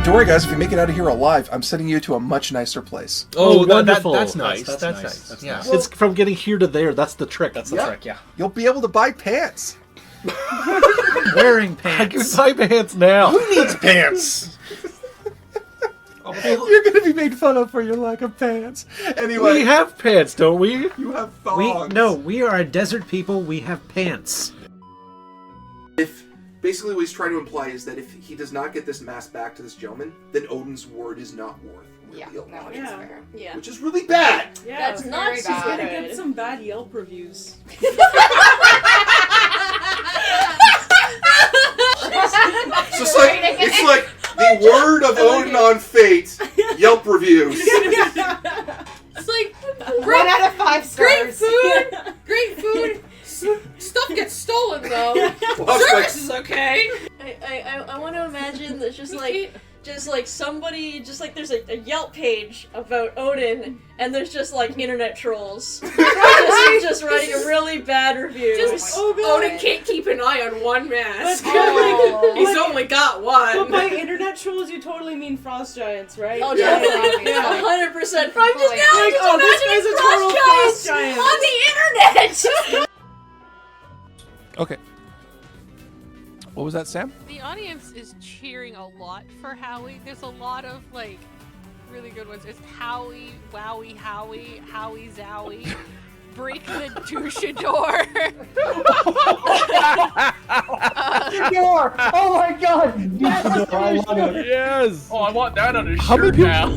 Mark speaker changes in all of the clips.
Speaker 1: Don't worry, guys. If you make it out of here alive, I'm sending you to a much nicer place.
Speaker 2: Oh,
Speaker 3: wonderful.
Speaker 2: That's nice.
Speaker 3: That's nice.
Speaker 2: That's
Speaker 3: Yeah.
Speaker 2: nice.
Speaker 3: It's from getting here to there. That's the trick.
Speaker 4: That's the trick, yeah.
Speaker 1: You'll be able to buy pants.
Speaker 4: Wearing
Speaker 3: I can
Speaker 4: pants.
Speaker 3: buy pants now.
Speaker 2: Who needs pants?
Speaker 1: You're going to be made fun of for your lack of pants. Anyway,
Speaker 3: We have pants, don't we?
Speaker 1: you have
Speaker 4: We
Speaker 1: thongs.
Speaker 4: we are a desert people. We have pants.
Speaker 1: If basically what he's trying to imply is that if he does not get this mask back to this gentleman, then Odin's word is not worth
Speaker 5: Yeah,
Speaker 1: real
Speaker 5: no,
Speaker 1: life,
Speaker 5: it's fair.
Speaker 6: Yeah.
Speaker 1: which is really bad.
Speaker 6: Yeah,
Speaker 5: That's
Speaker 6: not
Speaker 5: very
Speaker 6: she's
Speaker 5: bad.
Speaker 6: gonna get some bad Yelp reviews.
Speaker 1: It's like the word of Odin on Fate. Yelp reviews.
Speaker 6: It's like
Speaker 5: 1 out of 5
Speaker 6: great
Speaker 5: stars.
Speaker 6: food, great food. Stuff gets stolen though.
Speaker 1: Well,
Speaker 6: Service is okay. I want to imagine that just like somebody, just like there's a Yelp page about Odin, and there's just like internet trolls just writing a really bad review.
Speaker 5: oh God.
Speaker 6: Odin can't keep an eye on one mask.
Speaker 5: Oh.
Speaker 6: He's only got one.
Speaker 7: But by internet trolls, you totally mean frost giants, right?
Speaker 6: Oh,
Speaker 5: Yeah,
Speaker 6: definitely.
Speaker 5: obviously.
Speaker 6: 100%. I'm just now
Speaker 7: Like,
Speaker 6: just
Speaker 7: oh, this
Speaker 6: imagining
Speaker 7: guy's a total
Speaker 6: frost
Speaker 7: frost giant.
Speaker 6: giants on the internet.
Speaker 1: Okay. What was that, Sam?
Speaker 8: The audience is cheering a lot for Howie. There's a lot of like really good ones. It's Howie, Wowie, Howie, Howie, Zowie, Break the Douchador.
Speaker 9: Door! Oh my god! Yes! I love it.
Speaker 3: Yes.
Speaker 2: Oh, I want that on a
Speaker 3: How many
Speaker 2: shirt
Speaker 3: people-
Speaker 2: now.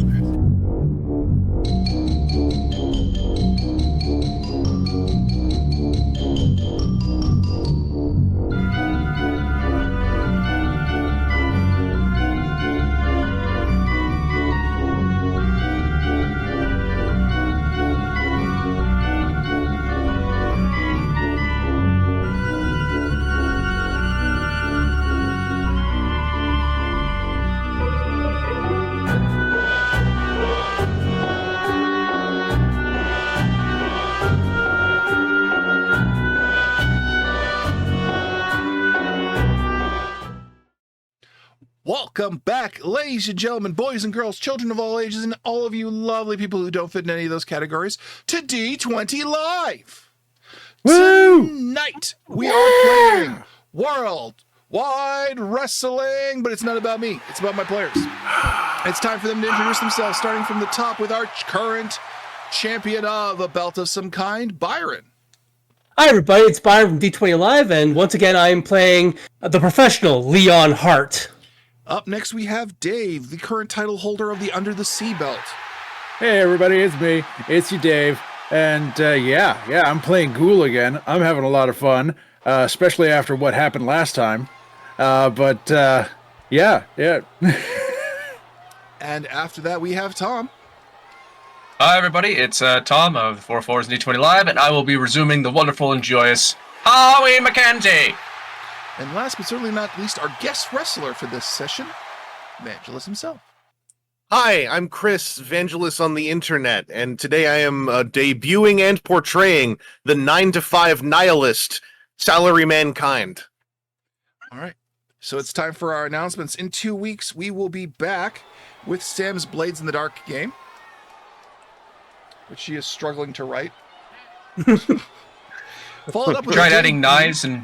Speaker 10: Welcome back, ladies and gentlemen, boys and girls, children of all ages, and all of you lovely people who don't fit in any of those categories, to D20 Live.
Speaker 3: Woo!
Speaker 10: Tonight, we are playing Worldwide Wrestling, but it's not about me. It's about my players. It's time for them to introduce themselves, starting from the top with our current champion of a belt of some kind, Byron.
Speaker 9: Hi everybody, it's Byron from D20 Live, and once again I am playing the professional Leon Hart.
Speaker 10: Up next we have Dave, the current title holder of the Under the Sea belt.
Speaker 3: Hey everybody, it's me. It's you, Dave. And yeah, I'm playing Ghoul again. I'm having a lot of fun, especially after what happened last time. Yeah.
Speaker 10: And after that we have Tom.
Speaker 2: Hi everybody, it's Tom of 44's and D20 Live, and I will be resuming the wonderful and joyous Howie McKenzie.
Speaker 10: And last but certainly not least, our guest wrestler for this session, Vangelis himself.
Speaker 11: Hi, I'm Chris, Vangelis on the internet, and today I am debuting and portraying the 9-to-5 nihilist, Salary Mankind.
Speaker 10: All right, so it's time for our announcements. In 2 weeks, we will be back with Sam's Blades in the Dark game, which she is struggling to write. Followed up with
Speaker 2: Tried adding knives and...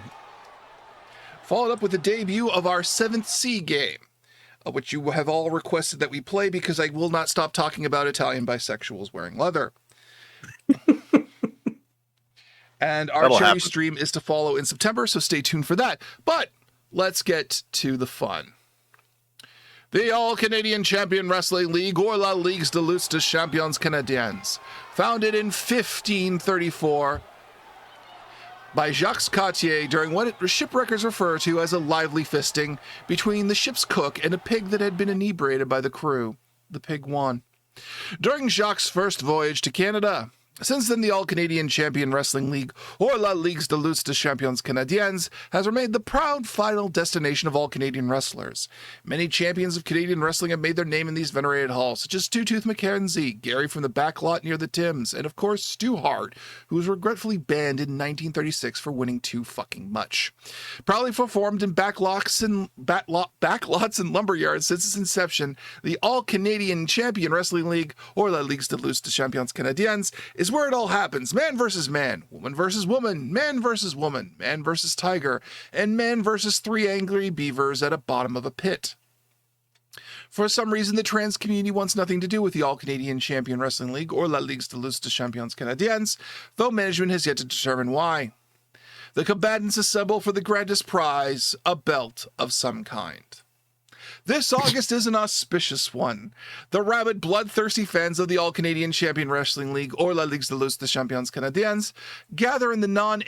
Speaker 10: Followed up with the debut of our 7th Sea game, which you have all requested that we play because I will not stop talking about Italian bisexuals wearing leather. And our charity stream is to follow in September, so stay tuned for that. But let's get to the fun. The All-Canadian Champion Wrestling League, or La Ligue de Lutte des Champions Canadiens, founded in 1534 by Jacques Cartier during what shipwreckers refer to as a lively fisting between the ship's cook and a pig that had been inebriated by the crew. The pig won. During Jacques' first voyage to Canada, since then the All-Canadian Champion Wrestling League, or La Ligue de Lutte des Champions Canadiens, has remained the proud final destination of all Canadian wrestlers. Many champions of Canadian wrestling have made their name in these venerated halls, such as Two-Tooth McKenzie, Gary from the Backlot near the Tims, and of course Stu Hart, who was regretfully banned in 1936 for winning too fucking much. Proudly performed in backlots and lumberyards since its inception, the All-Canadian Champion Wrestling League, or La Ligue de Lutte des Champions Canadiens, is where it all happens. Man versus man, woman versus woman, man versus woman, man versus tiger, and man versus 3 angry beavers at a bottom of a pit. For some reason, the trans community wants nothing to do with the All-Canadian Champion Wrestling League, or La Ligue de Lutte des Champions Canadiens, though management has yet to determine why. The combatants assemble for the grandest prize, a belt of some kind. This August is an auspicious one. The rabid, bloodthirsty fans of the All-Canadian Champion Wrestling League, or La Ligue de Lutte des Champions Canadiens, gather in the not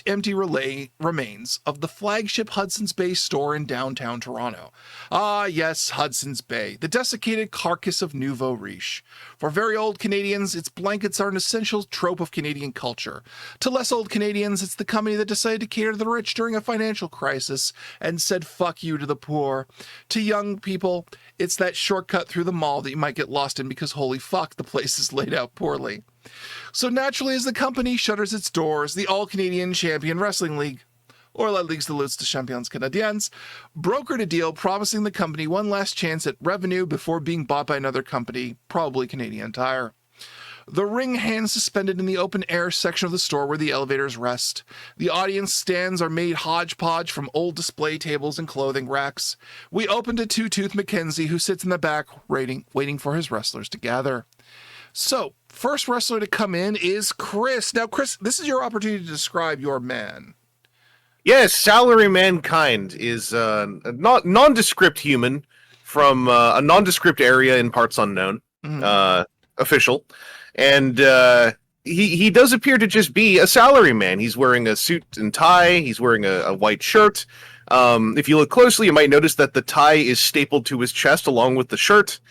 Speaker 10: empty remains of the flagship Hudson's Bay store in downtown Toronto. Ah, yes, Hudson's Bay, the desiccated carcass of nouveau riche. For very old Canadians, its blankets are an essential trope of Canadian culture. To less old Canadians, it's the company that decided to cater to the rich during a financial crisis and said fuck you to the poor. To young people, it's that shortcut through the mall that you might get lost in because holy fuck, the place is laid out poorly. So naturally, as the company shutters its doors, the All-Canadian Champion Wrestling League, or La Ligue de Lutte des Champions Canadiens, brokered a deal promising the company one last chance at revenue before being bought by another company, probably Canadian Tire. The ring hangs suspended in the open-air section of the store where the elevators rest. The audience stands are made hodgepodge from old display tables and clothing racks. We open to Two-Tooth McKenzie, who sits in the back, waiting for his wrestlers to gather. So, first wrestler to come in is Chris. Now, Chris, this is your opportunity to describe your man.
Speaker 11: Yes, Salary Mankind is a nondescript human from a nondescript area in parts unknown, official. And he does appear to just be a salary man. He's wearing a suit and tie. He's wearing a white shirt. If you look closely, you might notice that the tie is stapled to his chest along with the shirt.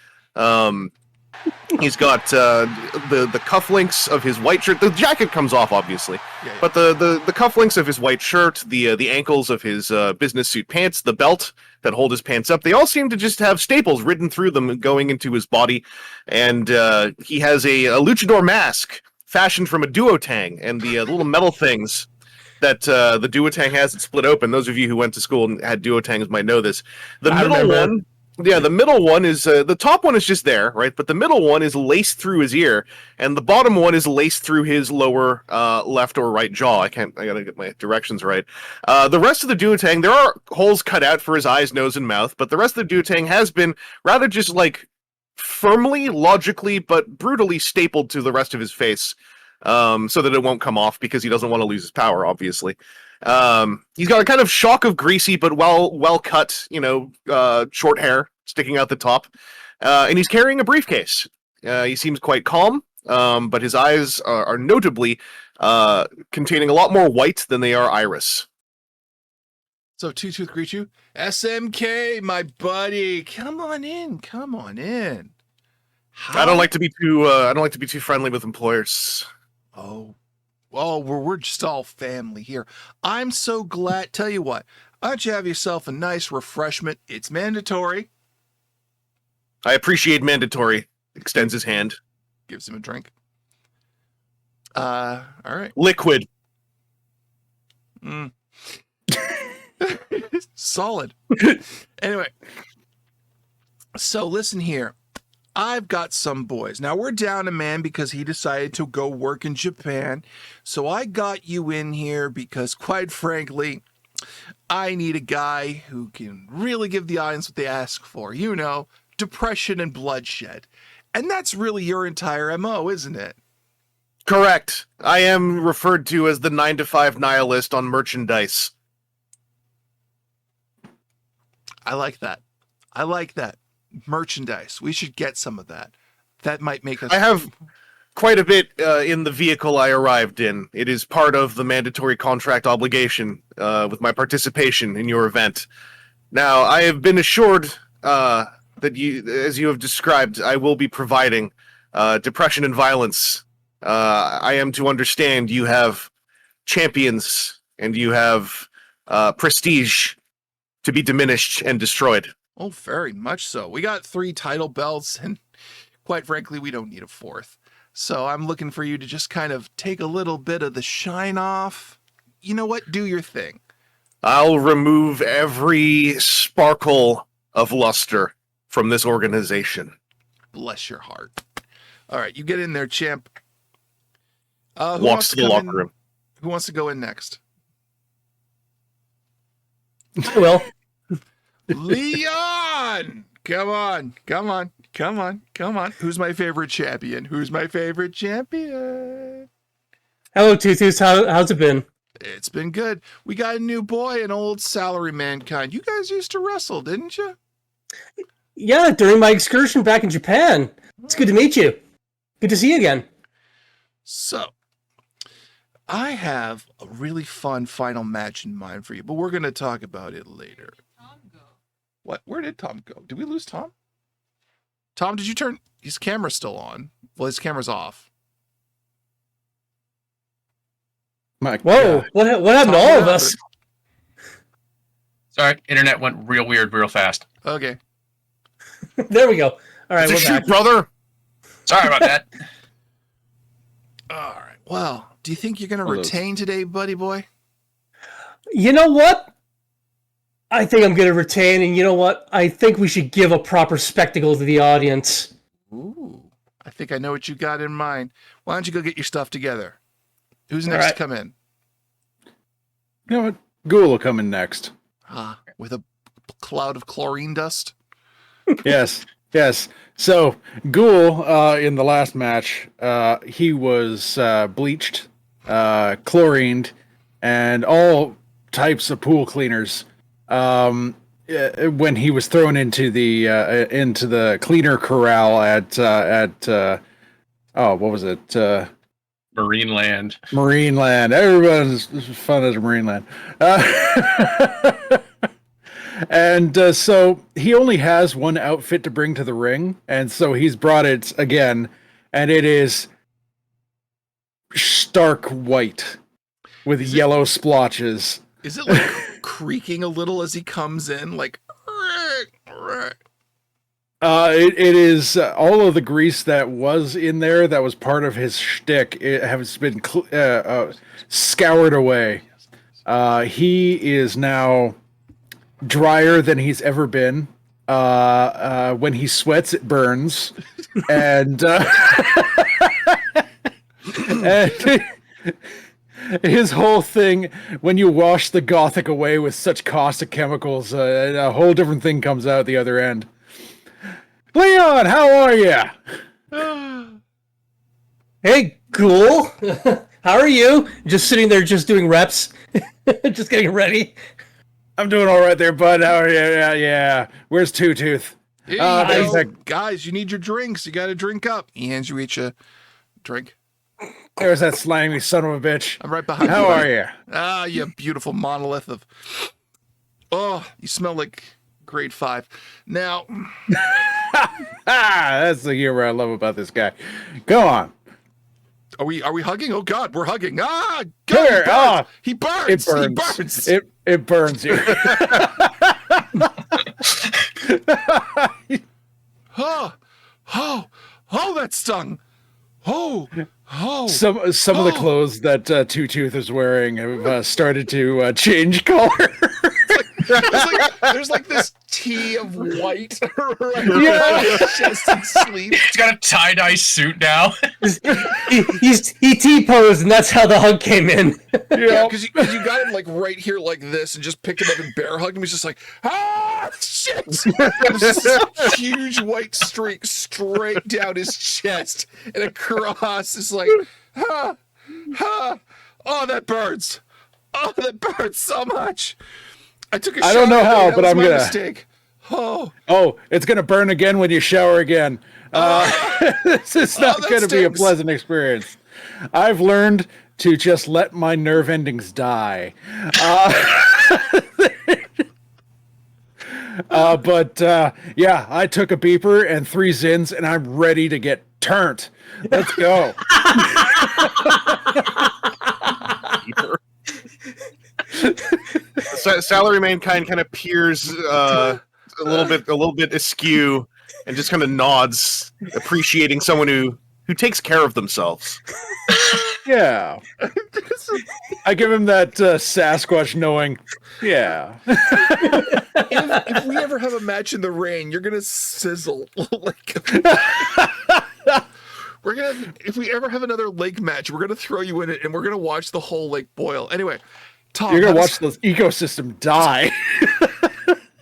Speaker 11: He's got the cufflinks of his white shirt. The jacket comes off, obviously, but the cufflinks of his white shirt, the ankles of his business suit pants, the belt that hold his pants up, they all seem to just have staples written through them going into his body. And he has a luchador mask fashioned from a duotang, and the little metal things that the duotang has. It's split open. Those of you who went to school and had duotangs might know this. The
Speaker 9: I
Speaker 11: middle
Speaker 9: remember.
Speaker 11: one, yeah, the middle one is the top one is just there, right? But the middle one is laced through his ear, and the bottom one is laced through his lower left or right jaw. I gotta get my directions right. The rest of the duotang, there are holes cut out for his eyes, nose, and mouth, but the rest of the duotang has been rather just like firmly, logically, but brutally stapled to the rest of his face, so that it won't come off because he doesn't want to lose his power, obviously. He's got a kind of shock of greasy but well cut, short hair sticking out the top, and he's carrying a briefcase. He seems quite calm, but his eyes are notably containing a lot more white than they are iris.
Speaker 10: So Two Tooth greet you. SMK, my buddy, come on in.
Speaker 11: I don't like to be too friendly with employers.
Speaker 10: Oh, we're just all family here. I'm so glad. Tell you what, why don't you have yourself a nice refreshment? It's mandatory.
Speaker 11: I appreciate mandatory. Extends his hand.
Speaker 10: Gives him a drink. All right.
Speaker 11: Liquid.
Speaker 10: Solid. Anyway, so listen here. I've got some boys. Now, we're down a man because he decided to go work in Japan. So I got you in here because, quite frankly, I need a guy who can really give the audience what they ask for. Depression and bloodshed. And that's really your entire MO, isn't it?
Speaker 11: Correct. I am referred to as the 9-to-5 nihilist on merchandise.
Speaker 10: I like that. Merchandise. We should get some of that. That might make us...
Speaker 11: I have quite a bit in the vehicle I arrived in. It is part of the mandatory contract obligation with my participation in your event. Now, I have been assured that you, as you have described, I will be providing depression and violence. I am to understand you have champions and you have prestige to be diminished and destroyed.
Speaker 10: Oh, very much so. We got 3 title belts, and quite frankly, we don't need a 4th. So I'm looking for you to just kind of take a little bit of the shine off. You know what? Do your thing.
Speaker 11: I'll remove every sparkle of luster from this organization.
Speaker 10: Bless your heart. All right, you get in there, champ.
Speaker 11: Walks to the locker room.
Speaker 10: Who wants to go in next?
Speaker 9: I will.
Speaker 10: Leon! Come on. Who's my favorite champion?
Speaker 9: Hello, Tutus. How's it been?
Speaker 10: It's been good. We got a new boy, an old salary mankind. You guys used to wrestle, didn't you?
Speaker 9: Yeah, during my excursion back in Japan. It's good to meet you. Good to see you again.
Speaker 10: So, I have a really fun final match in mind for you, but we're going to talk about it later. What? Where did Tom go? Did we lose Tom? Tom, did you turn... His camera's still on. Well, his camera's off.
Speaker 9: Whoa, what happened to all of us?
Speaker 2: Sorry, internet went real weird real fast.
Speaker 10: Okay.
Speaker 9: There we go. All right,
Speaker 11: It's a
Speaker 9: we're
Speaker 11: shoot,
Speaker 9: back.
Speaker 11: brother.
Speaker 2: Sorry about that.
Speaker 10: All right. Well, do you think you're going to retain today, buddy boy?
Speaker 9: You know what? I think I'm going to retain, and you know what? I think we should give a proper spectacle to the audience.
Speaker 10: Ooh. I think I know what you got in mind. Why don't you go get your stuff together? Who's next to come in?
Speaker 3: You know what? Ghoul will come in next.
Speaker 10: With a cloud of chlorine dust?
Speaker 3: Yes. So, Ghoul, in the last match, he was bleached, chlorined, and all types of pool cleaners. When he was thrown into the cleaner corral at what was it?
Speaker 2: Marineland.
Speaker 3: Marineland. Everyone's fun at Marineland. And so he only has one outfit to bring to the ring, and so he's brought it again, and it is stark white with yellow splotches.
Speaker 10: Is it like creaking a little as he comes in? Like,
Speaker 3: it is all of the grease that was in there that was part of his shtick. It has been scoured away. He is now drier than he's ever been. When he sweats, it burns, and and his whole thing, when you wash the Gothic away with such caustic chemicals, a whole different thing comes out the other end. Leon, how are you?
Speaker 9: Hey, Ghoul. How are you? Just sitting there, just doing reps, just getting ready.
Speaker 3: I'm doing all right there, bud. How are you? Yeah. Where's Two Tooth?
Speaker 10: Here you go.
Speaker 3: Like,
Speaker 10: Guys, you need your drinks. You got to drink up. He hands you each a drink.
Speaker 3: there's that slimy son of a bitch.
Speaker 10: I'm right behind you.
Speaker 3: How are you?
Speaker 10: Ah, you beautiful monolith of... Oh, you smell like grade 5. Now...
Speaker 3: That's the humor I love about this guy. Go on.
Speaker 10: Are we hugging? Oh God, we're hugging. Ah,
Speaker 3: Come here.
Speaker 10: God, he burns.
Speaker 3: It burns.
Speaker 10: He burns.
Speaker 3: It burns you.
Speaker 10: Oh, that stung. Oh.
Speaker 3: Some of the cloths that Two Tooth is wearing have started to change color.
Speaker 10: There's like this tea of white right around his chest and sleeve.
Speaker 2: He's got a tie-dye suit now.
Speaker 9: He T-posed, and that's how the hug came in.
Speaker 10: Yeah, because you got him like right here like this and just picked him up and bear hugged him. He's just like, ah, shit. There's this huge white streak straight down his chest and across. It's like, oh, that burns. Oh, that burns so much. I took a shower.
Speaker 3: I don't know how,
Speaker 10: that
Speaker 3: but
Speaker 10: was
Speaker 3: I'm
Speaker 10: my
Speaker 3: gonna.
Speaker 10: Mistake. Oh,
Speaker 3: it's gonna burn again when you shower again. This is not
Speaker 10: that
Speaker 3: gonna be a
Speaker 10: stings.
Speaker 3: pleasant experience. I've learned to just let my nerve endings die. But I took a beeper and 3 Zins, and I'm ready to get turned. Let's go.
Speaker 11: Salaryman kind of peers a little bit askew and just kind of nods, appreciating someone who takes care of themselves.
Speaker 3: Yeah. I give him that Sasquatch knowing. Yeah.
Speaker 10: if we ever have a match in the rain, you're gonna sizzle like. If we ever have another lake match, we're gonna throw you in it, and we're gonna watch the whole lake boil. Anyway, Tom,
Speaker 3: You're gonna watch the ecosystem die.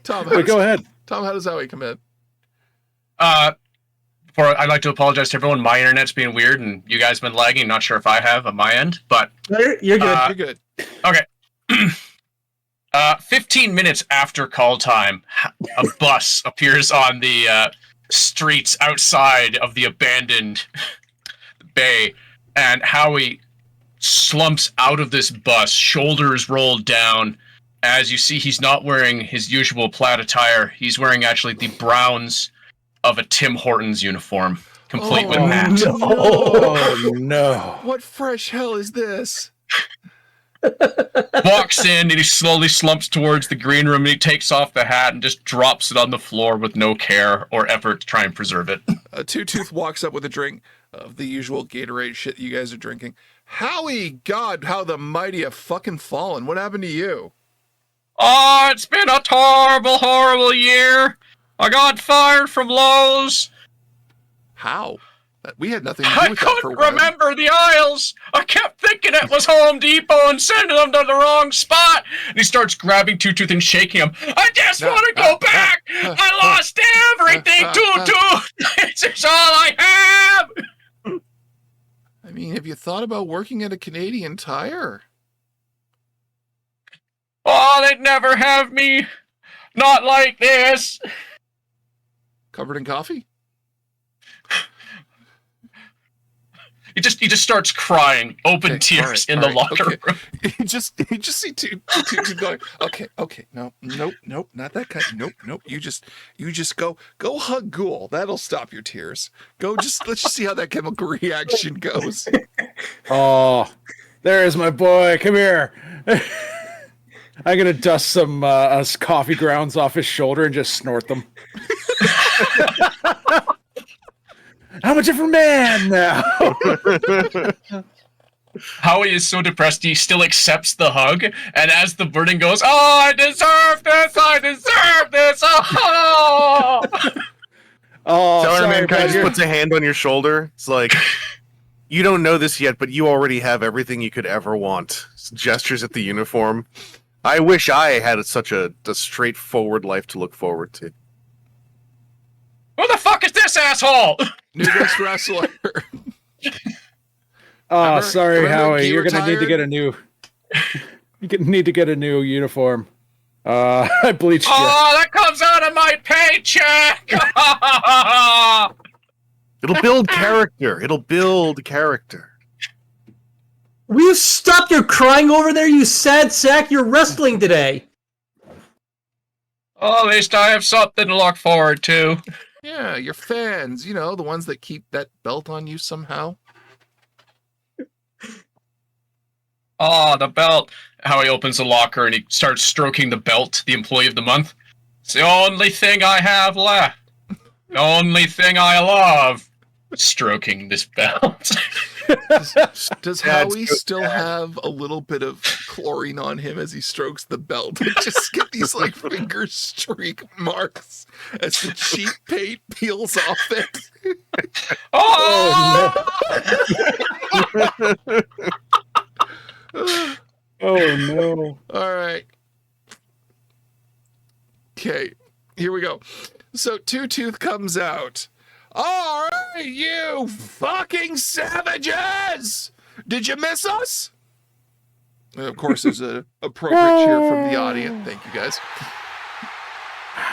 Speaker 10: Tom,
Speaker 3: Go ahead.
Speaker 10: Tom, how does Zoe come in?
Speaker 2: Before I'd like to apologize to everyone. My internet's being weird, and you guys have been lagging. Not sure if I have on my end, but
Speaker 9: You're good.
Speaker 10: You're good.
Speaker 2: okay. 15 minutes after call time, a bus appears on the streets outside of the abandoned bay, and Howie slumps out of this bus, shoulders rolled down. As you see, he's not wearing his usual plaid attire. He's wearing actually the browns of a Tim Hortons uniform, complete with hat.
Speaker 10: No.
Speaker 3: Oh no.
Speaker 10: What fresh hell is this?
Speaker 2: Walks in and he slowly slumps towards the green room, and he takes off the hat and just drops it on the floor with no care or effort to try and preserve it.
Speaker 10: Two Tooth walks up with a drink of the usual Gatorade shit you guys are drinking. Howie, God, how the mighty have fucking fallen. What happened to you?
Speaker 2: Oh, it's been a horrible, horrible year. I got fired from Lowe's.
Speaker 10: How? We had nothing to do
Speaker 2: I
Speaker 10: with that for a
Speaker 2: couldn't
Speaker 10: while.
Speaker 2: remember the aisles. I kept thinking it was Home Depot and sending them to the wrong spot. And he starts grabbing Two Tooth and shaking him. I just want to go back. I lost everything, Two Tooth. This is all I have.
Speaker 10: I mean, have you thought about working at a Canadian Tire?
Speaker 2: Oh, they'd never have me. Not like this.
Speaker 10: Covered in coffee?
Speaker 2: He just starts crying, open tears in the locker room.
Speaker 10: You just see two going, okay, nope, not that kind. Nope. You just go hug Ghoul. That'll stop your tears. Let's just see how that chemical reaction goes.
Speaker 3: Oh, there's my boy. Come here. I'm gonna dust some coffee grounds off his shoulder and just snort them. I'm a different man now.
Speaker 2: Howie is so depressed he still accepts the hug, and as the burden goes, "Oh, I deserve this! I deserve this! Oh!"
Speaker 3: Oh,
Speaker 11: Salary
Speaker 3: sorry,
Speaker 11: Man kind
Speaker 3: bud,
Speaker 11: of just
Speaker 3: you're-
Speaker 11: puts a hand on your shoulder. It's like, you don't know this yet, but you already have everything you could ever want. Gestures at the uniform. I wish I had such a straightforward life to look forward to.
Speaker 2: Who the fuck is this asshole?
Speaker 10: New best wrestler.
Speaker 3: Oh,
Speaker 10: Remember-
Speaker 3: sorry,
Speaker 10: remember
Speaker 3: Howie.
Speaker 10: Guy
Speaker 3: You're gonna need to
Speaker 10: retired?
Speaker 3: get a new. Need to get a new uniform. I bleached you.
Speaker 2: Oh, that comes out of my paycheck!
Speaker 11: It'll build character. It'll build character.
Speaker 9: Will you stop your crying over there, you sad sack? You're wrestling today.
Speaker 2: Well, at least I have something to look forward to.
Speaker 10: Yeah, your fans, you know, the ones that keep that belt on you somehow.
Speaker 2: Oh, the belt. Howie opens the locker and he starts stroking the belt, the employee of the month. It's the only thing I have left. The only thing I love. Stroking this belt.
Speaker 10: Does
Speaker 11: Yeah,
Speaker 10: Howie
Speaker 11: it's
Speaker 10: still have a little bit of chlorine on him as he strokes the belt? Just get these like finger streak marks as the cheap paint peels off it.
Speaker 2: Oh!
Speaker 3: Oh no.
Speaker 10: All right. Okay, here we go. So Two Tooth comes out. All right, you fucking savages! Did you miss us? And of course, there's an appropriate cheer from the audience. Thank you, guys.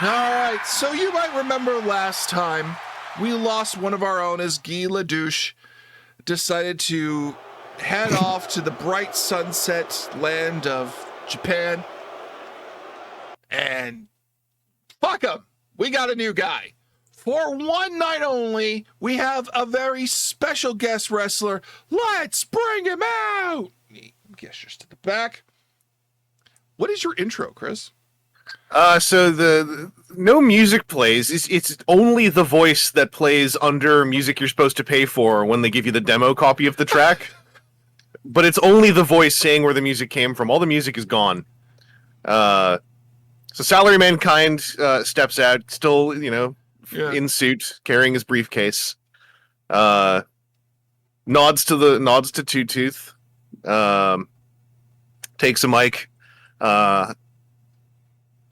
Speaker 10: All right, so you might remember last time we lost one of our own as Guy Ledouche decided to head off to the bright sunset land of Japan. And fuck him. We got a new guy. For one night only, we have a very special guest wrestler. Let's bring him out. He gestures to the back. What is your intro, Chris?
Speaker 11: So the no music plays. It's only the voice that plays under music you're supposed to pay for when they give you the demo copy of the track. But it's only the voice saying where the music came from. All the music is gone. So Salary Mankind steps out, still, you know, in suit, carrying his briefcase. Nods to Two Tooth. Takes a mic. I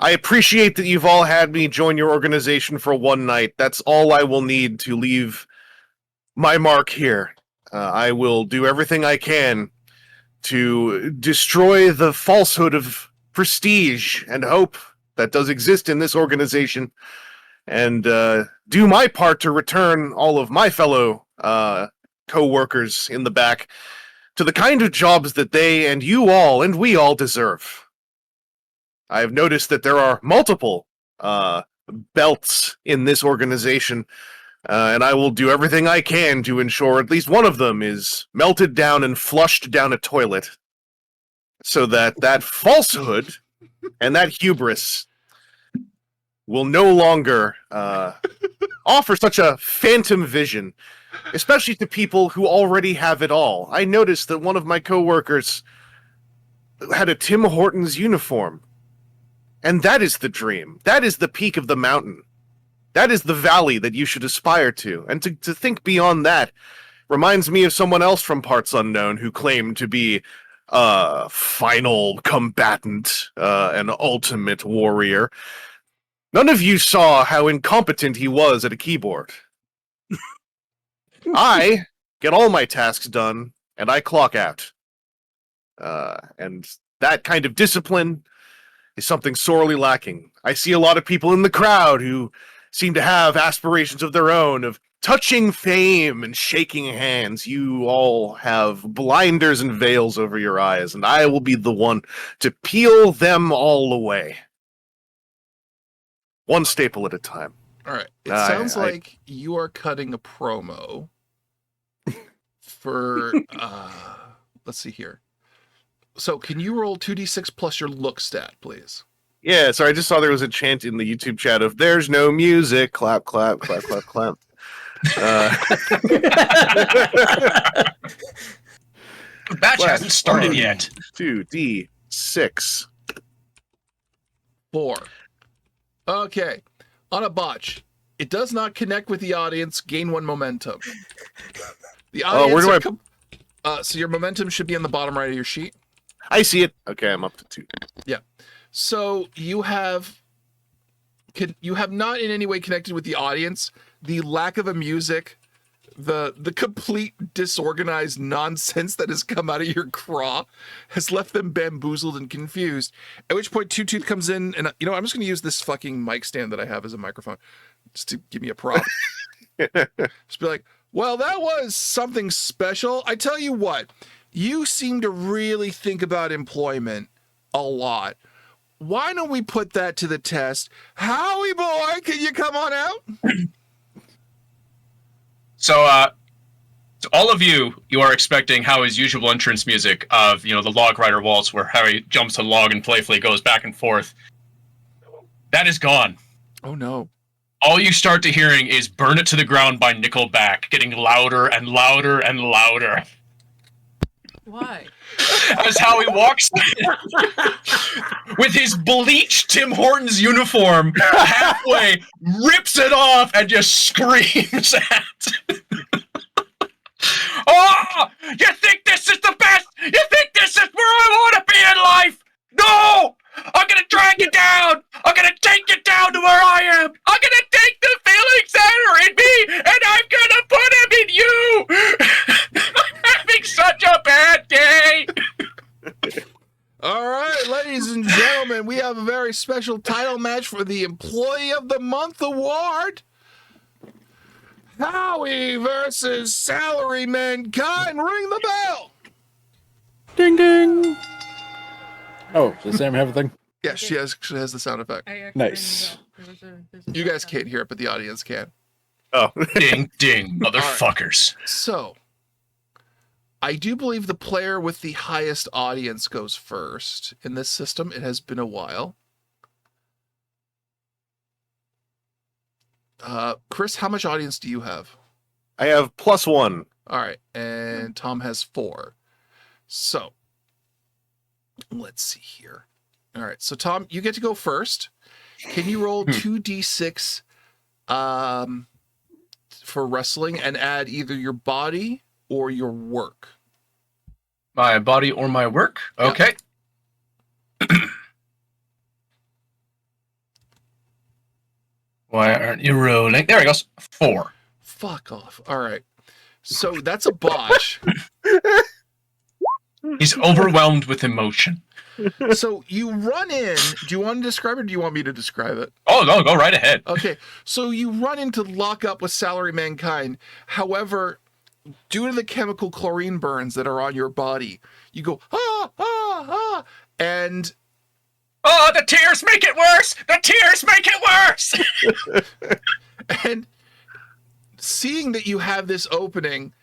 Speaker 11: appreciate that you've all had me join your organization for one night. That's all I will need to leave my mark here. I will do everything I can to destroy the falsehood of prestige and hope that does exist in this organization, and do my part to return all of my fellow co-workers in the back to the kind of jobs that they and you all and we all deserve. I have noticed that there are multiple belts in this organization, and I will do everything I can to ensure at least one of them is melted down and flushed down a toilet, so that that falsehood and that hubris will no longer offer such a phantom vision, especially to people who already have it all. I noticed that one of my coworkers had a Tim Hortons uniform, and that is the dream. That is the peak of the mountain. That is the valley that you should aspire to. And to think beyond that reminds me of someone else from Parts Unknown who claimed to be a final combatant, an ultimate warrior. None of you saw how incompetent he was at a keyboard. I get all my tasks done, and I clock out. And that kind of discipline is something sorely lacking. I see a lot of people in the crowd who seem to have aspirations of their own, of touching fame and shaking hands. You all have blinders and veils over your eyes, and I will be the one to peel them all away. One staple at a time.
Speaker 10: All right. It sounds like you are cutting a promo for let's see here. So can you roll 2d6 plus your look stat, please?
Speaker 11: Yeah, so I just saw there was a chant in the YouTube chat of "There's no music." Clap, clap, clap, clap, clap.
Speaker 2: match hasn't started yet.
Speaker 11: 2d6.
Speaker 10: 4. Okay. On a botch, it does not connect with the audience. Gain 1 momentum. The audience.
Speaker 11: Where do
Speaker 10: so your momentum should be on the bottom right of your sheet.
Speaker 11: I see it. Okay, I'm up to 2.
Speaker 10: Yeah. So you have not in any way connected with the audience. The lack of a music, the complete disorganized nonsense that has come out of your craw has left them bamboozled and confused. At which point Two Tooth comes in, and I'm just going to use this fucking mic stand that I have as a microphone just to give me a prop. Just be like, well, that was something special. I tell you what, you seem to really think about employment a lot. Why don't we put that to the test? Howie boy, can you come on out?
Speaker 2: So, to all of you are expecting Howie's usual entrance music of, the Log Rider Waltz, where Howie jumps to log and playfully goes back and forth. That is gone.
Speaker 10: Oh no.
Speaker 2: All you start to hearing is Burn It to the Ground by Nickelback, getting louder and louder and louder.
Speaker 8: Why?
Speaker 2: As Howie walks with his bleached Tim Hortons uniform, halfway rips it off and just screams at. Oh! You think this is the best? You think this is where I want to be in life? No! I'm gonna drag you down! I'm gonna take you down to where I am! I'm gonna take the feelings that are in me and I'm gonna put them in you! I'm having such a bad day!
Speaker 10: All right, ladies and gentlemen, we have a very special title match for the Employee of the Month award. Howie versus Salary Mankind. Ring the bell.
Speaker 3: Ding ding. Oh, does Sam have a thing?
Speaker 10: Yeah, she actually has the sound effect.
Speaker 3: Nice.
Speaker 10: You guys can't hear it, but the audience can.
Speaker 11: Oh.
Speaker 2: Ding ding, motherfuckers.
Speaker 10: Right. So, I do believe the player with the highest audience goes first in this system. It has been a while. Chris, how much audience do you have?
Speaker 11: I have +1.
Speaker 10: All right, and Tom has 4. So, let's see here. All right, so Tom, you get to go first. Can you roll 2d6 for wrestling and add either your body or your work?
Speaker 2: My body or my work? Okay. Why aren't you rolling? There he goes. 4.
Speaker 10: Fuck off. All right. So that's a botch.
Speaker 2: He's overwhelmed with emotion.
Speaker 10: So you run in. Do you want to describe it or do you want me to describe it?
Speaker 2: Oh, no, go right ahead.
Speaker 10: Okay. So you run in to lock up with Salary Mankind. However, due to the chemical chlorine burns that are on your body, you go, and...
Speaker 2: Oh, the tears make it worse! The tears make it worse!
Speaker 10: And seeing that you have this opening,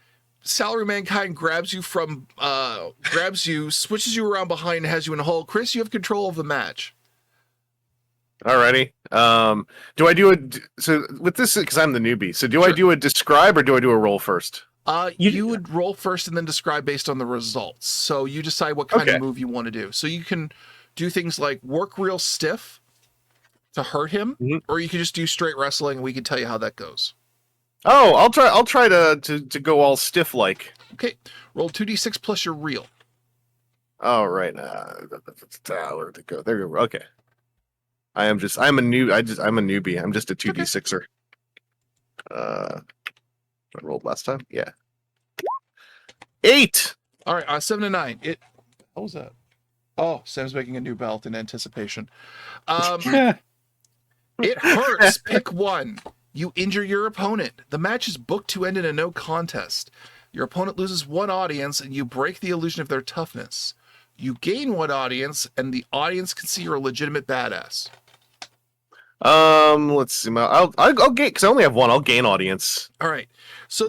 Speaker 10: Salary Mankind grabs you, switches you around behind, and has you in a hole. Chris, you have control of the match.
Speaker 11: Alrighty. Do I do so with this, because I'm the newbie, so do I do a describe or do I do a roll first?
Speaker 10: You would roll first and then describe based on the results. So you decide what kind of move you want to do. So you can do things like work real stiff to hurt him, or you can just do straight wrestling and we can tell you how that goes.
Speaker 11: Oh, I'll try to go all stiff like.
Speaker 10: Okay. Roll 2d6 plus your real.
Speaker 11: All right. Where to go? There you go. Okay. I'm a newbie. I'm just a 2d6er. I rolled last time. Yeah. 8.
Speaker 10: All right. 7 to 9. What was that? Oh, Sam's making a new belt in anticipation. It hurts. Pick one. You injure your opponent. The match is booked to end in a no contest. Your opponent loses 1 audience and you break the illusion of their toughness. You gain 1 audience and the audience can see you're a legitimate badass.
Speaker 11: Let's see. I'll gain, because I only have 1. I'll gain audience.
Speaker 10: All right. So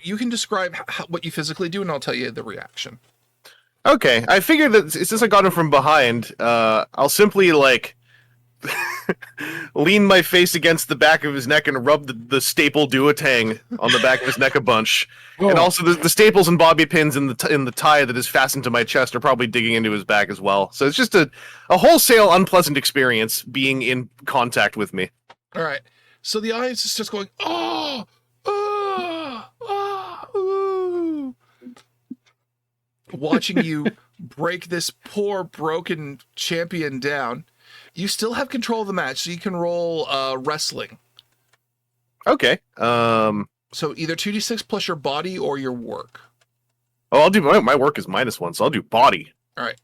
Speaker 10: you can describe what you physically do and I'll tell you the reaction.
Speaker 11: Okay. I figured that since I got him from behind, I'll simply lean my face against the back of his neck and rub the staple duotang on the back of his neck a bunch. And also the staples and bobby pins in the tie that is fastened to my chest are probably digging into his back as well. So it's just a wholesale unpleasant experience being in contact with me.
Speaker 10: All right. So the audience is just going, oh, ooh. Watching you break this poor broken champion down. You still have control of the match, so you can roll wrestling.
Speaker 11: Okay.
Speaker 10: So either 2d6 plus your body or your work.
Speaker 11: Oh, I'll do my work is -1, so I'll do body.
Speaker 10: All right.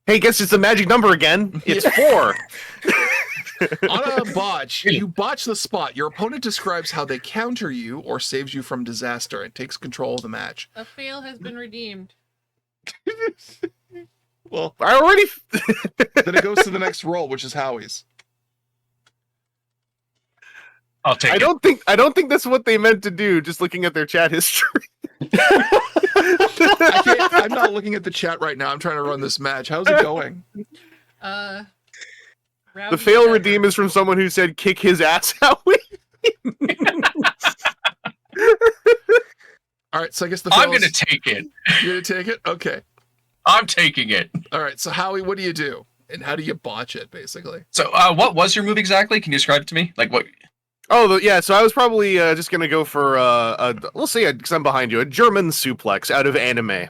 Speaker 11: Hey, guess it's the magic number again. It's 4.
Speaker 10: On a botch, you botch the spot. Your opponent describes how they counter you or saves you from disaster and takes control of the match.
Speaker 8: A fail has been redeemed.
Speaker 10: Well,
Speaker 11: I already.
Speaker 10: Then it goes to the next roll, which is Howie's.
Speaker 2: I'll take
Speaker 11: I
Speaker 2: it.
Speaker 11: don't think that's what they meant to do. Just looking at their chat history.
Speaker 10: I'm not looking at the chat right now. I'm trying to run this match. How's it going?
Speaker 11: The fail redeem is from someone who said, "Kick his ass, Howie."
Speaker 10: All right, so I guess the
Speaker 2: I'm
Speaker 10: fail is-
Speaker 2: gonna take it.
Speaker 10: You're gonna take it? Okay.
Speaker 2: I'm taking it.
Speaker 10: All right, so Howie, what do you do? And how do you botch it, basically?
Speaker 2: So, what was your move exactly? Can you describe it to me? Like what?
Speaker 11: Oh, yeah. So I was probably just gonna go for let's say, because I'm behind you, a German suplex out of anime.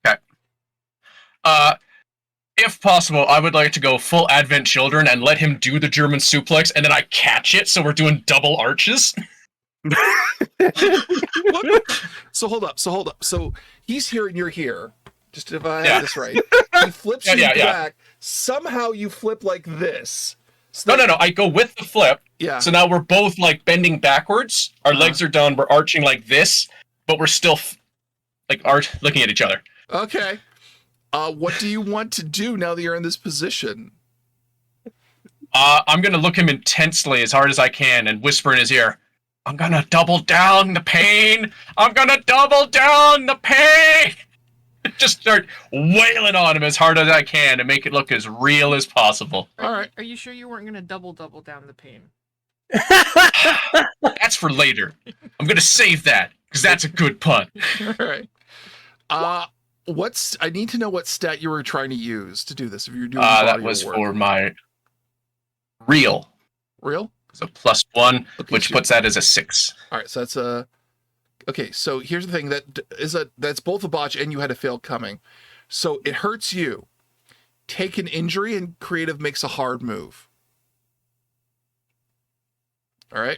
Speaker 2: Okay. If possible, I would like to go full Advent Children and let him do the German suplex, and then I catch it, so we're doing double arches.
Speaker 10: So hold up. So he's here and you're here. Just if I
Speaker 2: Yeah.
Speaker 10: have this right. He flips you back. Somehow you flip like this.
Speaker 2: No. I go with the flip.
Speaker 10: Yeah.
Speaker 2: So now we're both like bending backwards. Our legs are down. We're arching like this, but we're still looking at each other.
Speaker 10: Okay. What do you want to do now that you're in this position?
Speaker 2: I'm gonna look him intensely as hard as I can and whisper in his ear, "I'm gonna double down the pain. I'm gonna double down the pain." Just start wailing on him as hard as I can and make it look as real as possible.
Speaker 10: All right.
Speaker 8: Are you sure you weren't gonna double down the pain?
Speaker 2: That's for later. I'm gonna save that because that's a good pun.
Speaker 10: All right. I need to know what stat you were trying to use to do this. If you're doing
Speaker 2: That
Speaker 10: body or
Speaker 2: was
Speaker 10: work.
Speaker 2: for my real.
Speaker 10: Real?
Speaker 2: It's a +1,
Speaker 10: Okay,
Speaker 2: which
Speaker 10: so-
Speaker 2: puts that as a 6.
Speaker 10: All right, so that's a. Okay, so here's the thing that's both a botch and you had a fail coming, so it hurts you. Take an injury and creative makes a hard move. All right.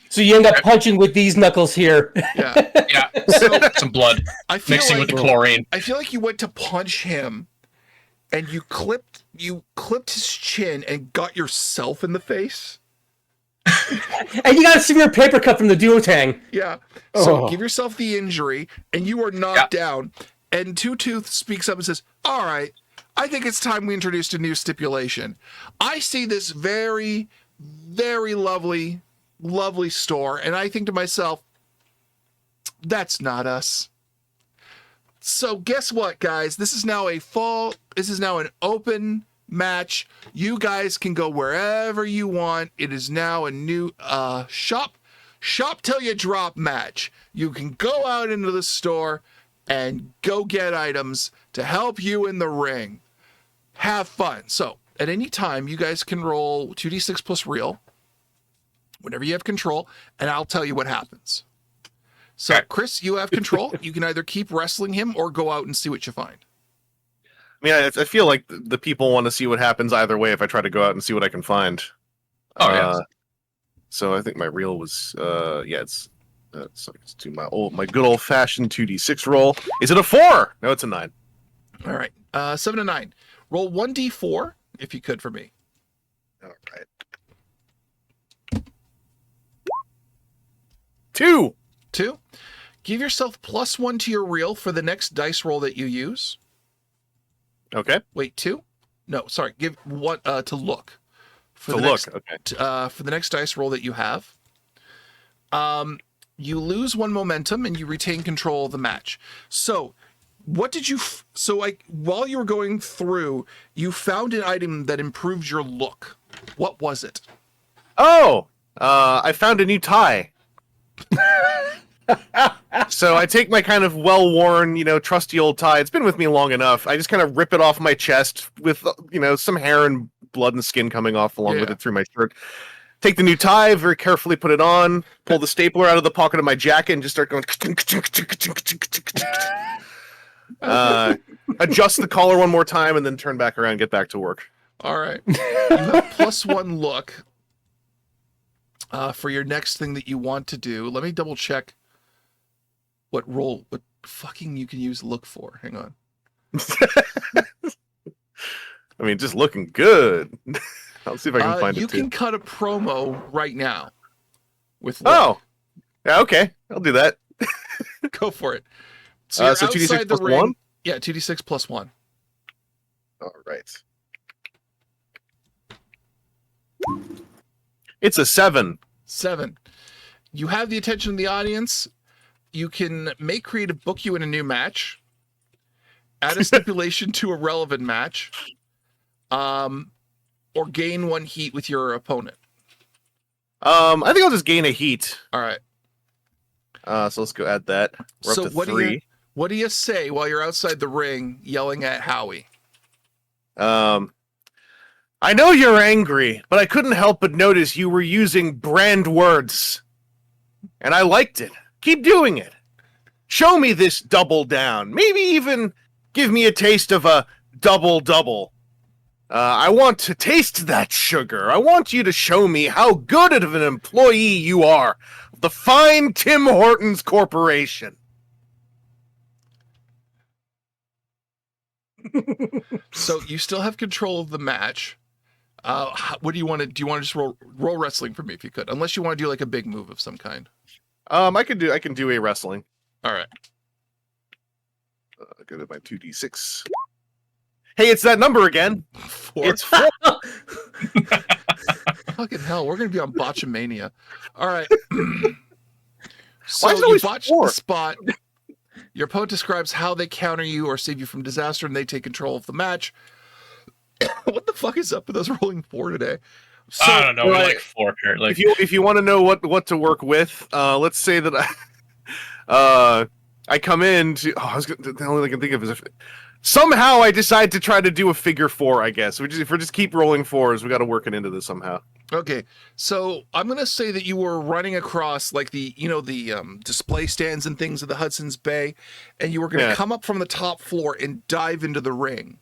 Speaker 9: So you end up punching with these knuckles here.
Speaker 10: Yeah.
Speaker 2: Yeah.
Speaker 10: So
Speaker 2: Some blood
Speaker 10: I feel
Speaker 2: mixing
Speaker 10: like
Speaker 2: with the chlorine.
Speaker 10: I feel like you went to punch him, and you clipped his chin and got yourself in the face.
Speaker 9: And you got a severe paper cut from the duotang.
Speaker 10: Yeah. So
Speaker 3: Oh.
Speaker 10: give yourself the injury, and you are knocked down. And Two Tooth speaks up and says, "All right, I think it's time we introduced a new stipulation. I see this very, very lovely store, and I think to myself, that's not us. So guess what, guys? This is now an open match. You guys can go wherever you want. It is now a new shop till you drop match. You can go out into the store and go get items to help you in the ring. Have fun." So at any time, you guys can roll 2d6 plus real whenever you have control, and I'll tell you what happens. So, Chris, you have control. You can either keep wrestling him or go out and see what you find.
Speaker 11: I mean, I feel like the people want to see what happens either way if I try to go out and see what I can find.
Speaker 2: Oh, yeah.
Speaker 11: So I think my reel was, it's let's do my good old fashioned 2d6 roll. Is it a 4? No, it's a 9.
Speaker 10: All right. 7 and 9. Roll 1d4 if you could for me.
Speaker 11: All right. 2.
Speaker 10: 2. Give yourself +1 to your reel for the next dice roll that you use.
Speaker 11: Okay.
Speaker 10: Wait, 2? No, sorry. Give 1 to look. For
Speaker 11: To
Speaker 10: the
Speaker 11: look.
Speaker 10: next,
Speaker 11: Okay.
Speaker 10: for the next dice roll that you have. You lose 1 momentum and you retain control of the match. So what did you? So like while you were going through, you found an item that improved your look. What was it?
Speaker 11: Oh, I found a new tie. So I take my kind of well-worn, trusty old tie. It's been with me long enough. I just kind of rip it off my chest with, some hair and blood and skin coming off along with it through my shirt. Take the new tie, very carefully put it on, pull the stapler out of the pocket of my jacket, and just start going. Adjust the collar one more time, and then turn back around and get back to work.
Speaker 10: All right. You have +1 look for your next thing that you want to do. Let me double check what fucking you can use look for. Hang on.
Speaker 11: I mean, just looking good. I'll see if I can find it.
Speaker 10: You can cut a promo right now with look.
Speaker 11: Oh, yeah, okay. I'll do that.
Speaker 10: Go for it. So you're
Speaker 11: so
Speaker 10: outside
Speaker 11: 2d6
Speaker 10: the
Speaker 11: plus
Speaker 10: ring.
Speaker 11: 1?
Speaker 10: Yeah, 2d6 +1.
Speaker 11: All right. It's a 7.
Speaker 10: 7. You have the attention of the audience. You can make creative book you in a new match. Add a stipulation to a relevant match. Or gain 1 heat with your opponent.
Speaker 11: I think I'll just gain a heat.
Speaker 10: All right.
Speaker 11: So let's go add that. We're up to 3.
Speaker 10: What do you say while you're outside the ring yelling at Howie?
Speaker 11: I know you're angry, but I couldn't help but notice you were using brand words. And I liked it. Keep doing it. Show me this double down. Maybe even give me a taste of a double-double. I want to taste that sugar. I want you to show me how good of an employee you are of the fine Tim Hortons Corporation.
Speaker 10: So you still have control of the match. What do you want to do? You want to just roll wrestling for me if you could, unless you want to do like a big move of some kind.
Speaker 11: I can do a wrestling.
Speaker 10: All right.
Speaker 11: Go to my 2d6. Hey, it's that number again.
Speaker 10: 4.
Speaker 11: It's 4.
Speaker 10: Fucking hell, we're gonna be on Botchamania. All right. So
Speaker 11: Why is it
Speaker 10: you
Speaker 11: always
Speaker 10: botched
Speaker 11: 4?
Speaker 10: the spot. Your opponent describes how they counter you or save you from disaster, and they take control of the match. What the fuck is up with us rolling 4 today? So,
Speaker 2: I don't know. We're like 4 apparently.
Speaker 11: If you want to know what to work with, let's say that I come in to. The only thing I can think of is somehow I decide to try to do a figure 4. I guess if we just keep rolling 4s, we got to work it into this somehow.
Speaker 10: Okay, so I'm gonna say that you were running across like the display stands and things of the Hudson's Bay, and you were gonna come up from the top floor and dive into the ring.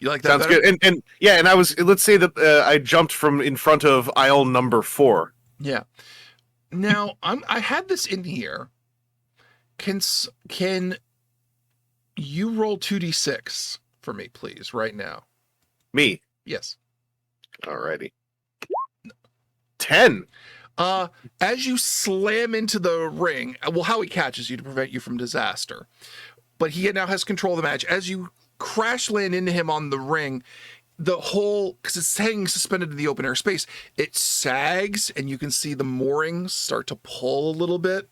Speaker 10: You like that?
Speaker 11: Sounds
Speaker 10: better?
Speaker 11: good. And I was. Let's say that I jumped from in front of aisle number 4.
Speaker 10: Yeah. Now I had this in here. Can you roll 2d6 for me, please, right now?
Speaker 11: Me.
Speaker 10: Yes.
Speaker 11: Alrighty. 10.
Speaker 10: As you slam into the ring, well, Howie catches you to prevent you from disaster, but he now has control of the match. As you crash land into him on the ring, the whole, because it's hanging suspended in the open air space, it sags, and you can see the moorings start to pull a little bit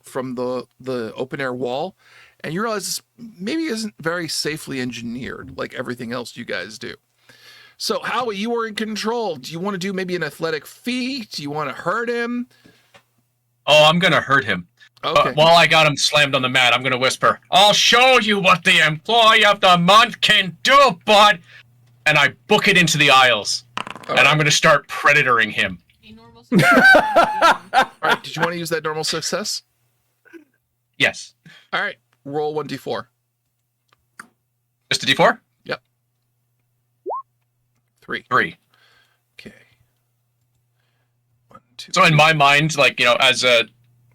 Speaker 10: from the open air wall, and you realize this maybe isn't very safely engineered like everything else you guys do. So, Howie, you are in control. Do you want to do maybe an athletic feat? Do you want to hurt him?
Speaker 2: Oh, I'm gonna hurt him.
Speaker 10: Okay.
Speaker 2: While I got him slammed on the mat, I'm gonna whisper, "I'll show you what the employee of the month can do, bud!" And I book it into the aisles. And I'm gonna start predatoring him.
Speaker 10: All right, did you want to use that normal success?
Speaker 2: Yes.
Speaker 10: All right, roll 1d4.
Speaker 2: Just a D4?
Speaker 10: Yep. 3. Okay. 1, 2.
Speaker 2: So in my mind, like, as the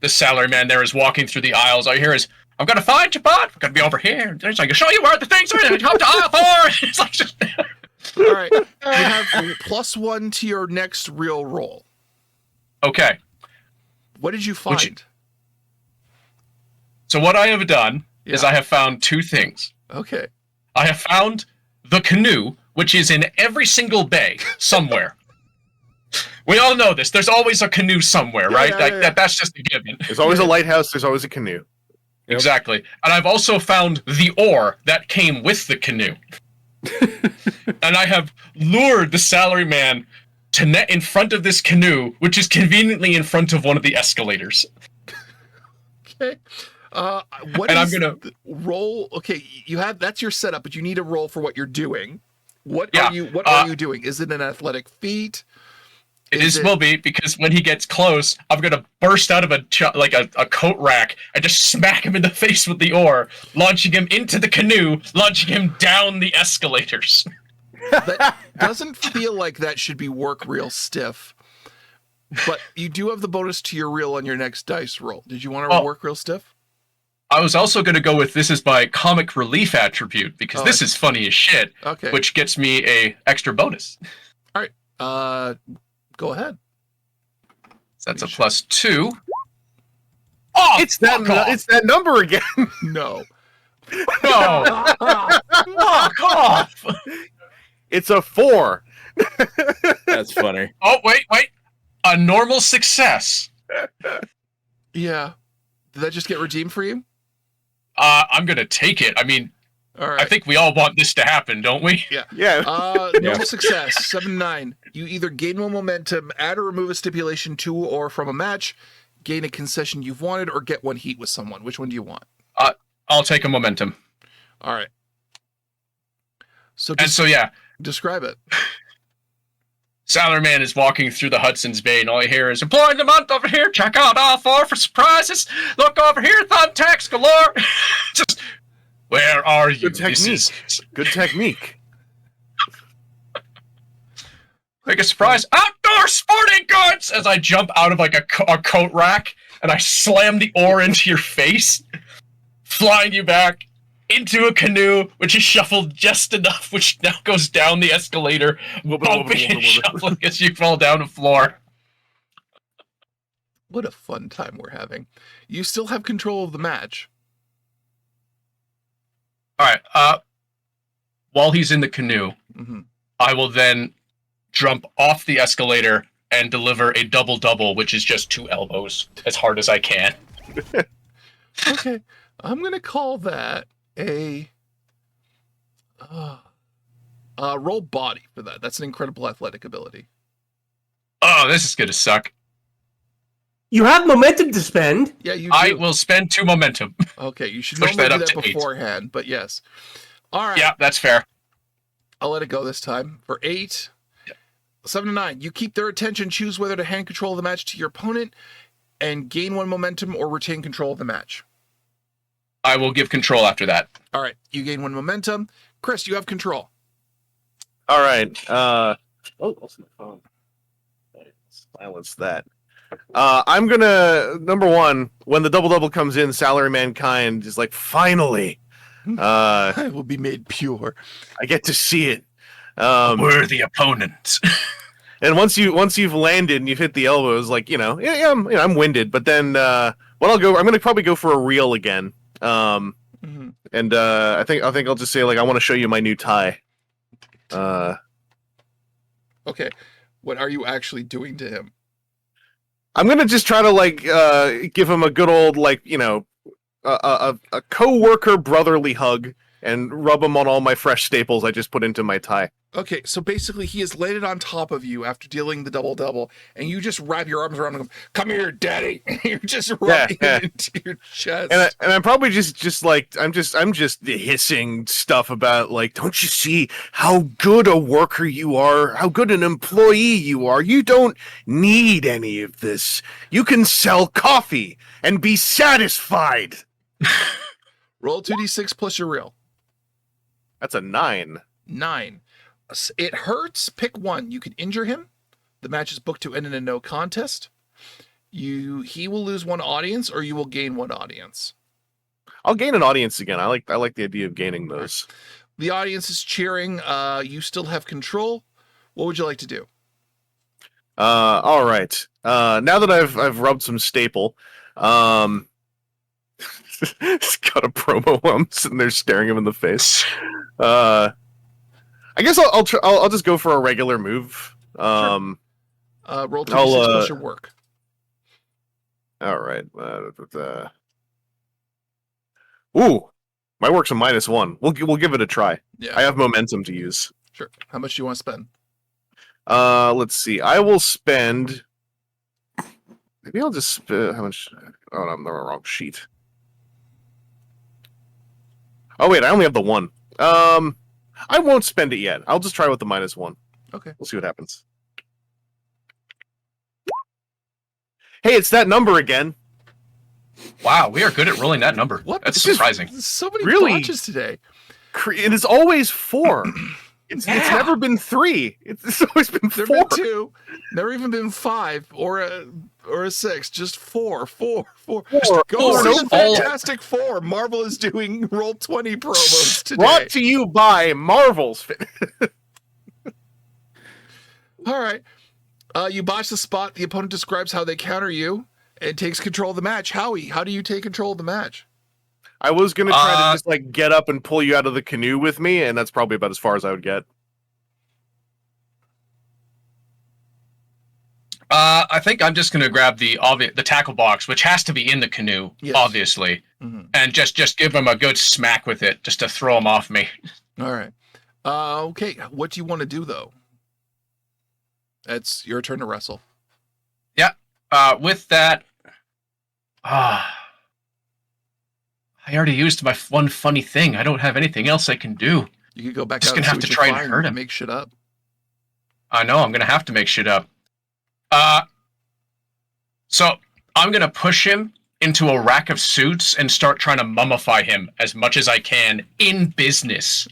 Speaker 2: salaryman there is walking through the aisles, all I hear is, "I'm gonna find you, bud. I'm gonna be over here. There's like, show you where the things are. Come to aisle 4." It's like just...
Speaker 10: All right, you have +1 to your next real roll.
Speaker 2: Okay.
Speaker 10: What did you find?
Speaker 2: So what I have done is I have found 2 things.
Speaker 10: Okay.
Speaker 2: I have found the canoe, which is in every single bay somewhere. We all know this. There's always a canoe somewhere, right?
Speaker 11: Yeah.
Speaker 2: That's just a given.
Speaker 11: There's always a lighthouse. There's always a canoe.
Speaker 2: Exactly. And I've also found the oar that came with the canoe. And I have lured the salaryman to net in front of this canoe, which is conveniently in front of one of the escalators.
Speaker 10: Okay. What
Speaker 2: And I'm
Speaker 10: is
Speaker 2: gonna-
Speaker 10: the roll? Okay, you have that's your setup, but you need a roll for what you're doing. What
Speaker 2: Yeah,
Speaker 10: are you doing? Is it an athletic feat?
Speaker 2: It will be, because when he gets close, I'm gonna burst out of a coat rack and just smack him in the face with the oar, launching him into the canoe, launching him down the escalators.
Speaker 10: That doesn't feel like that should be work real stiff. But you do have the bonus to your reel on your next dice roll. Did you want to work real stiff?
Speaker 2: I was also going to go with this is my comic relief attribute, because this is funny as shit,
Speaker 10: Okay.
Speaker 2: which gets me a extra bonus.
Speaker 10: All right. Go ahead.
Speaker 2: So that's a +2. Oh,
Speaker 11: It's that number again.
Speaker 10: No.
Speaker 2: No. Fuck off.
Speaker 11: It's a 4.
Speaker 3: That's funny.
Speaker 2: Oh, wait. A normal success.
Speaker 10: Yeah. Did that just get redeemed for you?
Speaker 2: I'm going to take it. I mean,
Speaker 10: All right.
Speaker 2: I think we all want this to happen, don't we?
Speaker 10: Yeah.
Speaker 11: Yeah.
Speaker 10: Normal success, 7-9. You either gain one momentum, add or remove a stipulation to or from a match, gain a concession you've wanted, or get one heat with someone. Which one do you want?
Speaker 2: I'll take a momentum.
Speaker 10: All right. So
Speaker 2: yeah,
Speaker 10: describe it.
Speaker 2: Salaryman is walking through the Hudson's Bay, and all I hear is, "Employee of the month over here, check out all 4 for surprises. Look over here, thumbtacks galore." Just, where are you?
Speaker 11: Good technique. Good technique.
Speaker 2: Like a surprise, outdoor sporting goods! As I jump out of like a coat rack, and I slam the oar into your face, flying you back into a canoe, which is shuffled just enough, which now goes down the escalator, bumping and shuffling as you fall down the floor.
Speaker 10: What a fun time we're having. You still have control of the match.
Speaker 2: All right. While he's in the canoe, I will then jump off the escalator and deliver a double-double, which is just 2 elbows, as hard as I can.
Speaker 10: Okay. I'm going to call that a roll body for that. That's an incredible athletic ability.
Speaker 2: Oh, this is going to suck.
Speaker 9: You have momentum to spend.
Speaker 10: Yeah, you do.
Speaker 2: I will spend 2 momentum.
Speaker 10: Okay, you should
Speaker 2: push
Speaker 10: normally
Speaker 2: that
Speaker 10: do
Speaker 2: up
Speaker 10: that
Speaker 2: to 8.
Speaker 10: beforehand, but yes. All right.
Speaker 2: Yeah, that's fair.
Speaker 10: I'll let it go this time. For 8, 7-9. You keep their attention, choose whether to hand control of the match to your opponent, and gain 1 momentum or retain control of the match.
Speaker 2: I will give control after that.
Speaker 10: All right, you gain 1 momentum. Chris, you have control.
Speaker 11: All right. Also my phone. Silence that. I'm gonna number 1. When the double comes in, Salaryman Kind is like, finally.
Speaker 10: I will be made pure.
Speaker 11: I get to see it.
Speaker 2: Worthy opponent.
Speaker 11: And once you've landed and you've hit the elbows, like I'm winded. But then I'm gonna probably go for a reel again. And I think I'll just say, like, I want to show you my new tie.
Speaker 10: Okay, what are you actually doing to him?
Speaker 11: I'm gonna just try to give him a good old a co-worker brotherly hug and rub him on all my fresh staples I just put into my tie.
Speaker 10: Okay, so basically he has landed on top of you after dealing the double, and you just wrap your arms around him. Come here, daddy. You're just rubbing it into your chest.
Speaker 11: And I'm probably just like I'm just hissing stuff about, like, don't you see how good a worker you are, how good an employee you are? You don't need any of this. You can sell coffee and be satisfied.
Speaker 10: Roll 2d6 plus your reel.
Speaker 11: That's a 9.
Speaker 10: 9. It hurts. Pick 1. You can injure him. The match is booked to end in a no contest. He will lose 1 audience, or you will gain 1 audience.
Speaker 11: I'll gain an audience again. I like the idea of gaining those.
Speaker 10: The audience is cheering. You still have control. What would you like to do?
Speaker 11: All right. Now that I've rubbed some staple, it's got a promo while I'm sitting there staring him in the face. I guess I'll just go for a regular move.
Speaker 10: Roll 2d6 plus your work.
Speaker 11: All right. Ooh, my work's a -1. We'll give it a try.
Speaker 10: Yeah.
Speaker 11: I have momentum to use.
Speaker 10: Sure. How much do you want to spend?
Speaker 11: Let's see. I will spend. Maybe I'll just spend how much? Oh, no, I'm on the wrong sheet. Oh wait, I only have the 1. I won't spend it yet. I'll just try with the -1.
Speaker 10: Okay.
Speaker 11: We'll see what happens. Hey, it's that number again.
Speaker 2: Wow, we are good at rolling that number.
Speaker 10: What?
Speaker 2: That's
Speaker 11: This is
Speaker 2: surprising.
Speaker 10: So many
Speaker 11: Really?
Speaker 10: botches today.
Speaker 11: It is always 4. It's never been 3. It's always been 4.
Speaker 10: There've been 2. Never even been 5 or a 6. Just 4. 4. Go
Speaker 2: four.
Speaker 10: see the
Speaker 2: All-
Speaker 10: Fantastic Four. Marvel is doing Roll20 promos today.
Speaker 11: Brought to you by Marvel's.
Speaker 10: All right. You botch the spot. The opponent describes how they counter you and takes control of the match. Howie, how do you take control of the match?
Speaker 11: I was gonna try to just like get up and pull you out of the canoe with me, and that's probably about as far as I would get.
Speaker 2: I think I'm just gonna grab the tackle box, which has to be in the canoe,
Speaker 10: Yes.
Speaker 2: obviously, and just give him a good smack with it, just to throw him off me.
Speaker 10: All right. Okay. What do you want to do though? It's your turn to wrestle.
Speaker 2: Yeah. With that, I already used my one funny thing. I don't have anything else I can do.
Speaker 10: You could go back
Speaker 2: Just
Speaker 10: out
Speaker 2: gonna
Speaker 10: and
Speaker 2: have
Speaker 10: see
Speaker 2: to
Speaker 10: what you
Speaker 2: try and
Speaker 10: find
Speaker 2: hurt him.
Speaker 10: Make shit up.
Speaker 2: I know I'm gonna have to make shit up. So I'm gonna push him into a rack of suits and start trying to mummify him as much as I can in business.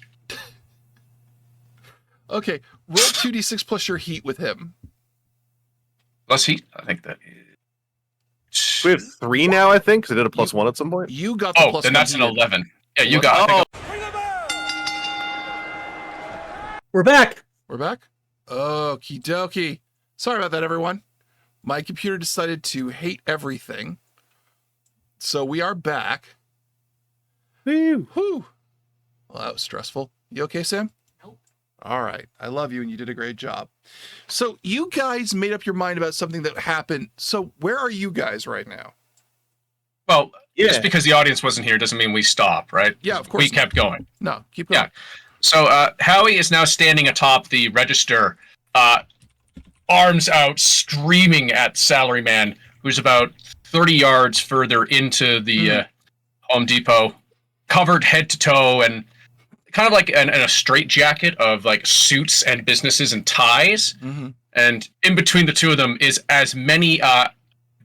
Speaker 10: Okay. Roll 2d6 plus your heat with him.
Speaker 2: Plus heat. I think that.
Speaker 11: We have 3 now, I think, because I did a +1 at some point.
Speaker 10: You got the
Speaker 2: Oh,
Speaker 10: plus
Speaker 2: then
Speaker 10: one
Speaker 2: that's an
Speaker 10: heated.
Speaker 2: 11. Yeah, you got it.
Speaker 9: We're back.
Speaker 10: We're back? Okie dokie. Sorry about that, everyone. My computer decided to hate everything. So we are back.
Speaker 3: Woo.
Speaker 10: Whew. Well, that was stressful. You okay, Sam? Nope. All right. I love you and you did a great job. So you guys made up your mind about something that happened. So where are you guys right now?
Speaker 2: Well,
Speaker 11: Yeah.
Speaker 2: just because the audience wasn't here doesn't mean we stopped, right?
Speaker 10: Yeah, of course
Speaker 2: We kept going.
Speaker 10: No, keep going.
Speaker 2: Yeah. So Howie is now standing atop the register, arms out, screaming at Salaryman, who's about 30 yards further into the Home Depot, covered head to toe and kind of like in a straitjacket of like suits and businesses and ties. And in between the two of them is as many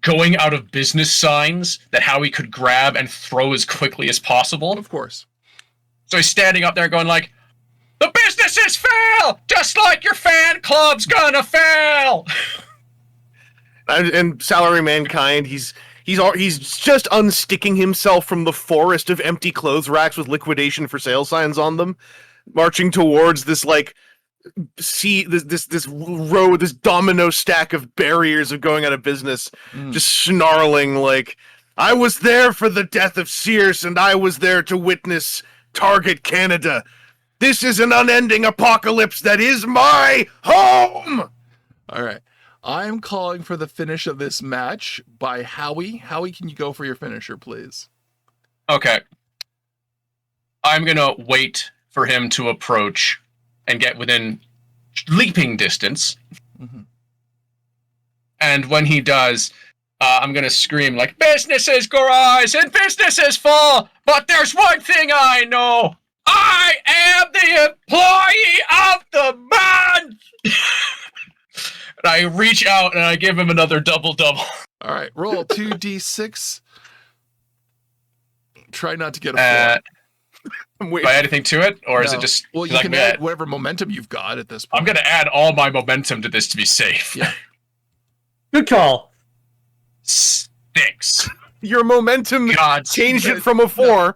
Speaker 2: going out of business signs that Howie could grab and throw as quickly as possible.
Speaker 10: Of course.
Speaker 2: So he's standing up there going like, "The businesses fail, just like your fan club's gonna fail."
Speaker 11: And Salary Mankind, he's just unsticking himself from the forest of empty clothes racks with liquidation for sale signs on them, marching towards this like this row, this domino stack of barriers of going out of business, just snarling like, "I was there for the death of Sears, and I was there to witness Target Canada. This is an unending apocalypse that is my home!"
Speaker 10: All right. I'm calling for the finish of this match by Howie. Howie, can you go for your finisher, please?
Speaker 2: Okay. I'm gonna wait for him to approach and get within leaping distance. And when he does, I'm gonna scream like, "Businesses rise and businesses fall, but there's one thing I know. I am the employee of the month!" And I reach out and I give him another double-double.
Speaker 10: All right, roll 2d6. Try not to get a 4.
Speaker 2: Do I add anything to it, or is
Speaker 10: No.
Speaker 2: it just?
Speaker 10: Well, you
Speaker 2: like
Speaker 10: can
Speaker 2: me,
Speaker 10: add whatever momentum you've got at this point.
Speaker 2: I'm gonna add all my momentum to this to be safe.
Speaker 10: Yeah.
Speaker 9: Good call.
Speaker 2: 6.
Speaker 11: Your momentum
Speaker 2: God,
Speaker 11: changed it from a 4.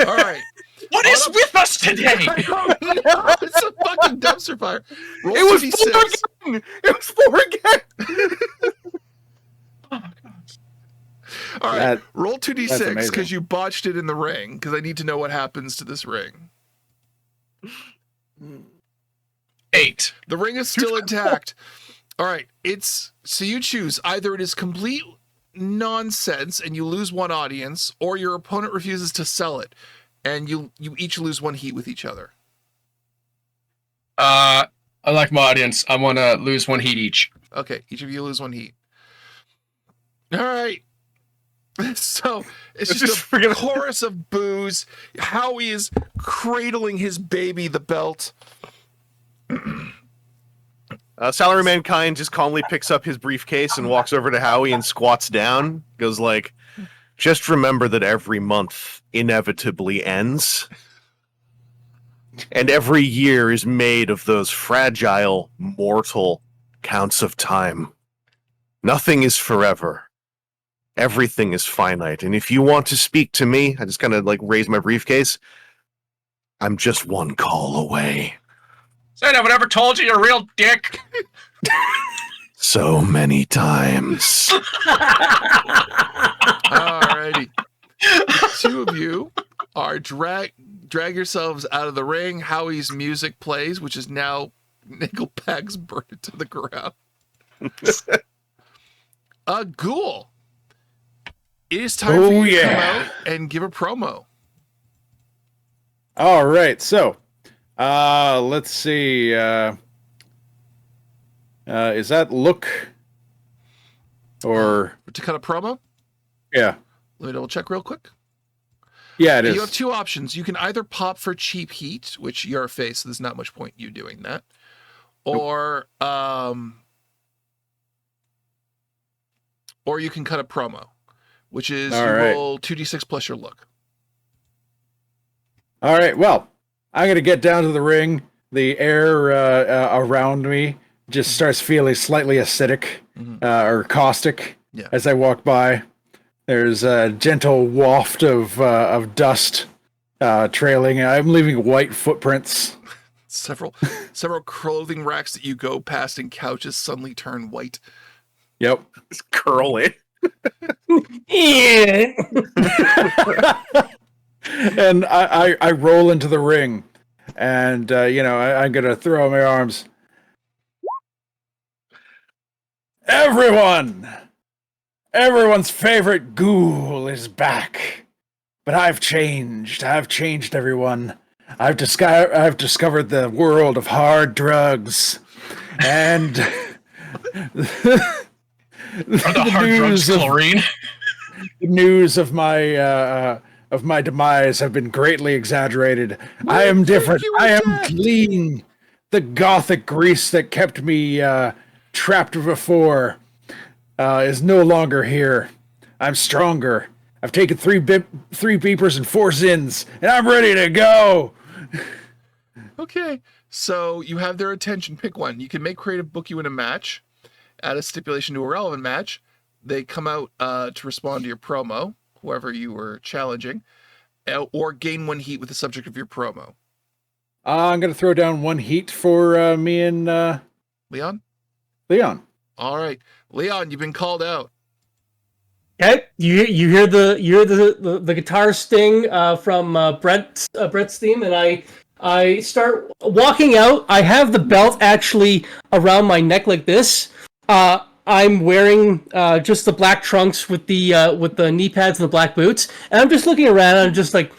Speaker 10: All right.
Speaker 2: What is with us today?
Speaker 10: It's a fucking dumpster fire. Roll
Speaker 11: It was
Speaker 10: 2d6.
Speaker 11: 4 again! It was 4 again!
Speaker 10: All right,
Speaker 3: That-
Speaker 10: roll
Speaker 3: that's
Speaker 10: 2d6
Speaker 3: amazing.
Speaker 10: because you botched it in the ring. Because I need to know what happens to this ring.
Speaker 2: 8.
Speaker 10: The ring is still intact. All right, so you choose either it is complete nonsense and you lose one audience, or your opponent refuses to sell it and you each lose one heat with each other.
Speaker 2: I like my audience. I want to lose one heat each.
Speaker 10: Okay, each of you lose one heat. All right. So it's just a chorus of boos. Howie is cradling his baby, the belt.
Speaker 11: Salaryman Kind just calmly picks up his briefcase and walks over to Howie and squats down. Goes like, just remember that every month inevitably ends. And every year is made of those fragile, mortal counts of time. Nothing is forever. Everything is finite. And if you want to speak to me, I just kind of like raise my briefcase. I'm just one call away.
Speaker 2: Said I would ever told you you're a real dick.
Speaker 11: So many times.
Speaker 10: Alrighty. The two of you are drag yourselves out of the ring. Howie's music plays, which is now Nickelback's Burn It to the Ground. Ghoul. It is time for you to come out and give a promo.
Speaker 3: All right, so let's see. Is that look or
Speaker 10: to cut a promo?
Speaker 3: Yeah.
Speaker 10: Let me double check real quick.
Speaker 3: Yeah, it is.
Speaker 10: You have two options. You can either pop for cheap heat, which you're a face, so there's not much point you doing that, or you can cut a promo, which is roll 2d6 plus your look.
Speaker 3: All right. Well, I'm gonna get down to the ring. The air around me just starts feeling slightly acidic or caustic as I walk by. There's a gentle waft of dust trailing. I'm leaving white footprints.
Speaker 10: Several clothing racks that you go past and couches suddenly turn white.
Speaker 3: Yep.
Speaker 11: It's curling.
Speaker 9: Yeah.
Speaker 3: And I roll into the ring, and I'm gonna throw my arms. Everyone's favorite ghoul is back, but I've changed. I've changed everyone. I've discovered the world of hard drugs, and
Speaker 2: the hard drugs chlorine.
Speaker 3: The news of my demise have been greatly exaggerated. I am different. I am clean. The gothic grease that kept me trapped before is no longer here. I'm stronger. I've taken three beepers and 4 zins, and I'm ready to go.
Speaker 10: Okay, so you have their attention. Pick one. You can make creative book you in a match, add a stipulation to a relevant match. They come out to respond to your promo, whoever you were challenging, or gain 1 heat with the subject of your promo.
Speaker 3: I'm going to throw down 1 heat for me and
Speaker 10: Leon. All right, Leon, you've been called out.
Speaker 9: Okay, you hear the guitar sting from Brett's theme, and I start walking out. I have the belt actually around my neck like this. I'm wearing just the black trunks with the knee pads and the black boots, and I'm just looking around. And I'm just like,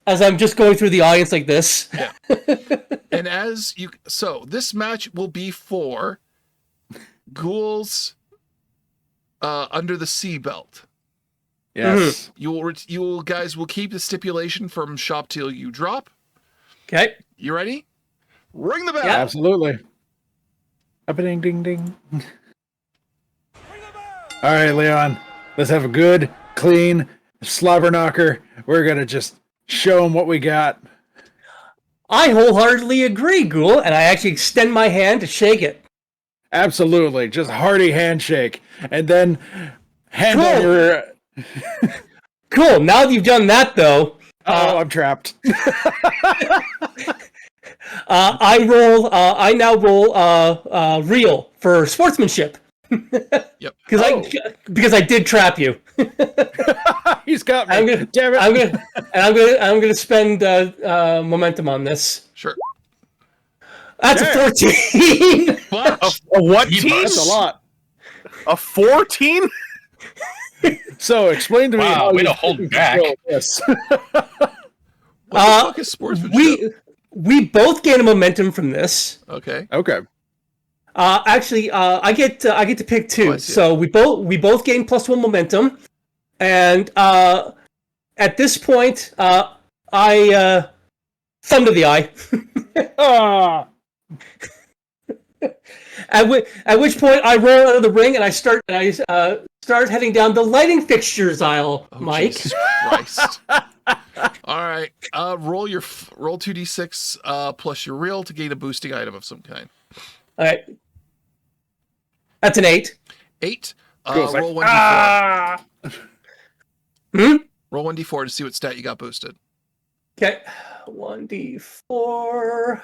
Speaker 9: as I'm just going through the audience like this.
Speaker 10: Yeah. And so this match will be for Ghouls Under the Sea belt.
Speaker 3: Yes.
Speaker 10: You guys will keep the stipulation from shop till you drop.
Speaker 9: Okay.
Speaker 10: You ready? Ring the bell.
Speaker 3: Yeah. Absolutely. Up a ding ding ding. All right, Leon. Let's have a good, clean slobber knocker. We're gonna just show them what we got.
Speaker 9: I wholeheartedly agree, Ghoul, and I actually extend my hand to shake it.
Speaker 3: Absolutely, just hearty handshake, and then hand over.
Speaker 9: Cool. Now that you've done that, though,
Speaker 3: I'm trapped.
Speaker 9: I now roll real for sportsmanship.
Speaker 10: Yep.
Speaker 9: Because I did trap you.
Speaker 3: He's got me. Damn it!
Speaker 9: I'm gonna spend momentum on this.
Speaker 10: Sure.
Speaker 9: That's a 14.
Speaker 11: A what team?
Speaker 3: That's a lot.
Speaker 11: A 14?
Speaker 3: So explain to me
Speaker 2: Wow,
Speaker 3: how
Speaker 2: way
Speaker 3: you
Speaker 2: to hold
Speaker 3: can
Speaker 2: back.
Speaker 3: control this.
Speaker 10: What the fuck is sportsmanship?
Speaker 9: We both gain a momentum from this.
Speaker 10: Okay.
Speaker 3: Okay.
Speaker 9: Actually, I get to pick two.
Speaker 10: I see.
Speaker 9: So we both gain +1 momentum, and at this point, I thumb to the eye.
Speaker 3: Ah.
Speaker 9: At which point I roll out of the ring and I start heading down the lighting fixtures aisle.
Speaker 10: Oh,
Speaker 9: Mike.
Speaker 10: Jesus Christ. All right. Roll 2d6 plus your real to gain a boosting item of some kind.
Speaker 9: All right. That's an 8.
Speaker 10: 8.
Speaker 3: Feels like,
Speaker 10: Roll 1d4.
Speaker 9: Hmm?
Speaker 10: Roll 1d4 to see what stat you got boosted.
Speaker 9: Okay. 1d4.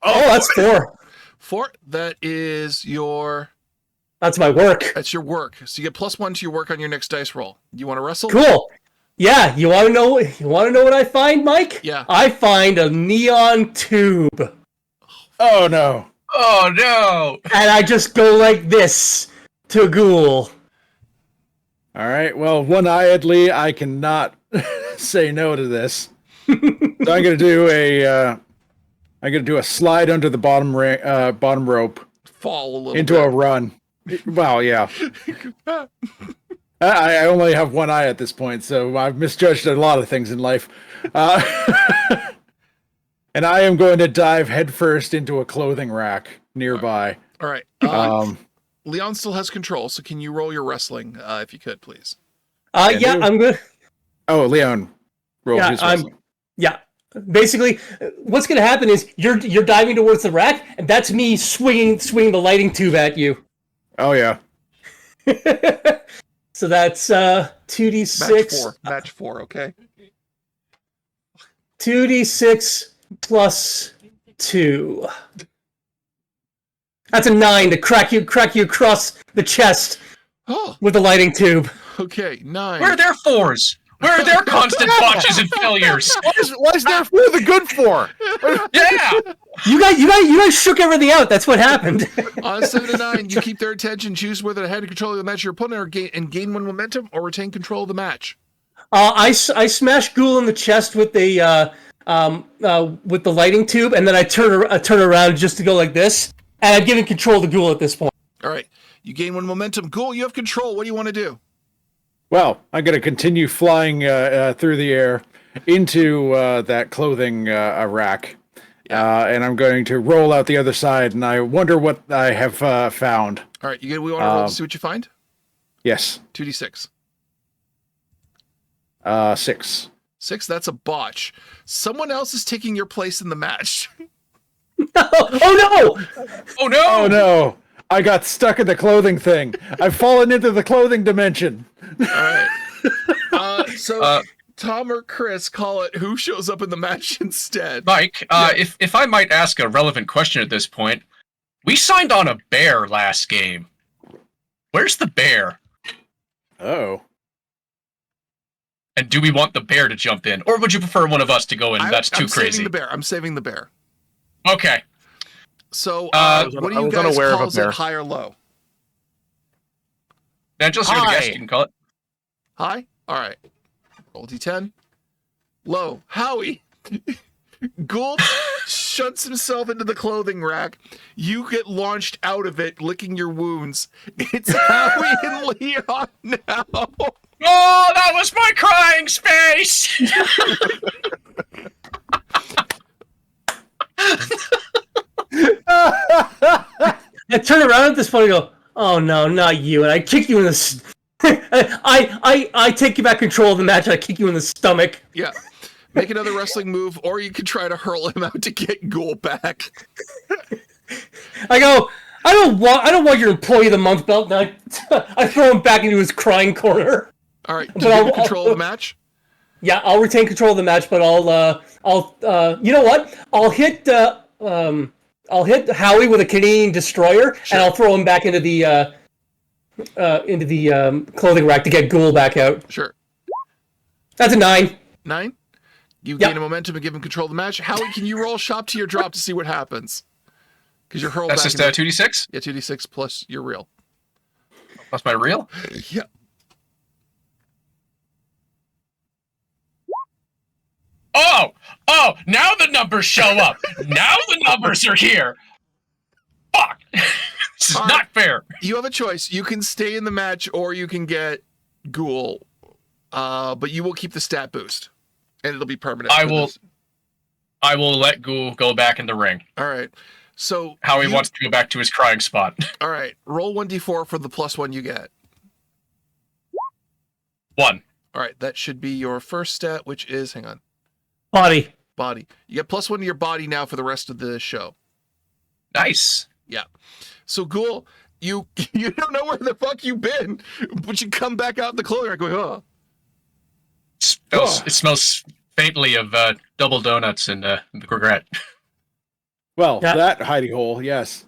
Speaker 9: Oh, that's 4.
Speaker 10: 4. That is your.
Speaker 9: That's my work.
Speaker 10: That's your work. So you get +1 to your work on your next dice roll. You want to wrestle?
Speaker 9: Cool. Yeah, you want to know what I find, Mike?
Speaker 10: Yeah.
Speaker 9: I find a neon tube.
Speaker 3: Oh no.
Speaker 2: Oh no!
Speaker 9: And I just go like this to Ghoul.
Speaker 3: All right. Well, one-eyedly, I cannot say no to this. So I'm gonna do a slide under the bottom rope
Speaker 10: Fall a little
Speaker 3: into
Speaker 10: bit.
Speaker 3: a run. Well, yeah. I only have one eye at this point, so I've misjudged a lot of things in life. And I am going to dive headfirst into a clothing rack nearby.
Speaker 10: All right. Leon still has control, so can you roll your wrestling if you could, please?
Speaker 9: Yeah, I'm good.
Speaker 3: Oh, Leon, roll
Speaker 9: Yeah,
Speaker 3: his wrestling.
Speaker 9: Yeah. Basically, what's going to happen is you're diving towards the rack, and that's me swinging the lighting tube at you.
Speaker 3: Oh yeah.
Speaker 9: So that's 2d6.
Speaker 10: Match 4, okay?
Speaker 9: 2d6 plus 2. That's a 9 to crack you across the chest with the lighting tube.
Speaker 10: Okay, 9.
Speaker 2: Where are their 4s? Where are their constant botches and failures?
Speaker 11: What is there for the good for?
Speaker 2: Yeah!
Speaker 9: You guys shook everything out. That's what happened.
Speaker 10: On a 7 to 9, you keep their attention, choose whether to head control of the match your opponent or gain 1 momentum or retain control of the match.
Speaker 9: I smash Ghoul in the chest with the lighting tube, and then I turn around just to go like this, and I'm giving control to Ghoul at this point.
Speaker 10: All right, you gain 1 momentum. Ghoul, you have control. What do you want to do?
Speaker 3: Well, I'm going to continue flying through the air into that clothing rack. And I'm going to roll out the other side, and I wonder what I have found.
Speaker 10: All right, we want to roll to see what you find?
Speaker 3: Yes.
Speaker 10: 2d6.
Speaker 3: 6.
Speaker 10: 6, that's a botch. Someone else is taking your place in the match.
Speaker 9: Oh no!
Speaker 2: Oh no!
Speaker 3: Oh no! I got stuck in the clothing thing. I've fallen into the clothing dimension.
Speaker 10: All right. So Tom or Chris, call it who shows up in the match instead.
Speaker 2: Mike, if I might ask a relevant question at this point, we signed on a bear last game. Where's the bear?
Speaker 3: Oh.
Speaker 2: And do we want the bear to jump in, or would you prefer one of us to go in? That's too crazy.
Speaker 10: I'm saving the bear.
Speaker 2: Okay.
Speaker 10: So,
Speaker 11: I
Speaker 10: what do you guys
Speaker 11: unaware of
Speaker 10: call
Speaker 11: a bear.
Speaker 10: it, high or low?
Speaker 2: Angela, you're the guest. You can call it.
Speaker 10: High? All right. Roll D10. Low. Howie. Gould shuts himself into the clothing rack. You get launched out of it, licking your wounds. It's Howie and Leon now.
Speaker 2: Oh, that was my crying space!
Speaker 9: I turn around at this point and go, "Oh no, not you!" And I kick you in the. I take you back control of the match. And I kick you in the stomach.
Speaker 10: Yeah. Make another wrestling move, or you could try to hurl him out to get Ghoul back.
Speaker 9: I go, I don't want your employee of the month belt. And I throw him back into his crying corner.
Speaker 10: All right, do you have control of the match?
Speaker 9: Yeah, I'll retain control of the match, but I'll you know what? I'll hit Howie with a Canadian destroyer, and I'll throw him back into the clothing rack to get Ghoul back out.
Speaker 10: Sure.
Speaker 9: That's a 9.
Speaker 10: 9? You gain a momentum and give him control of the match. Howie, can you roll shop to your drop to see what happens? Because you're hurled
Speaker 2: That's
Speaker 10: back.
Speaker 2: just 2d6?
Speaker 10: Yeah, 2d6 plus your real.
Speaker 2: That's my real?
Speaker 10: Yeah.
Speaker 2: Oh, now the numbers show up. Now the numbers are here. Fuck. This is not fair.
Speaker 10: You have a choice. You can stay in the match or you can get Ghoul. But you will keep the stat boost. And it'll be permanent.
Speaker 2: I will let Ghoul go back in the ring.
Speaker 10: All right. So
Speaker 2: Howie wants to go back to his crying spot.
Speaker 10: All right. Roll 1d4 for the +1 you get.
Speaker 2: 1.
Speaker 10: All right. That should be your first stat, which is, hang on.
Speaker 9: Body.
Speaker 10: You get +1 to your body now for the rest of the show.
Speaker 2: Nice.
Speaker 10: Yeah. So Ghoul, you don't know where the fuck you've been, but you come back out in the clothing rack going, oh.
Speaker 2: It smells faintly of double donuts and regret.
Speaker 3: Well, that hidey hole, yes.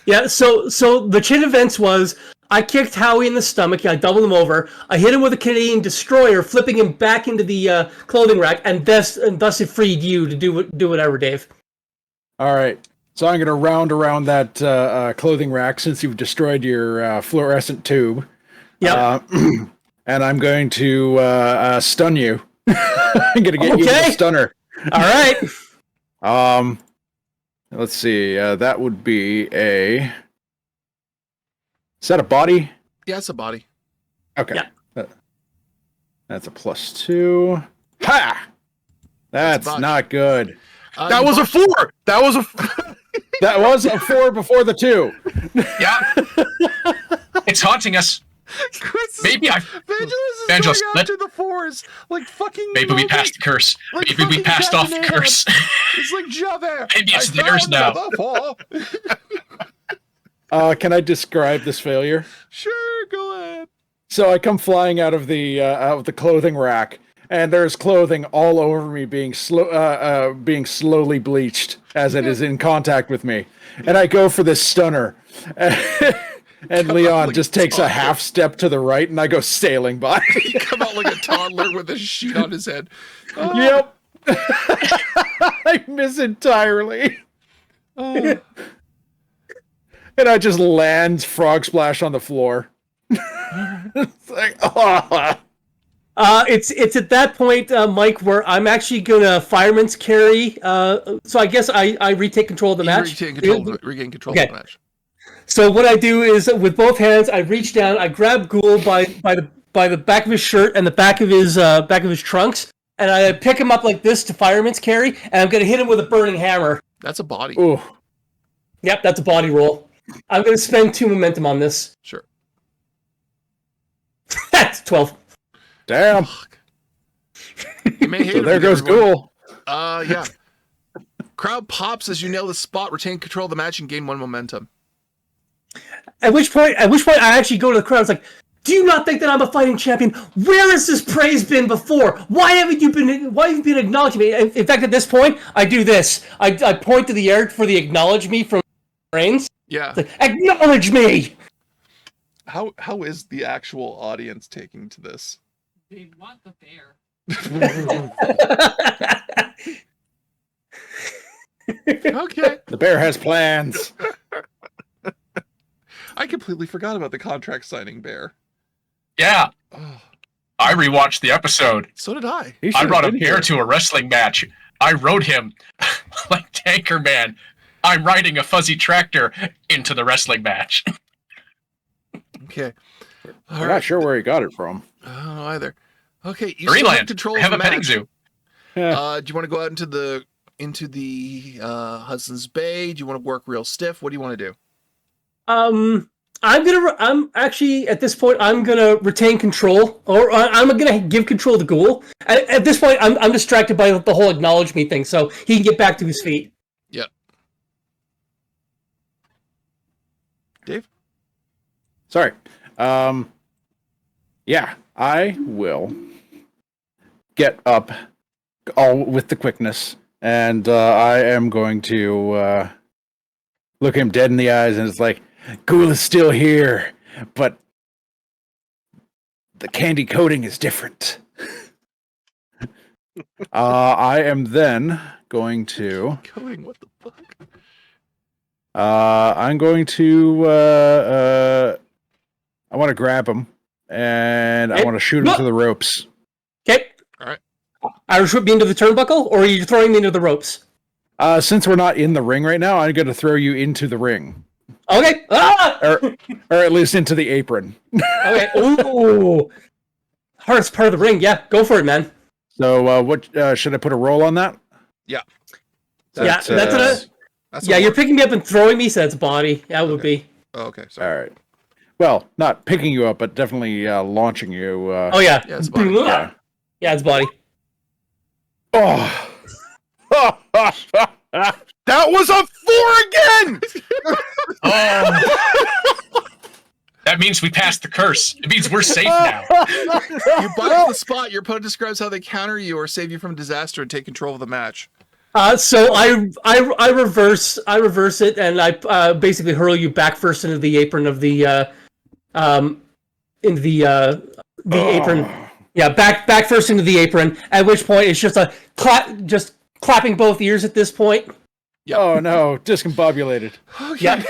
Speaker 9: Yeah, so the chain of events was I kicked Howie in the stomach, I doubled him over, I hit him with a Canadian destroyer, flipping him back into the clothing rack, and thus it freed you to do whatever, Dave.
Speaker 3: All right. So I'm going to round around that clothing rack since you've destroyed your fluorescent tube.
Speaker 9: Yeah.
Speaker 3: And I'm going to stun you. I'm going to get you with a stunner.
Speaker 9: All right.
Speaker 3: Let's see. That would be a... Is that a body?
Speaker 10: Yeah, it's a body.
Speaker 3: Okay. Yeah. That's a +2. Ha! That's not good.
Speaker 11: That was a 4! That was a...
Speaker 3: That was a 4 before the 2.
Speaker 2: Yeah. It's haunting us. Maybe
Speaker 10: Vangelis after the 4s, like fucking.
Speaker 2: Maybe we passed the curse.
Speaker 10: Like
Speaker 2: maybe we passed off the curse.
Speaker 10: It's like Javert.
Speaker 2: Maybe it's theirs now.
Speaker 3: Can I describe this failure?
Speaker 10: Sure, go ahead.
Speaker 3: So I come flying out of the clothing rack, and there's clothing all over me being slowly bleached as it is in contact with me, and I go for this stunner. And Leon just takes a half step to the right, and I go sailing by.
Speaker 10: You come out like a toddler with a sheet on his head. Oh.
Speaker 3: Yep. I miss entirely.
Speaker 10: Oh.
Speaker 3: And I just land frog splash on the floor. It's like, oh.
Speaker 9: It's at that point, Mike, where I'm actually gonna fireman's carry. So I guess I retake control of the match.
Speaker 10: Regain control of the match.
Speaker 9: So what I do is, with both hands, I reach down, I grab Ghoul by the back of his shirt and the back of his trunks, and I pick him up like this to fireman's carry, and I'm gonna hit him with a burning hammer.
Speaker 10: That's a body.
Speaker 3: Ooh.
Speaker 9: Yep, that's a body roll. I'm gonna spend 2 momentum on this.
Speaker 10: Sure.
Speaker 9: That's 12.
Speaker 3: Damn.
Speaker 10: You may hate
Speaker 3: so there goes
Speaker 10: Ghoul.
Speaker 3: Ghoul.
Speaker 10: Yeah. Crowd pops as you nail the spot, retain control of the match, and gain 1 momentum.
Speaker 9: At which point I actually go to the crowd. It's like, do you not think that I'm a fighting champion? Where has this praise been before? Why haven't you been acknowledging me? In fact, at this point, I do this. I point to the air for the acknowledge me from Reigns.
Speaker 10: Yeah.
Speaker 9: Like, acknowledge me.
Speaker 10: How is the actual audience taking to this?
Speaker 8: They want the bear.
Speaker 10: Okay.
Speaker 3: The bear has plans.
Speaker 10: I completely forgot about the contract signing bear.
Speaker 2: Yeah.
Speaker 10: Oh.
Speaker 2: I rewatched the episode.
Speaker 10: So did I.
Speaker 2: I brought a bear to a wrestling match. I rode him like Tanker Man. I'm riding a fuzzy tractor into the wrestling match.
Speaker 10: Okay.
Speaker 3: I'm not sure where he got it from.
Speaker 10: I don't know either. Okay, you
Speaker 2: Greenland.
Speaker 10: still have control
Speaker 2: I
Speaker 10: of
Speaker 2: have
Speaker 10: the
Speaker 2: a petting
Speaker 10: match.
Speaker 2: zoo.
Speaker 3: Yeah.
Speaker 10: Do you want to go out into the Hudson's Bay? Do you want to work real stiff? What do you want to do?
Speaker 9: I'm actually at this point I'm gonna retain control, or I'm gonna give control to Ghoul. At this point, I'm distracted by the whole acknowledge me thing, so he can get back to his feet.
Speaker 10: Yep. Dave?
Speaker 3: Sorry. Yeah, I will get up all with the quickness, and I am going to look him dead in the eyes, and it's like, Ghoul is still here, but the candy coating is different. I am then going to...
Speaker 10: Coating? What the fuck?
Speaker 3: I'm going to... I want to grab him, and I
Speaker 9: Hey,
Speaker 3: want to shoot him
Speaker 9: look!
Speaker 3: to the ropes.
Speaker 9: Okay.
Speaker 10: All right.
Speaker 9: Irish whip me into the turnbuckle, or are you throwing me into the ropes?
Speaker 3: Since we're not in the ring right now, I'm going to throw you into the ring,
Speaker 9: Okay. Ah!
Speaker 3: or at least into the apron.
Speaker 9: Okay. Ooh. Hardest part of the ring. Yeah, go for it, man.
Speaker 3: So, what should I put a roll on that?
Speaker 10: Yeah.
Speaker 3: That's,
Speaker 9: yeah, that's
Speaker 10: a
Speaker 9: you're
Speaker 10: work.
Speaker 9: picking me up and throwing me, so that's body. That would be.
Speaker 10: Oh, okay. Sorry.
Speaker 3: all right. Well, not picking you up, but definitely launching you.
Speaker 9: Oh yeah.
Speaker 10: Yeah, it's body.
Speaker 9: Yeah. Yeah, it's body.
Speaker 3: Oh.
Speaker 11: That was a 4 again.
Speaker 2: Oh. That means we passed the curse. It means we're safe now.
Speaker 10: You body the spot. Your opponent describes how they counter you or save you from disaster and take control of the match.
Speaker 9: So I reverse it, and I basically hurl you back first into the apron of the apron. Yeah, back first into the apron. At which point it's just a clapping both ears at this point.
Speaker 10: Yep.
Speaker 3: Oh no, discombobulated.
Speaker 10: Okay.
Speaker 9: Yep.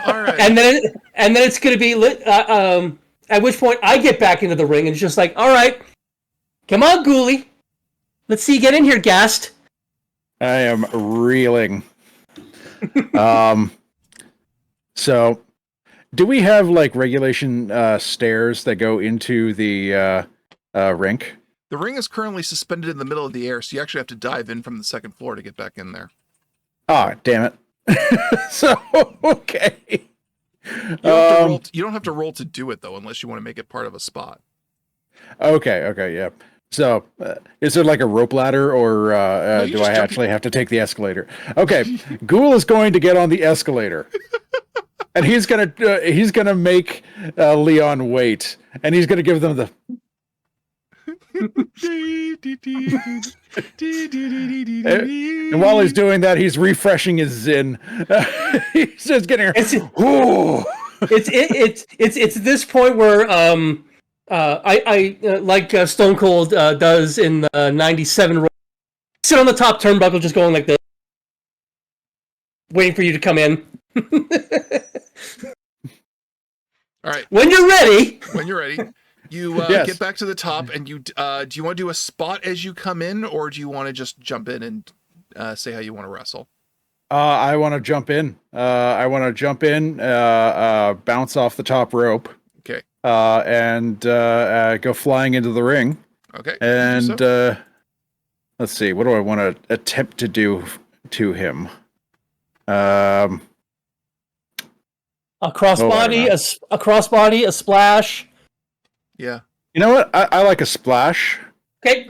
Speaker 10: All right.
Speaker 9: And then it's gonna be lit. At which point I get back into the ring and it's just like, all right, come on, Ghoulie, let's see you get in here, Gast.
Speaker 3: I am reeling. So, do we have like regulation stairs that go into the rink?
Speaker 10: The ring is currently suspended in the middle of the air, so you actually have to dive in from the second floor to get back in there.
Speaker 3: Ah, damn it. So, okay.
Speaker 10: You don't have to roll to do it though, unless you want to make it part of a spot.
Speaker 3: Okay, yeah. So, is there like a rope ladder, or
Speaker 10: you
Speaker 3: do
Speaker 10: just
Speaker 3: I
Speaker 10: jump
Speaker 3: actually have to take the escalator? Okay, Ghoul is going to get on the escalator, and he's gonna make Leon wait, and he's gonna give them the. And while he's doing that, he's refreshing his Zin. He's just getting.
Speaker 9: It's this point where I like Stone Cold does in '97. Sit on the top turnbuckle, just going like this, waiting for you to come in.
Speaker 10: All right.
Speaker 9: When you're ready.
Speaker 10: When you're ready, you
Speaker 3: Yes.
Speaker 10: get back to the top, and you do you want to do a spot as you come in, or do you want to just jump in and say how you want to wrestle?
Speaker 3: I want to jump in. Bounce off the top rope.
Speaker 10: Okay.
Speaker 3: And go flying into the ring.
Speaker 10: Okay.
Speaker 3: And
Speaker 10: do so.
Speaker 3: let's see, what do I want to attempt to do to him?
Speaker 9: A
Speaker 3: Oh,
Speaker 9: crossbody,
Speaker 3: wait a
Speaker 9: a crossbody, a splash.
Speaker 10: Yeah.
Speaker 3: You know what? I like a splash.
Speaker 9: Okay.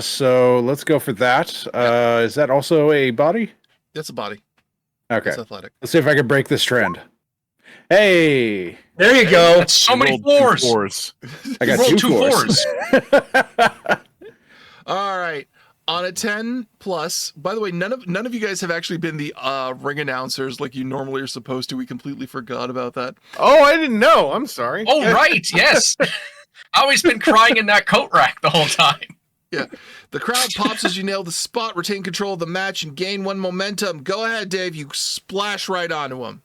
Speaker 3: So let's go for that. Is that also a body?
Speaker 10: That's a body.
Speaker 3: Okay.
Speaker 10: It's athletic.
Speaker 3: Let's see if I can break this trend. Hey,
Speaker 9: There you go.
Speaker 2: That's so many
Speaker 11: Rolled two
Speaker 2: fours.
Speaker 3: I got
Speaker 2: Roll
Speaker 3: two fours.
Speaker 10: All right. On a 10 plus, by the way, none of you guys have actually been the ring announcers like you normally are supposed to. We completely forgot about that.
Speaker 11: Oh, I didn't know. I'm sorry.
Speaker 2: Oh, right. Yes. I always been crying in that coat rack the whole time.
Speaker 10: Yeah. The crowd pops as you nail the spot, retain control of the match, and gain one momentum. Go ahead, Dave. You splash right onto him.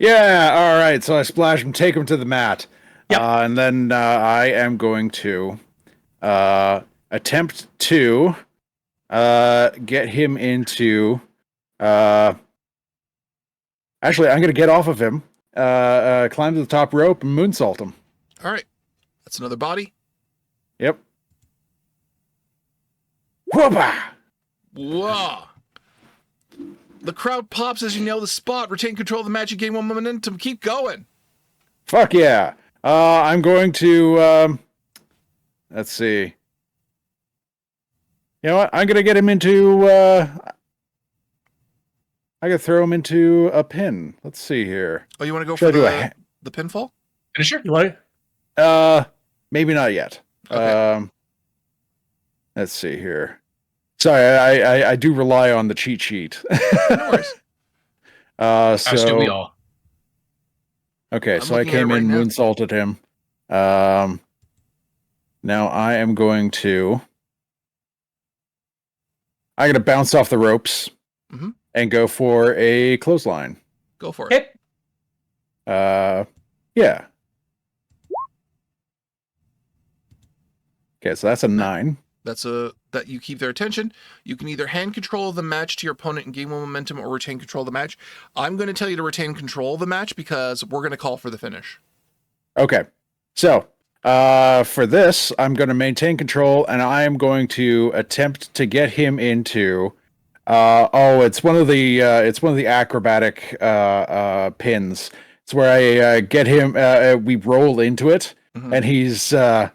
Speaker 3: Yeah, all right. So I splash him, take him to the mat.
Speaker 9: Yep.
Speaker 3: And then I am going to attempt to get him into. Actually, I'm going to get off of him, climb to the top rope, and moonsault him.
Speaker 10: All right. That's another body.
Speaker 3: Yep. Whoopah!
Speaker 10: Whoa. The crowd pops as you nail the spot, retain control of the match, and gain one momentum. Keep going.
Speaker 3: Fuck yeah. I'm going to, let's see. You know what? I'm going to get him into, I could throw him into a pin. Let's see here.
Speaker 10: Oh, you want to go
Speaker 3: Should
Speaker 10: for
Speaker 3: I do
Speaker 10: the pinfall?
Speaker 2: Finisher?
Speaker 9: You want it?
Speaker 3: Maybe not yet.
Speaker 10: Okay.
Speaker 3: Let's see here. Sorry, I do rely on the cheat sheet.
Speaker 10: No worries.
Speaker 2: As do we all.
Speaker 3: Okay,
Speaker 10: I'm
Speaker 3: so I
Speaker 10: looking at
Speaker 3: came
Speaker 10: it right
Speaker 3: in,
Speaker 10: now.
Speaker 3: moonsaulted him. Now I am going to. I'm going to bounce off the ropes
Speaker 10: Mhm.
Speaker 3: and go for a clothesline.
Speaker 10: Go for it.
Speaker 9: Okay.
Speaker 3: Yeah. Okay, so that's a 9.
Speaker 10: That you keep their attention. You can either hand control of the match to your opponent and gain 1 momentum, or retain control of the match. I'm going to tell you to retain control of the match because we're going to call for the finish.
Speaker 3: Okay, so for this, I'm going to maintain control, and I am going to attempt to get him into. It's one of the acrobatic pins. It's where I get him. We roll into it, and he's what's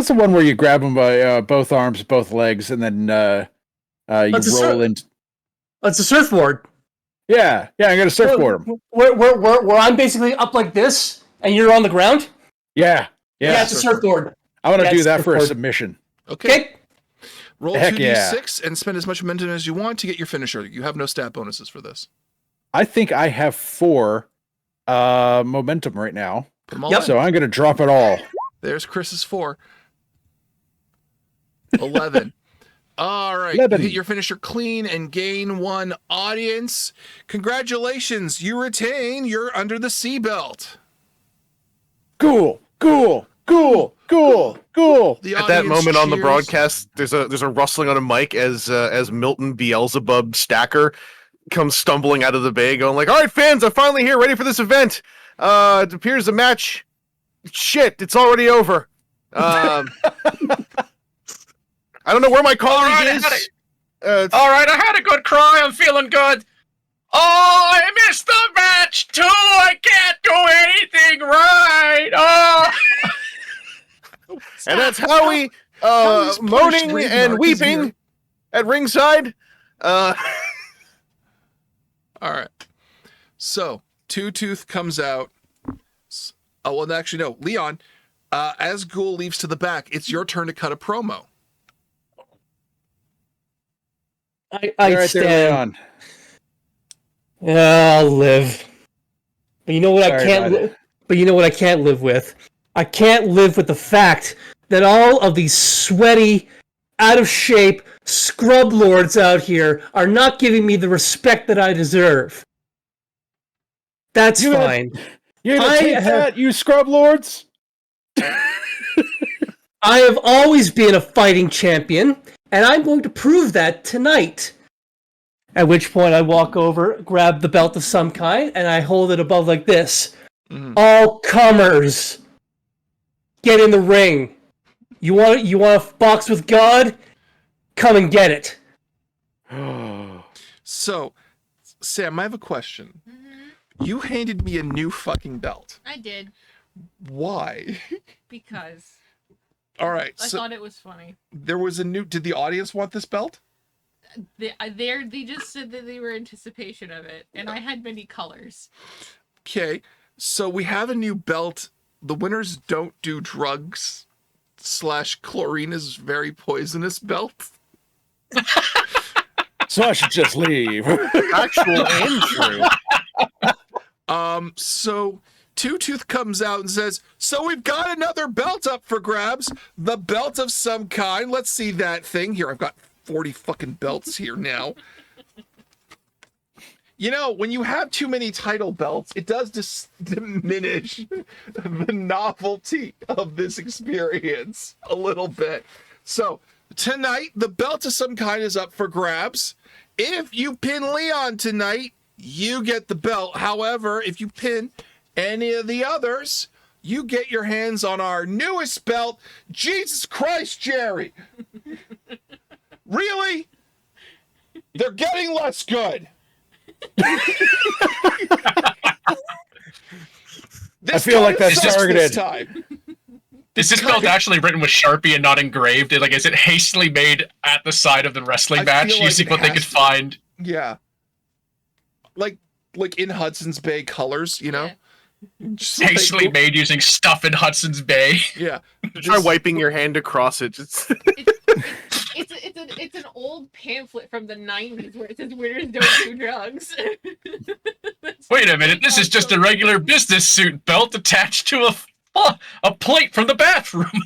Speaker 3: the one where you grab him by both arms, both legs, and then you roll into?
Speaker 9: It's a surfboard.
Speaker 3: Yeah, I'm gonna surfboard him.
Speaker 9: Where I'm basically up like this, and you're on the ground.
Speaker 3: Yeah,
Speaker 9: it's a surfboard.
Speaker 3: I want to do
Speaker 9: it's
Speaker 3: that for a
Speaker 9: surfboard.
Speaker 3: submission.
Speaker 10: Okay. Roll
Speaker 3: Heck
Speaker 10: 2d6 and spend as much momentum as you want to get your finisher. You have no stat bonuses for this.
Speaker 3: I think I have 4 momentum right now.
Speaker 10: Put them all in.
Speaker 3: So I'm gonna drop it all.
Speaker 10: There's Chris's 4. 11. All right.
Speaker 3: 11.
Speaker 10: You hit your finisher clean and gain 1 audience. Congratulations. You retain your Under the Sea belt.
Speaker 3: Cool.
Speaker 10: The
Speaker 11: At that
Speaker 10: audience
Speaker 11: moment on the
Speaker 10: cheers.
Speaker 11: broadcast, there's a rustling on a mic as Milton Beelzebub Stacker comes stumbling out of the bay, going like, "All right, fans, I'm finally here, ready for this event. It appears the match. Shit, it's already over. I don't know where my colleague is.
Speaker 2: All right, I had a good cry. I'm feeling good. Oh, I missed the match too. I can't do anything right. Oh.
Speaker 11: And that's Howie moaning and weeping at ringside.
Speaker 10: All right. So, Two Tooth comes out. Oh, well, actually, no. Leon, as Ghoul leaves to the back, it's your turn to cut a promo.
Speaker 9: I stand. I'll live. But you know what I can't. But you know what I can't live with. I can't live with the fact that all of these sweaty, out of shape scrub lords out here are not giving me the respect that I deserve. That's fine.
Speaker 3: You're gonna take that, you scrub lords?
Speaker 9: I have always been a fighting champion, and I'm going to prove that tonight. At which point I walk over, grab the belt of some kind, and I hold it above like this. All comers, get in the ring. You want a box with God? Come and get it.
Speaker 10: So, Sam, I have a question. You handed me a new fucking belt.
Speaker 8: I did.
Speaker 10: Why?
Speaker 8: Because.
Speaker 10: All right.
Speaker 8: I thought it was funny.
Speaker 10: There was a new. Did the audience want this belt?
Speaker 8: They just said that they were in anticipation of it, and I had many colors.
Speaker 10: Okay. So we have a new belt. The winners don't do drugs. / chlorine is very poisonous belt.
Speaker 3: So I should just leave.
Speaker 11: Actual and true.
Speaker 10: So Two Tooth comes out and says, "So we've got another belt up for grabs. The belt of some kind. Let's see that thing here. I've got 40 fucking belts here now." You know, when you have too many title belts, it does diminish the novelty of this experience a little bit. So tonight, the belt of some kind is up for grabs. If you pin Leon tonight, you get the belt. However, if you pin any of the others, you get your hands on our newest belt. Jesus Christ, Jerry. Really? They're getting less good.
Speaker 3: I feel like that's targeted.
Speaker 2: Is this belt actually written with Sharpie and not engraved? Like, is it hastily made at the side of the wrestling match
Speaker 10: feel like
Speaker 2: using
Speaker 10: it
Speaker 2: what they
Speaker 10: has
Speaker 2: could
Speaker 10: to-
Speaker 2: find?
Speaker 10: Yeah. Like in Hudson's Bay colors, you know? Just like-
Speaker 2: Hastily made using stuff in Hudson's Bay.
Speaker 10: Yeah.
Speaker 11: Try wiping your hand across it. Just
Speaker 8: It's an old pamphlet from the 90s where it says winners don't do drugs.
Speaker 2: Wait a minute, this is just a regular business suit belt attached to a plate from the bathroom.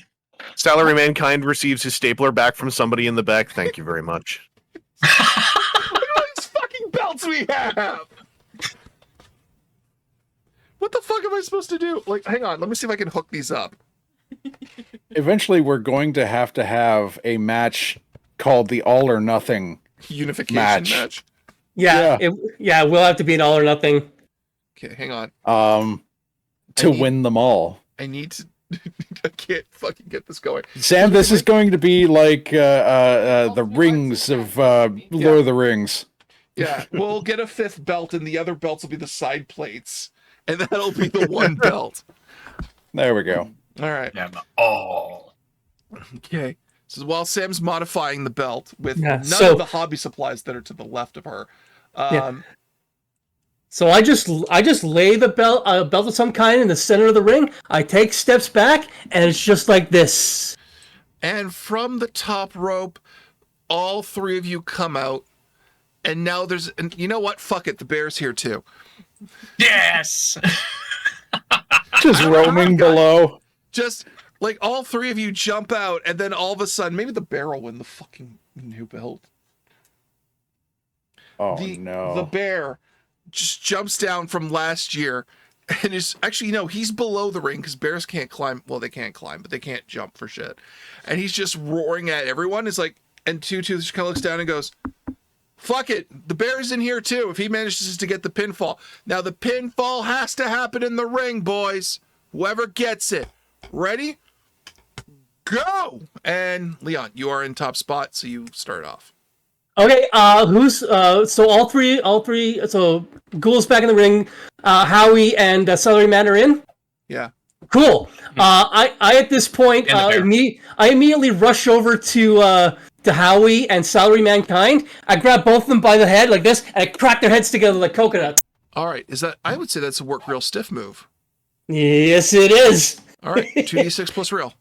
Speaker 11: Salary Mankind receives his stapler back from somebody in the back. Thank you very much.
Speaker 10: Look at all these fucking belts we have. What the fuck am I supposed to do? Like, hang on. Let me see if I can hook these up.
Speaker 3: Eventually, we're going to have a match called the All or Nothing
Speaker 10: Unification match.
Speaker 9: Yeah, we'll have to be an all or nothing.
Speaker 10: Okay, hang on.
Speaker 3: To win them all.
Speaker 10: I need to. I can't fucking get this going.
Speaker 3: Sam, this is going to be like the rings of Lord of the Rings.
Speaker 10: Yeah, we'll get a 5th belt, and the other belts will be the side plates, and that'll be the one belt.
Speaker 3: There we go.
Speaker 10: All right.
Speaker 2: Yeah, all.
Speaker 10: Okay. So while Sam's modifying the belt with none
Speaker 9: so-
Speaker 10: of the hobby supplies that are to the left of her.
Speaker 9: So I just lay the belt of some kind in the center of the ring. I take steps back, and it's just like this.
Speaker 10: And from the top rope, all 3 of you come out. And now and you know what? Fuck it. The bear's here too.
Speaker 2: Yes.
Speaker 3: Just roaming below.
Speaker 10: Just like all 3 of you jump out, and then all of a sudden, maybe the bear will win the fucking new belt.
Speaker 3: Oh
Speaker 10: The
Speaker 3: no.
Speaker 10: bear just jumps down from last year, and is actually, he's below the ring because bears can't climb. Well, they can't climb, but they can't jump for shit. And he's just roaring at everyone. It's like, and Tutu just kind of looks down and goes, "Fuck it, the bear's in here too. If he manages to get the pinfall, now the pinfall has to happen in the ring, boys. Whoever gets it, ready, go!" And Leon, you are in top spot, so you start off.
Speaker 9: Okay, so all three, so Ghoul's back in the ring, Howie and Celery Man are in?
Speaker 10: Yeah.
Speaker 9: Cool. I at this point, I immediately rush over to Howie and Celery Mankind. I grab both of them by the head like this, and I crack their heads together like coconuts.
Speaker 10: All right, I would say that's a work real stiff move.
Speaker 9: Yes, it is.
Speaker 10: All right, 2d6 plus real.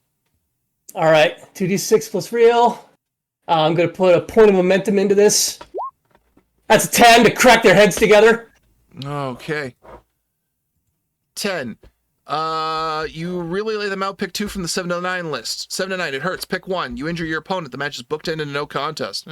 Speaker 9: All right, 2d6 plus real. I'm going to put a point of momentum into this. That's a 10 to crack their heads together.
Speaker 10: Okay. 10. You really lay them out. Pick 2 from the 7 to 9 list. 7 to 9, it hurts. Pick 1. You injure your opponent. The match is booked in no contest.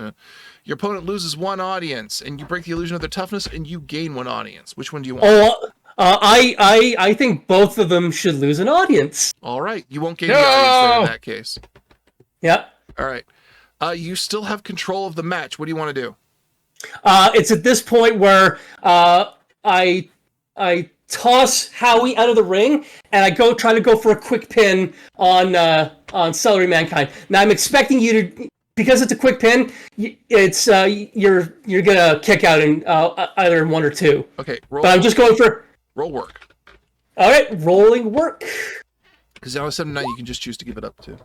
Speaker 10: Your opponent loses 1 audience, and you break the illusion of their toughness, and you gain 1 audience. Which one do you want?
Speaker 9: I think both of them should lose an audience.
Speaker 10: All right. You won't gain the audience there in that case.
Speaker 9: Yep.
Speaker 10: All right. You still have control of the match. What do you want to do?
Speaker 9: It's at this point where I toss Howie out of the ring, and I try to go for a quick pin on Celery Mankind. Now I'm expecting you to, because it's a quick pin, it's you're gonna kick out in either in 1 or 2.
Speaker 10: Okay,
Speaker 9: but I'm just going for
Speaker 10: roll work.
Speaker 9: All right, rolling work.
Speaker 10: Because now it's 7 to 9, you can just choose to give it up to.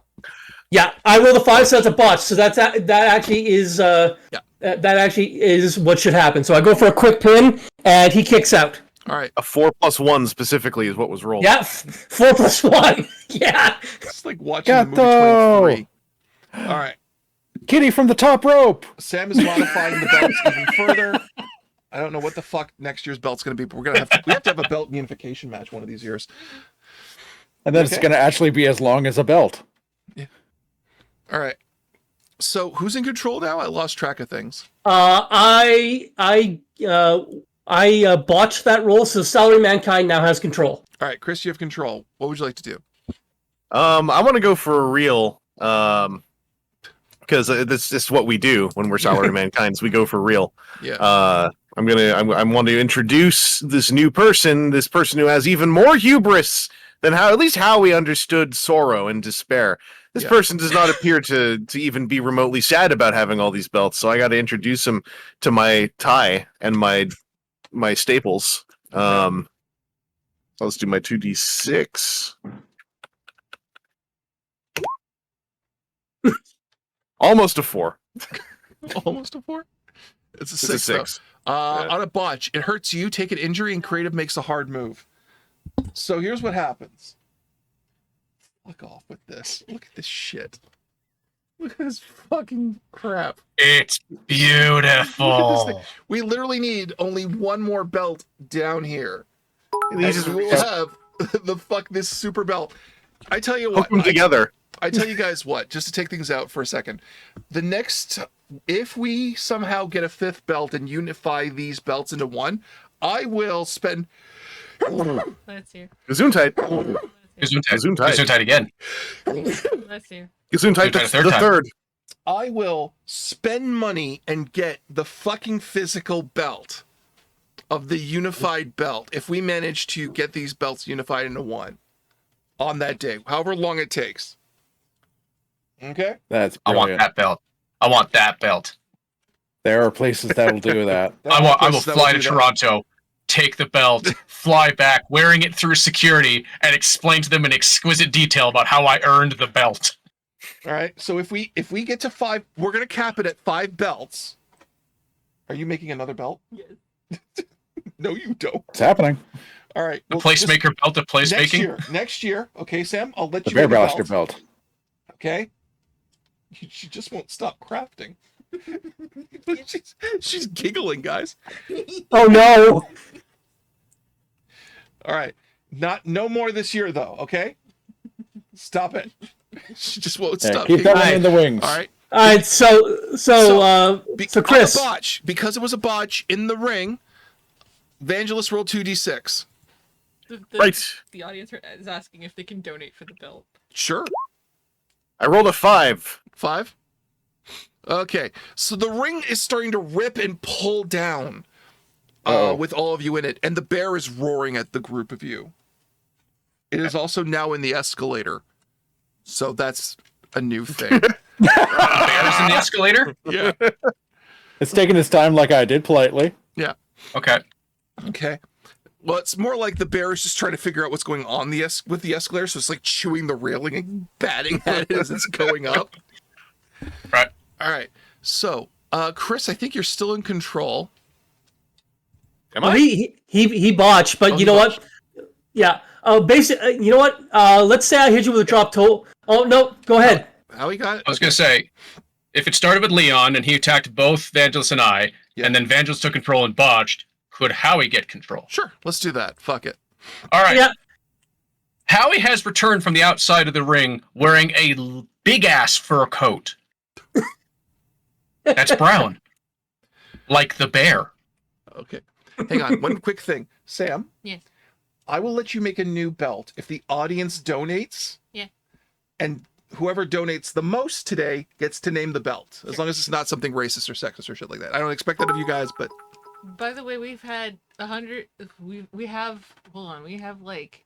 Speaker 9: Yeah, I rolled a 5, so that's a botch. So that actually is that actually is what should happen. So I go for a quick pin, and he kicks out.
Speaker 10: All right,
Speaker 11: a 4 plus 1 specifically is what was rolled.
Speaker 9: Yeah, 4 plus 1. Yeah,
Speaker 10: it's like watching the movie 23. All right,
Speaker 3: Kitty from the top rope.
Speaker 10: Sam is modifying the belts even further. I don't know what the fuck next year's belt's going to be, but we have to have a belt unification match one of these years.
Speaker 3: And then it's going to actually be as long as a belt.
Speaker 10: Yeah. All right. So who's in control now? I lost track of things.
Speaker 9: I botched that roll, so Celery Mankind now has control.
Speaker 10: All right, Chris, you have control. What would you like to do?
Speaker 11: I want to go for a real, because this is what we do when we're Celery Mankind. We go for real.
Speaker 10: Yeah.
Speaker 11: I want to introduce this new person, this person who has even more hubris than at least how we understood sorrow and despair. This person does not appear to even be remotely sad about having all these belts, so I got to introduce him to my tie and my staples. So let's do my 2d6. Almost a 4.
Speaker 10: Almost a 4? It's a 6.
Speaker 11: It's a 6.
Speaker 10: On a botch, it hurts you, take an injury, and creative makes a hard move. So here's what happens. Fuck off with this. Look at this shit. Look at this fucking crap.
Speaker 2: It's beautiful.
Speaker 10: Look at this thing. We literally need only 1 more belt down here. And we will have this super belt. I tell you what.
Speaker 11: Hook them together.
Speaker 10: I tell you guys what, just to take things out for a second. If we somehow get a 5th belt and unify these belts into one, I will spend
Speaker 8: Let's hear.
Speaker 11: Gesundheit.
Speaker 2: Gesundheit.
Speaker 11: Gesundheit.
Speaker 2: Gesundheit again.
Speaker 8: Let's hear.
Speaker 11: Gesundheit. That's
Speaker 2: third
Speaker 11: the
Speaker 2: time.
Speaker 11: third.
Speaker 10: I will spend money and get the fucking physical belt of the unified belt if we manage to get these belts unified into one on that day, however long it takes. Okay?
Speaker 3: That's
Speaker 2: I want
Speaker 3: brilliant.
Speaker 2: that belt. I want that belt.
Speaker 3: There are places that'll do that.
Speaker 2: I will fly to Toronto, take the belt, fly back, wearing it through security, and explain to them in exquisite detail about how I earned the belt.
Speaker 10: All right. So if we get to 5, we're gonna cap it at 5 belts. Are you making another belt?
Speaker 8: Yes.
Speaker 10: No, you don't.
Speaker 3: It's happening.
Speaker 10: All right.
Speaker 2: The
Speaker 10: well,
Speaker 2: placemaker belt of placemaking.
Speaker 10: Next year. Okay, Sam. I'll let
Speaker 3: The
Speaker 10: you.
Speaker 3: Bear
Speaker 10: get a
Speaker 3: Blaster belt.
Speaker 10: Okay. She just won't stop crafting. she's giggling, guys.
Speaker 9: Oh no!
Speaker 10: All right. No more this year though, okay? Stop it. She just won't
Speaker 3: Yeah,
Speaker 10: stop.
Speaker 3: keep that one
Speaker 10: giggling.
Speaker 3: in the wings.
Speaker 10: All right.
Speaker 9: All right, so Chris,
Speaker 10: On the botch, because it was a botch in the ring, Vangelis rolled 2d6.
Speaker 11: Right.
Speaker 8: The audience is asking if they can donate for the belt.
Speaker 10: Sure.
Speaker 11: I rolled a 5.
Speaker 10: 5? Okay. So the ring is starting to rip and pull down with all of you in it, and the bear is roaring at the group of you. It is also now in the escalator. So that's a new thing.
Speaker 2: Bears in the escalator?
Speaker 10: Yeah.
Speaker 3: It's taking its time like I did politely.
Speaker 10: Yeah.
Speaker 2: Okay.
Speaker 10: Okay. Well, it's more like the bear is just trying to figure out what's going on with the escalator, so it's like chewing the railing and batting at it as it's going up.
Speaker 2: Right.
Speaker 10: All right. So, Chris, I think you're still in control.
Speaker 11: Am
Speaker 9: well,
Speaker 11: I?
Speaker 9: he botched, but you know what? Yeah. Basically, you know what? Let's say I hit you with a drop toe. Oh no, go ahead.
Speaker 10: How he got it?
Speaker 2: I was going to say, if it started with Leon and he attacked both Vangelis and I,
Speaker 10: Yeah.
Speaker 2: and then Vangelis took control and botched, could Howie get control?
Speaker 10: Sure. Let's do that. Fuck it.
Speaker 2: All right.
Speaker 9: Yeah.
Speaker 2: Howie has returned from the outside of the ring wearing a big-ass fur coat. That's brown. Like the bear.
Speaker 10: Okay. Hang on. One quick thing. Sam?
Speaker 8: Yes.
Speaker 10: I will let you make a new belt if the audience donates.
Speaker 8: Yeah.
Speaker 10: And whoever donates the most today gets to name the belt, as long as it's not something racist or sexist or shit like that. I don't expect that of you guys, but
Speaker 8: By the way, we've had 100. We have. Hold on. We have like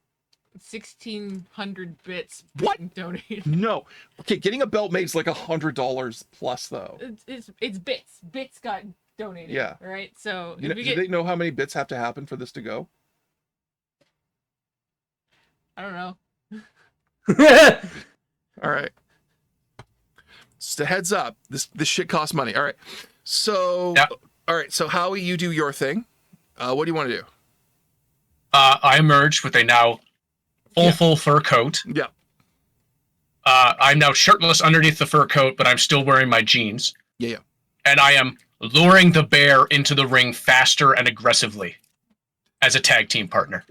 Speaker 8: 1,600 bits
Speaker 10: What?
Speaker 8: being donated.
Speaker 10: no. Okay, getting a belt makes like $100 plus though.
Speaker 8: It's bits. Bits got donated.
Speaker 10: Yeah.
Speaker 8: All right. So
Speaker 10: You know,
Speaker 8: if we
Speaker 10: do
Speaker 8: get,
Speaker 10: they know how many bits have to happen for this to go?
Speaker 8: I don't know.
Speaker 10: All right. Just a heads up. This shit costs money. All right. So
Speaker 2: Yeah.
Speaker 10: all right. So Howie, you do your thing. What do you want to do?
Speaker 2: I emerged with a now full fur coat.
Speaker 10: Yeah.
Speaker 2: I'm now shirtless underneath the fur coat, but I'm still wearing my jeans.
Speaker 10: Yeah.
Speaker 2: And I am luring the bear into the ring faster and aggressively as a tag team partner.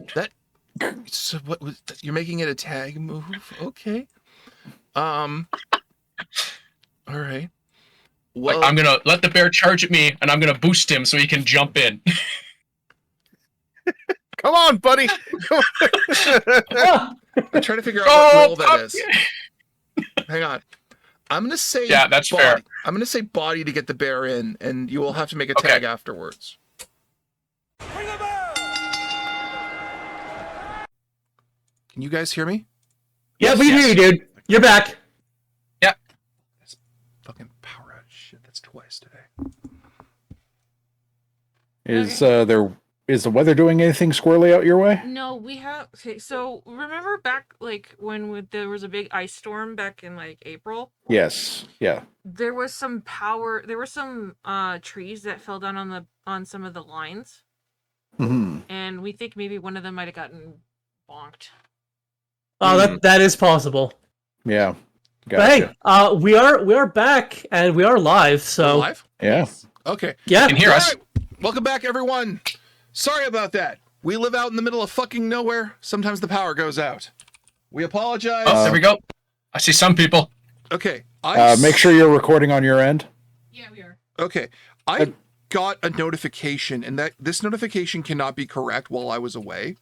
Speaker 10: So what was you're making it a tag move? Okay. All right. Well,
Speaker 2: Like, I'm gonna let the bear charge at me, and I'm gonna boost him so he can jump in.
Speaker 11: Come on, buddy.
Speaker 10: I'm trying to figure out what role that is. Hang on. I'm gonna say
Speaker 2: Yeah, that's
Speaker 10: body.
Speaker 2: fair.
Speaker 10: I'm gonna say body to get the bear in, and you will have to make a
Speaker 2: Okay.
Speaker 10: tag afterwards. Can you guys hear me?
Speaker 9: Yeah, we hear you, dude. You're back.
Speaker 10: Fucking power out shit. That's twice today.
Speaker 3: Is the weather doing anything squirrely out your way?
Speaker 8: No, we have. Okay, so remember back like when there was a big ice storm back in like April.
Speaker 3: Yes. Yeah.
Speaker 8: There was some power. There were some trees that fell down on some of the lines,
Speaker 3: Hmm.
Speaker 8: and we think maybe one of them might have gotten bonked.
Speaker 9: Oh, that is possible.
Speaker 3: Yeah.
Speaker 9: But
Speaker 3: Gotcha.
Speaker 9: hey, we are back and we are live. So
Speaker 10: Live?
Speaker 3: Yeah.
Speaker 10: Okay.
Speaker 9: yeah,
Speaker 2: You can hear us.
Speaker 10: All right. Welcome back, everyone. Sorry about that. We live out in the middle of fucking nowhere. Sometimes the power goes out. We apologize.
Speaker 2: Oh, there we go. I see some people.
Speaker 10: Okay.
Speaker 3: Make sure you're recording on your end.
Speaker 8: Yeah, we are.
Speaker 10: Okay. I got a notification, and that this notification cannot be correct while I was away.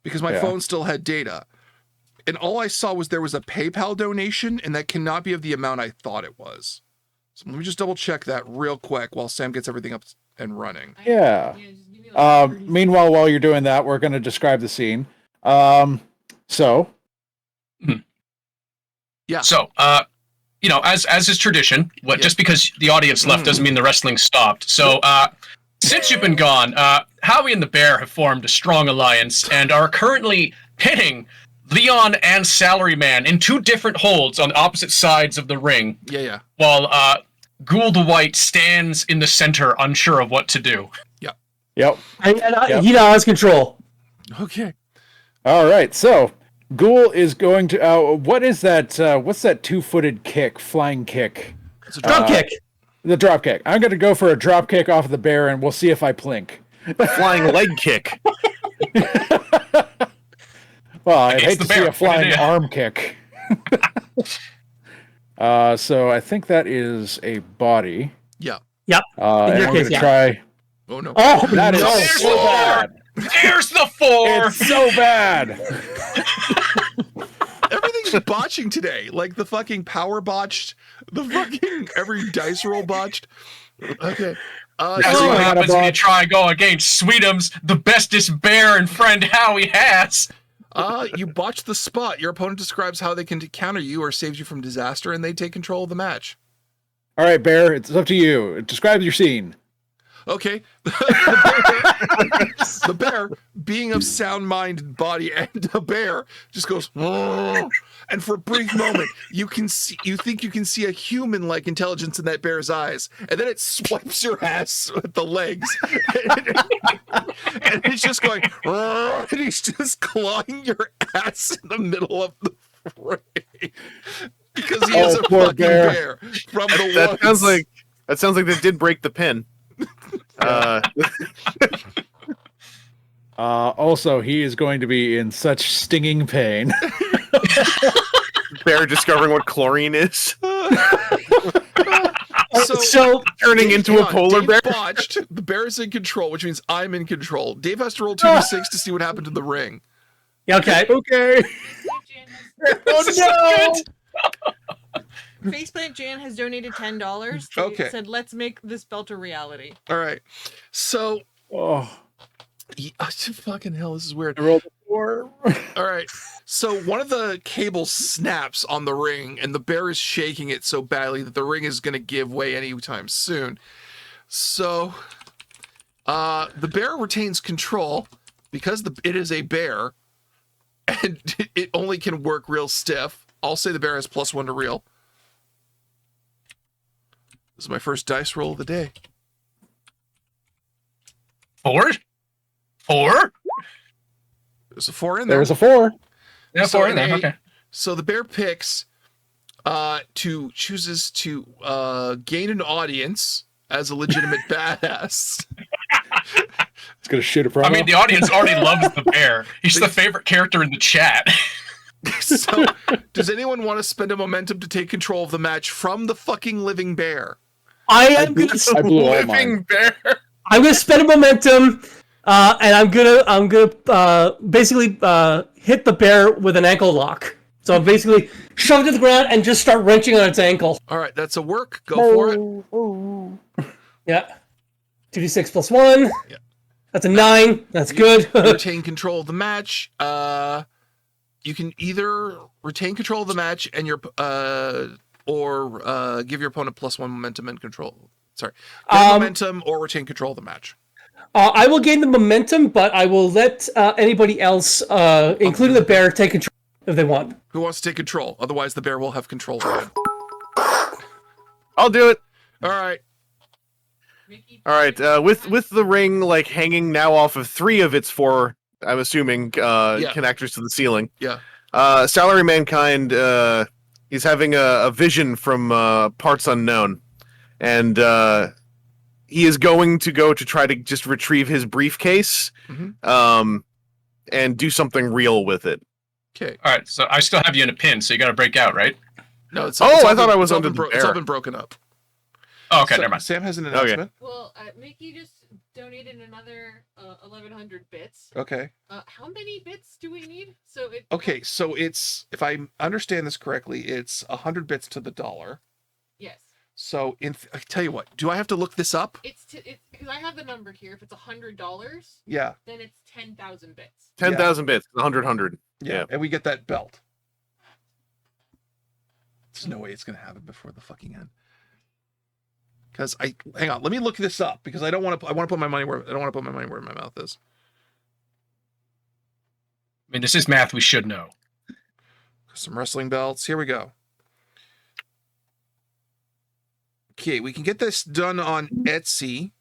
Speaker 10: because my
Speaker 3: Yeah.
Speaker 10: phone still had data. And all I saw was there was a PayPal donation, and that cannot be of the amount I thought it was. So let me just double check that real quick while Sam gets everything up and running.
Speaker 3: Yeah. Meanwhile, while you're doing that, we're going to describe the scene. So,
Speaker 10: Yeah.
Speaker 2: So, as is tradition, just because the audience left doesn't mean the wrestling stopped. So, since you've been gone, Howie and the Bear have formed a strong alliance and are currently pitting Leon and Salaryman in 2 different holds on opposite sides of the ring.
Speaker 10: Yeah.
Speaker 2: While Ghoul the White stands in the center, unsure of what to do.
Speaker 3: yep.
Speaker 9: He now has control.
Speaker 10: Okay.
Speaker 3: All right. So, Ghoul is going to. What is that? What's that 2-footed kick, flying kick?
Speaker 10: It's a
Speaker 9: Drop kick.
Speaker 3: The drop kick. I'm going to go for a drop kick off of the Bear, and we'll see if I plink.
Speaker 11: Flying leg kick.
Speaker 3: Well, I'd
Speaker 2: Against
Speaker 3: hate
Speaker 2: the
Speaker 3: to see
Speaker 2: Bear.
Speaker 3: a flying
Speaker 2: Yeah.
Speaker 3: arm kick. So I think that is a body.
Speaker 10: Yeah.
Speaker 9: Yep.
Speaker 3: And
Speaker 9: In your
Speaker 3: I'm
Speaker 9: case,
Speaker 3: going to try.
Speaker 10: Oh no.
Speaker 9: Oh,
Speaker 3: That is
Speaker 9: no.
Speaker 2: There's
Speaker 3: so
Speaker 2: the
Speaker 3: bad.
Speaker 2: There's the 4!
Speaker 3: It's so bad.
Speaker 10: Everything's botching today. Like the fucking power botched, the fucking every dice roll botched. Okay.
Speaker 2: That's
Speaker 3: Oh,
Speaker 2: what happens when you
Speaker 3: Autobot.
Speaker 2: try and go against Sweetums, the bestest bear and friend Howie has.
Speaker 10: You botched the spot. Your opponent describes how they can counter you or saves you from disaster, and they take control of the match.
Speaker 3: All right, Bear, it's up to you. Describe your scene.
Speaker 10: Okay. The bear, being of sound mind and body and a bear, just goes, "Whoa." And for a brief moment, you think you can see a human-like intelligence in that bear's eyes, and then it swipes your ass with the legs, and it's just going, "Whoa," and he's just clawing your ass in the middle of the ring because he is a
Speaker 3: poor
Speaker 10: fucking
Speaker 3: bear.
Speaker 10: bear from the
Speaker 11: That
Speaker 10: woods.
Speaker 11: sounds like they did break the pin.
Speaker 3: Also, he is going to be in such stinging pain.
Speaker 11: Bear discovering what chlorine is.
Speaker 10: So
Speaker 11: Turning
Speaker 10: Dave-
Speaker 11: into a
Speaker 10: hang on,
Speaker 11: polar
Speaker 10: Dave
Speaker 11: bear.
Speaker 10: Botched. The bear is in control, which means I'm in control. Dave has to roll 2d6 to see what happened in the ring.
Speaker 9: Yeah, okay.
Speaker 3: Okay.
Speaker 2: Oh no!
Speaker 7: Faceplant Jan has donated $10.
Speaker 10: Okay.
Speaker 7: Said, let's make this belt a reality.
Speaker 10: All right. So,
Speaker 3: Oh,
Speaker 10: fucking hell, this is weird.
Speaker 3: I rolled a 4.
Speaker 10: All right. So one of the cables snaps on the ring, and the bear is shaking it so badly that the ring is going to give way anytime soon. So, the bear retains control because it is a bear, and it only can work real stiff. I'll say the bear has +1 to real. This is my first dice roll of the day.
Speaker 2: 4?
Speaker 10: There's a 4 in there.
Speaker 3: There's a 4.
Speaker 2: Yeah,
Speaker 10: So
Speaker 2: 4 in there.
Speaker 10: a-
Speaker 2: Okay.
Speaker 10: So the bear chooses to gain an audience as a legitimate badass.
Speaker 3: It's going to shoot a promo.
Speaker 2: I mean, the audience already loves the bear. He's the favorite character in the chat.
Speaker 10: So, does anyone want to spend a momentum to take control of the match from the fucking living bear?
Speaker 3: I blew all mine.
Speaker 2: bear.
Speaker 9: I'm gonna spend a momentum, and I'm gonna basically hit the bear with an ankle lock. So I'm basically shove it to the ground and just start wrenching on its ankle.
Speaker 10: All right, that's a work. Go for it.
Speaker 9: Yeah. 2d6 plus 1.
Speaker 10: Yeah.
Speaker 9: That's a 9. That's good.
Speaker 10: You retain control of the match. You can either retain control of the match and or give your opponent +1 momentum and control. Sorry, gain momentum or retain control of the match.
Speaker 9: I will gain the momentum, but I will let anybody else, including the bear, take control if they want.
Speaker 10: Who wants to take control? Otherwise, the bear will have control again.
Speaker 11: I'll do it.
Speaker 10: All right.
Speaker 11: All right. With the ring like hanging now off of 3 of its 4, I'm assuming connectors to the ceiling.
Speaker 10: Yeah.
Speaker 11: Salary Mankind. He's having a vision from parts unknown, and he is going to go to try to just retrieve his briefcase, and do something real with it.
Speaker 10: Okay.
Speaker 2: All right, so I still have you in a pin, so you got to break out, right?
Speaker 10: No, it's.
Speaker 11: Oh,
Speaker 10: it's all
Speaker 11: I thought
Speaker 10: been-
Speaker 11: I was
Speaker 10: it's all
Speaker 11: under
Speaker 10: been
Speaker 11: the
Speaker 10: It's all
Speaker 11: bear.
Speaker 10: been broken up.
Speaker 2: Oh, okay,
Speaker 10: So,
Speaker 2: never mind.
Speaker 10: Sam has an announcement.
Speaker 8: Well, Mickey just donated another 1,100 bits.
Speaker 10: Okay.
Speaker 8: How many bits do we need? So it.
Speaker 10: Okay, so it's, if I understand this correctly, it's 100 bits to the dollar.
Speaker 8: Yes.
Speaker 10: So I tell you what, do I have to look this up?
Speaker 8: It's because I have the number here. If it's $100,
Speaker 10: Yeah.
Speaker 8: then it's 10,000 bits.
Speaker 11: 10,000 bits, 100.
Speaker 10: Yeah, and we get that belt. There's no way it's gonna happen before the fucking end. Because hang on, let me look this up because I don't want to. I want to put my money where I don't want to put my money where my mouth is.
Speaker 2: I mean, this is math we should know.
Speaker 10: Some wrestling belts. Here we go. Okay, we can get this done on Etsy.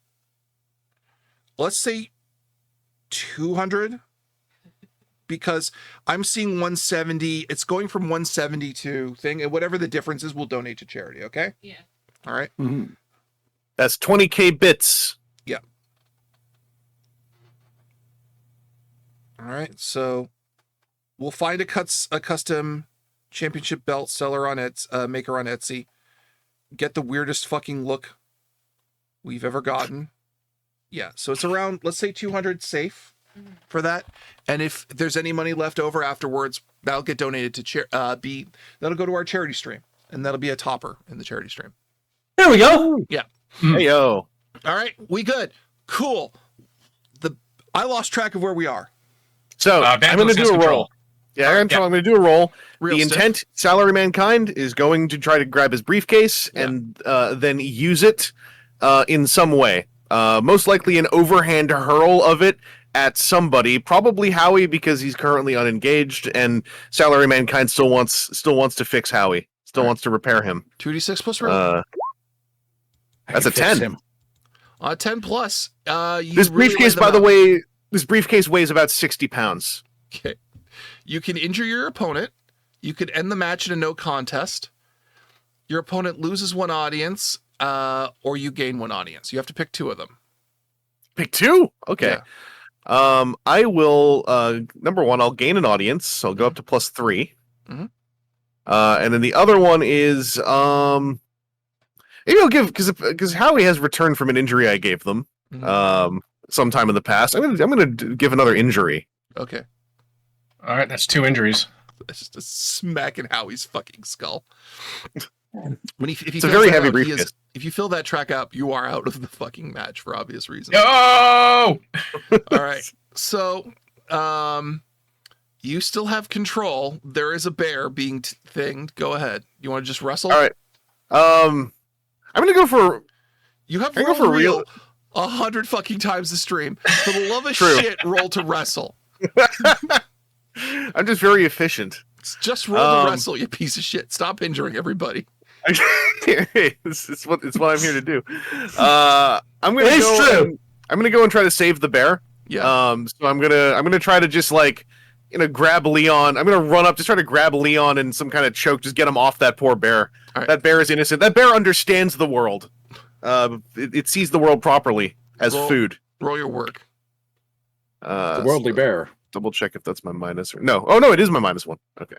Speaker 10: Let's say 200 because I'm seeing 170. It's going from 170 to thing, and whatever the difference is, we'll donate to charity. Okay.
Speaker 8: Yeah.
Speaker 10: All right.
Speaker 3: Mhm.
Speaker 11: That's 20K bits.
Speaker 10: Yeah. All right. So we'll find a custom championship belt seller on maker on Etsy. Get the weirdest fucking look we've ever gotten. Yeah. So it's around, let's say 200 safe for that. And if there's any money left over afterwards, that'll get donated to that'll go to our charity stream, and that'll be a topper in the charity stream.
Speaker 9: There we go.
Speaker 10: Yeah.
Speaker 11: Hey yo.
Speaker 10: All right, we good. Cool. I lost track of where we are.
Speaker 11: So I'm going to do a roll. Yeah, I'm going to do a roll.
Speaker 10: Real
Speaker 11: The
Speaker 10: stiff.
Speaker 11: intent, Salary Mankind, is going to try to grab his briefcase and then use it in some way. Most likely an overhand hurl of it at somebody, probably Howie because he's currently unengaged, and Salary Mankind still wants to fix Howie. Still wants to repair him.
Speaker 10: 2d6 plus roll.
Speaker 11: That's a 10.
Speaker 10: 10 plus.
Speaker 11: This briefcase, by the way, this briefcase weighs about 60 pounds.
Speaker 10: Okay. You can injure your opponent. You could end the match in a no contest. Your opponent loses one audience, or you gain one audience. You have to pick two of them.
Speaker 11: Pick two? Okay.
Speaker 10: Yeah.
Speaker 11: I will, number one, I'll gain an audience, so I'll go up to +3.
Speaker 10: Mhm.
Speaker 11: And then the other one is, maybe I'll give, because Howie has returned from an injury I gave them sometime in the past. I'm gonna give another injury.
Speaker 10: Okay.
Speaker 2: All right, that's 2 injuries.
Speaker 10: It's just a smack in Howie's fucking skull. If he
Speaker 11: It's a
Speaker 10: fills
Speaker 11: very
Speaker 10: that
Speaker 11: heavy
Speaker 10: out,
Speaker 11: briefcase.
Speaker 10: if you fill that track up, you are out of the fucking match for obvious reasons.
Speaker 2: No!
Speaker 10: All right. So, you still have control. There is a bear being thinged. Go ahead. You want to just wrestle?
Speaker 11: All right. I'm gonna go for.
Speaker 10: You have
Speaker 11: I
Speaker 10: roll
Speaker 11: go for
Speaker 10: real 100 fucking times the stream. For the love of
Speaker 11: True.
Speaker 10: shit, roll to wrestle.
Speaker 11: I'm just very efficient.
Speaker 10: Just roll to wrestle, you piece of shit. Stop injuring everybody.
Speaker 11: It's what I'm here to do. I'm gonna
Speaker 9: It is
Speaker 11: go.
Speaker 9: true.
Speaker 11: I'm gonna go and try to save the bear.
Speaker 10: Yeah.
Speaker 11: So I'm gonna try to just grab Leon. I'm gonna run up, just try to grab Leon in some kind of choke, just get him off that poor bear.
Speaker 10: All right.
Speaker 11: That bear is innocent. That bear understands the world. It sees the world properly as
Speaker 10: Roll-
Speaker 11: food.
Speaker 10: Roll your work.
Speaker 3: The worldly bear.
Speaker 11: Double check if that's my minus or no. Oh no, it is my -1. Okay.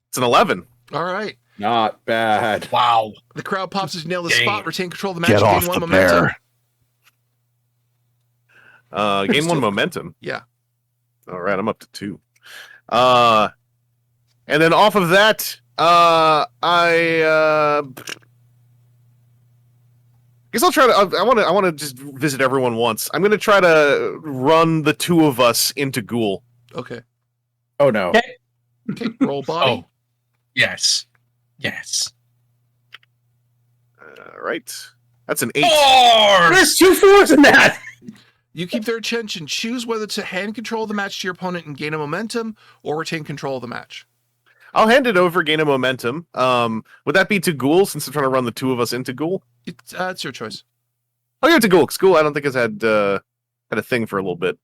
Speaker 11: It's an 11.
Speaker 10: All right.
Speaker 3: Not bad.
Speaker 2: Wow.
Speaker 10: The crowd pops as you nail the
Speaker 2: Dang.
Speaker 10: spot. Retain control of the match. Gain one momentum.
Speaker 11: Gain 1 momentum.
Speaker 10: Yeah.
Speaker 11: All right, I'm up to 2. And then off of that, I guess I'll try to. I want to just visit everyone once. I'm going to try to run the two of us into Ghoul.
Speaker 10: Okay.
Speaker 3: Oh no.
Speaker 10: Okay. Roll body.
Speaker 2: Oh. Yes. Yes.
Speaker 11: All right, that's an 8.
Speaker 9: There's 2 4s in that.
Speaker 10: You keep their attention. Choose whether to hand control of the match to your opponent and gain a momentum, or retain control of the match.
Speaker 11: I'll hand it over, gain a momentum. Would that be to Ghoul since I'm trying to run the two of us into Ghoul?
Speaker 10: It's your choice.
Speaker 11: I'll give it to Ghoul. 'Cause Ghoul, I don't think has had a thing for a little bit.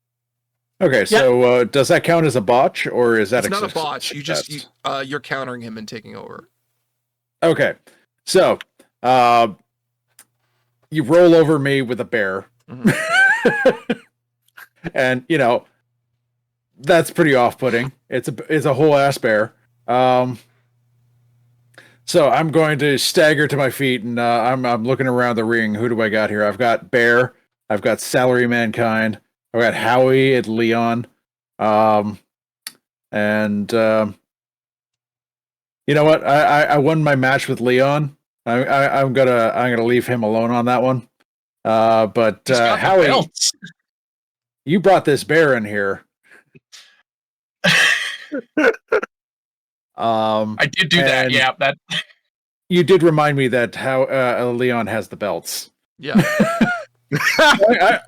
Speaker 3: Okay, so does that count as a botch, or is that
Speaker 10: It's not a
Speaker 3: success?
Speaker 10: botch. You're countering him and taking over.
Speaker 3: Okay, so you roll over me with a bear, and that's pretty off-putting. It's a whole ass bear. So I'm going to stagger to my feet, and I'm looking around the ring. Who do I got here? I've got Bear. I've got Salary Mankind. I've got Howie and Leon. And you know what? I won my match with Leon. I'm gonna leave him alone on that one. But
Speaker 2: He's got the
Speaker 3: Howie,
Speaker 2: belts.
Speaker 3: you brought this bear in here.
Speaker 2: I did do that.
Speaker 3: and
Speaker 2: Yeah, that.
Speaker 3: You did remind me that how Leon has the belts.
Speaker 10: Yeah.
Speaker 3: I'm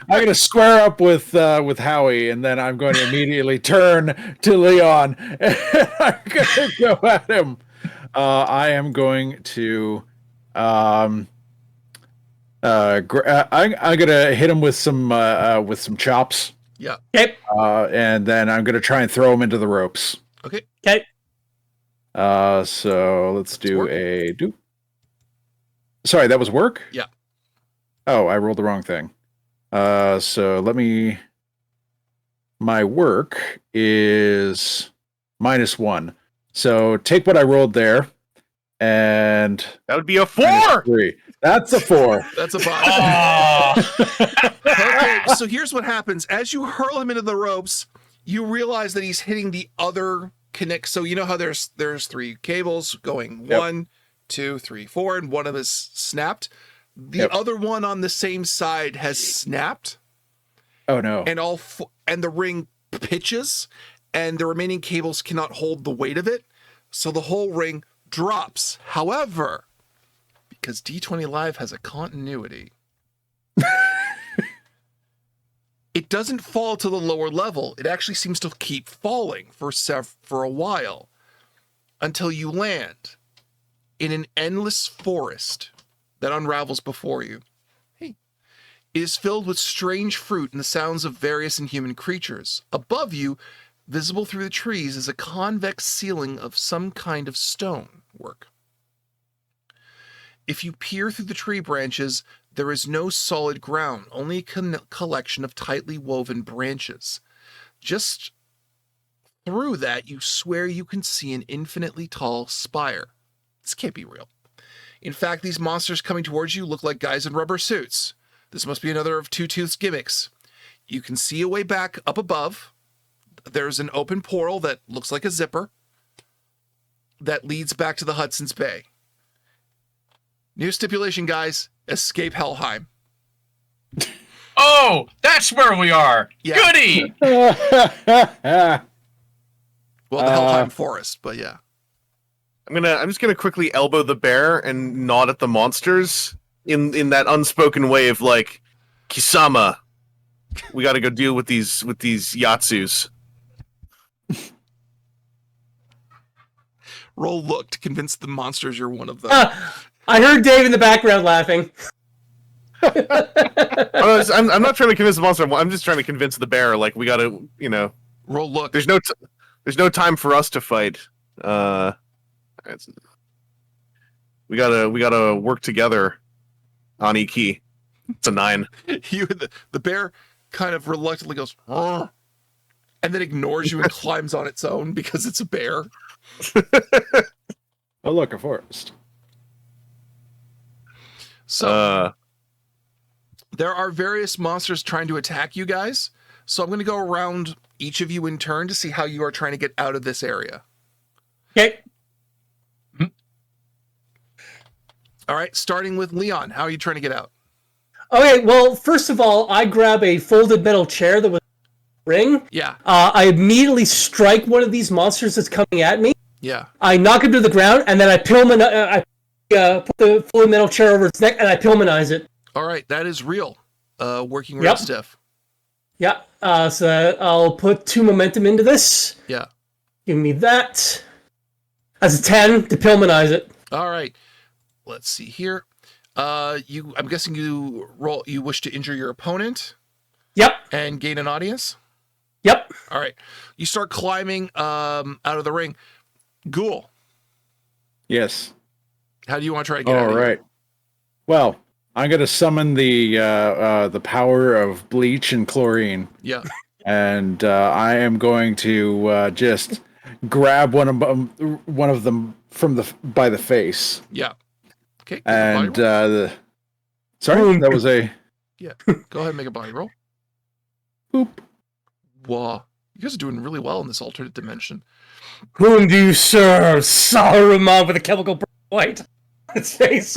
Speaker 3: going to square up with Howie, and then I'm going to immediately turn to Leon. And I'm going to go at him. I am going to. I'm going to hit him with some chops.
Speaker 10: Yeah.
Speaker 9: Okay.
Speaker 3: And then I'm going to try and throw him into the ropes.
Speaker 10: Okay.
Speaker 9: Okay.
Speaker 3: So let's do a do. Sorry, that was work?
Speaker 10: Yeah.
Speaker 3: Oh, I rolled the wrong thing. So let me. My work is -1. So take what I rolled there, and
Speaker 11: that would be a 4.
Speaker 3: 3. That's a 4.
Speaker 10: That's a 5.
Speaker 2: Oh.
Speaker 10: Okay, so here's what happens. As you hurl him into the ropes, you realize that he's hitting the other connect. So you know how there's 3 cables going 1, 2, 3, 4, and one of them is snapped. The other one on the same side has snapped.
Speaker 3: Oh no!
Speaker 10: And and the ring pitches, and the remaining cables cannot hold the weight of it, so the whole ring drops. However, because D20 Live has a continuity, it doesn't fall to the lower level. It actually seems to keep falling for a while until you land in an endless forest that unravels before you. Hey. It is filled with strange fruit and the sounds of various inhuman creatures. Above you, visible through the trees, is a convex ceiling of some kind of stone work. If you peer through the tree branches, there is no solid ground, only a collection of tightly woven branches. Just through that, you swear you can see an infinitely tall spire. This can't be real. In fact, these monsters coming towards you look like guys in rubber suits. This must be another of Two Tooth's gimmicks. You can see a way back up above. There's an open portal that looks like a zipper that leads back to the Hudson's Bay. New stipulation, guys. Escape Helheim.
Speaker 2: Oh, that's where we are.
Speaker 10: Yeah.
Speaker 2: Goody.
Speaker 10: Well, the Helheim forest, but yeah.
Speaker 11: I'm just gonna quickly elbow the bear and nod at the monsters in that unspoken way of like, Kisama, we got to go deal with these Yatsus.
Speaker 10: Roll look to convince the monsters you're one of them.
Speaker 9: I heard Dave in the background laughing.
Speaker 11: I'm not trying to convince the monster. I'm just trying to convince the bear. Like, we got to,
Speaker 10: roll look.
Speaker 11: There's no time for us to fight. We gotta work together on Iki. It's a 9.
Speaker 10: The bear kind of reluctantly goes, "Arr," and then ignores you and climbs on its own because it's a bear.
Speaker 3: Oh, look, a forest.
Speaker 10: So there are various monsters trying to attack you guys. So I'm going to go around each of you in turn to see how you are trying to get out of this area.
Speaker 9: Okay.
Speaker 10: All right, starting with Leon. How are you trying to get out?
Speaker 9: Okay, well, first of all, I grab a folded metal chair that was ring.
Speaker 10: Yeah.
Speaker 9: I immediately strike one of these monsters that's coming at me.
Speaker 10: Yeah.
Speaker 9: I knock him to the ground, and then I put the folded metal chair over its neck, and I Pillmanize it.
Speaker 10: All right, that is real. Working real stiff.
Speaker 9: Yeah. So I'll put 2 momentum into this.
Speaker 10: Yeah.
Speaker 9: Give me that. That's a 10 to Pillmanize it.
Speaker 10: All right. Let's see here. I'm guessing you wish to injure your opponent.
Speaker 9: Yep.
Speaker 10: And gain an audience.
Speaker 9: Yep.
Speaker 10: All right. You start climbing out of the ring. Ghoul.
Speaker 3: Yes.
Speaker 10: How do you want to try to get out of
Speaker 3: All right. Well, I'm going to summon the power of bleach and chlorine.
Speaker 10: Yeah.
Speaker 3: And I am going to just grab one of them by the face.
Speaker 10: Yeah. Okay.
Speaker 3: And sorry, that was a
Speaker 10: Yeah. Go ahead and make a body roll.
Speaker 3: boop.
Speaker 10: Wow. You guys are doing really well in this alternate dimension.
Speaker 9: Whom do you serve? Saruman with a chemical white. His face.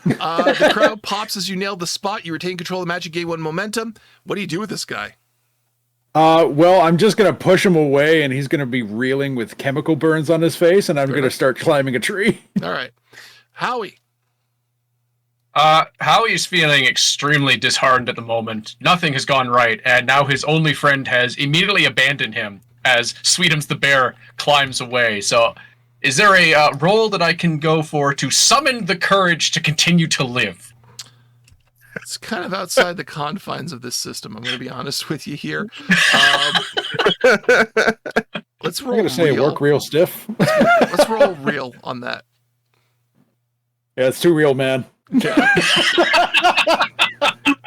Speaker 10: The crowd pops as you nail the spot. You retain control of the magic, gain 1 momentum. What do you do with this guy?
Speaker 3: Well, I'm just gonna push him away, and he's gonna be reeling with chemical burns on his face, and I'm gonna start climbing a tree.
Speaker 10: All right. Howie.
Speaker 2: Howie's feeling extremely disheartened at the moment. Nothing has gone right, and now his only friend has immediately abandoned him as Sweetums the bear climbs away. So, is there a role that I can go for to summon the courage to continue to live?
Speaker 10: It's kind of outside the confines of this system. I'm going to be honest with you here. Let's roll.
Speaker 3: I'm gonna say
Speaker 10: real.
Speaker 3: work real stiff.
Speaker 10: Let's roll real on that.
Speaker 3: Yeah, it's too real, man.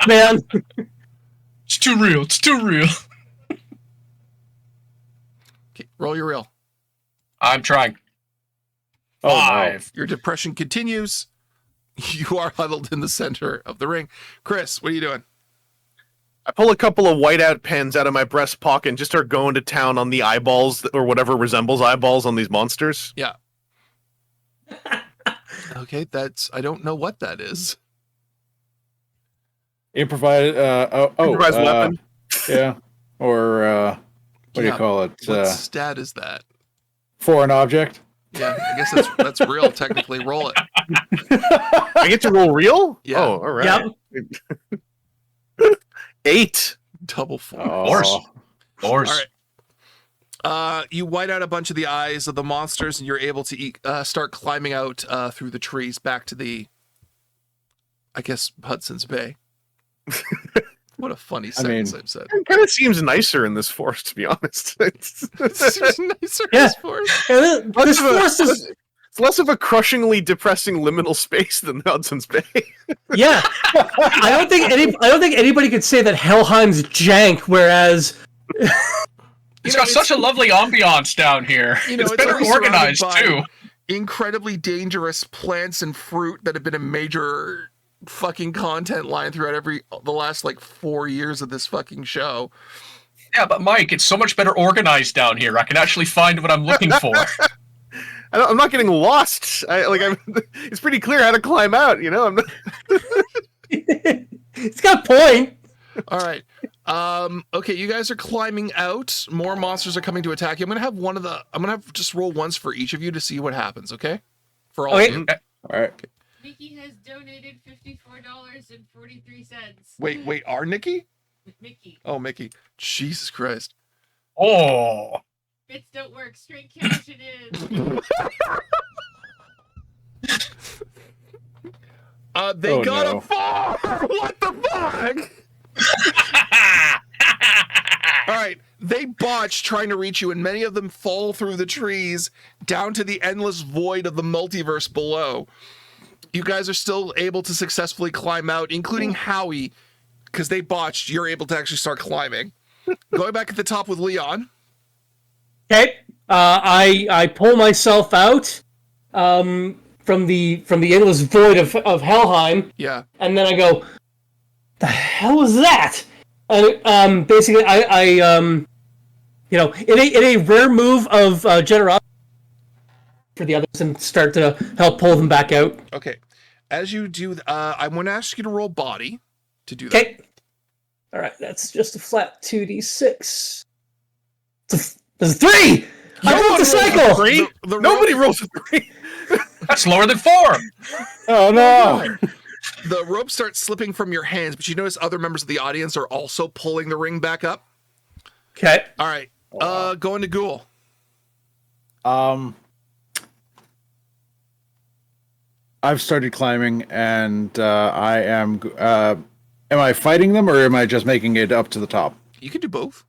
Speaker 9: Man.
Speaker 2: It's too real. It's too real.
Speaker 10: Okay, roll your real.
Speaker 2: I'm trying.
Speaker 3: Oh,
Speaker 2: 5.
Speaker 10: Your depression continues. You are huddled in the center of the ring. Chris, what are you doing?
Speaker 11: I pull a couple of whiteout pens out of my breast pocket and just start going to town on the eyeballs or whatever resembles eyeballs on these monsters.
Speaker 10: Yeah. Okay, I don't know what that is.
Speaker 3: Improvise.
Speaker 11: Improvised weapon.
Speaker 3: Yeah, or what do you call it?
Speaker 10: What stat is that?
Speaker 3: Foreign object.
Speaker 10: Yeah, I guess that's real. Technically, roll it.
Speaker 11: I get to roll real?
Speaker 10: Yeah.
Speaker 11: Oh, all right. Yep. 8.
Speaker 10: Double 4.
Speaker 2: Horse.
Speaker 10: All right. You white out a bunch of the eyes of the monsters, and you're able to start climbing out through the trees back to the, I guess, Hudson's Bay. What a funny sentence I've said.
Speaker 11: It kind of seems nicer in this forest, to be honest.
Speaker 10: It seems nicer in
Speaker 9: Yeah.
Speaker 10: this forest.
Speaker 9: This forest is.
Speaker 11: It's less of a crushingly depressing liminal space than the Hudson's Bay.
Speaker 9: Yeah. I don't think anybody could say that Helheim's jank, whereas.
Speaker 2: It's got such a lovely ambiance down here. It's better
Speaker 10: already
Speaker 2: organized,
Speaker 10: surrounded by
Speaker 2: too.
Speaker 10: Incredibly dangerous plants and fruit that have been a major fucking content line throughout the last like 4 years of this fucking show.
Speaker 2: Yeah, but Mike, it's so much better organized down here. I can actually find what I'm looking for.
Speaker 11: I'm not getting lost. It's pretty clear how to climb out. You know, I'm not.
Speaker 9: It's got point.
Speaker 10: All right. Okay, you guys are climbing out. More monsters are coming to attack you. I'm gonna have just roll once for each of you to see what happens. Okay, for all of you.
Speaker 3: All right.
Speaker 10: Okay.
Speaker 8: Mickey has donated $54.43.
Speaker 10: Wait, our Nikki?
Speaker 8: Mickey.
Speaker 10: Oh, Mickey. Jesus Christ.
Speaker 2: Oh.
Speaker 8: Bits don't work. Straight cash it is.
Speaker 10: They got a 4! What the fuck? All right, they botch trying to reach you, and many of them fall through the trees down to the endless void of the multiverse below. You guys are still able to successfully climb out, including Howie, because they botched. You're able to actually start climbing. Going back at the top with Leon.
Speaker 9: Okay. I pull myself out from the endless void of Helheim.
Speaker 10: Yeah.
Speaker 9: And then I go, the hell was that? And basically I in a rare move of generosity for the others and start to help pull them back out.
Speaker 10: Okay. As you do, I'm going to ask you to roll body to do that.
Speaker 9: Okay. All right, that's just a flat 2d6. There's a 3! I broke the cycle!
Speaker 11: Nobody rolls a 3.
Speaker 2: That's lower than 4.
Speaker 3: Oh no!
Speaker 10: The rope starts slipping from your hands, but you notice other members of the audience are also pulling the ring back up.
Speaker 9: Okay.
Speaker 10: All right. Going to Ghoul.
Speaker 3: I've started climbing, and I am. Am I fighting them, or am I just making it up to the top?
Speaker 10: You can do both.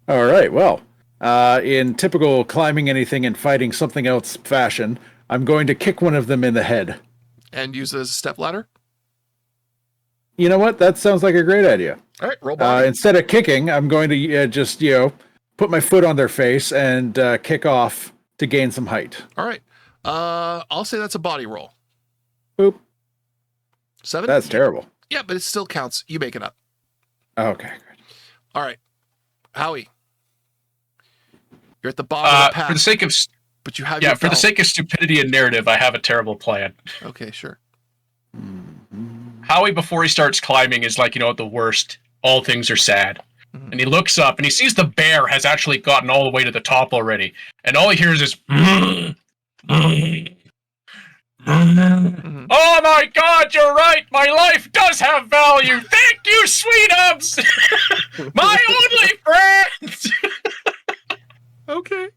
Speaker 3: All right. Well, in typical climbing anything and fighting something else fashion, I'm going to kick one of them in the head.
Speaker 10: And use it as a step ladder?
Speaker 3: You know what? That sounds like a great idea.
Speaker 10: All right, roll body.
Speaker 3: Instead of kicking, I'm going to just, put my foot on their face and kick off to gain some height.
Speaker 10: All right. I'll say that's a body roll.
Speaker 3: Boop.
Speaker 10: 7?
Speaker 3: That's terrible.
Speaker 10: Yeah, but it still counts. You make it up.
Speaker 3: Okay.
Speaker 10: All right. Howie. You're at the bottom of the pack.
Speaker 2: For the sake of
Speaker 10: but you have
Speaker 2: yeah,
Speaker 10: your
Speaker 2: for the
Speaker 10: belt.
Speaker 2: sake of stupidity and narrative, I have a terrible plan.
Speaker 10: Okay, sure.
Speaker 2: Howie, before he starts climbing, is like, at the worst. All things are sad.
Speaker 10: Mhm.
Speaker 2: And he looks up and he sees the bear has actually gotten all the way to the top already. And all he hears is,
Speaker 10: Mhm.
Speaker 2: oh my God, you're right. My life does have value. Thank you, Sweetums. My only friend.
Speaker 10: Okay.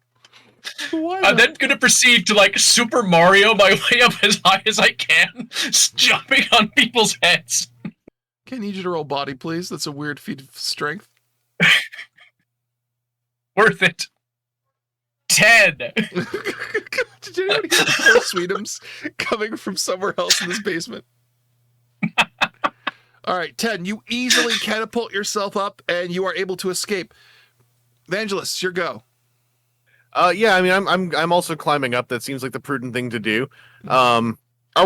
Speaker 10: Why
Speaker 2: I'm then gonna proceed to like Super Mario my way up as high as I can, jumping on people's heads.
Speaker 10: Okay, I need you to roll body, please. That's a weird feat of strength.
Speaker 2: Worth it. 10.
Speaker 10: Did anybody get four Sweetums coming from somewhere else in this basement? All right, 10. You easily catapult yourself up, and you are able to escape. Evangelist, your go.
Speaker 11: Yeah, I mean, I'm also climbing up. That seems like the prudent thing to do. Are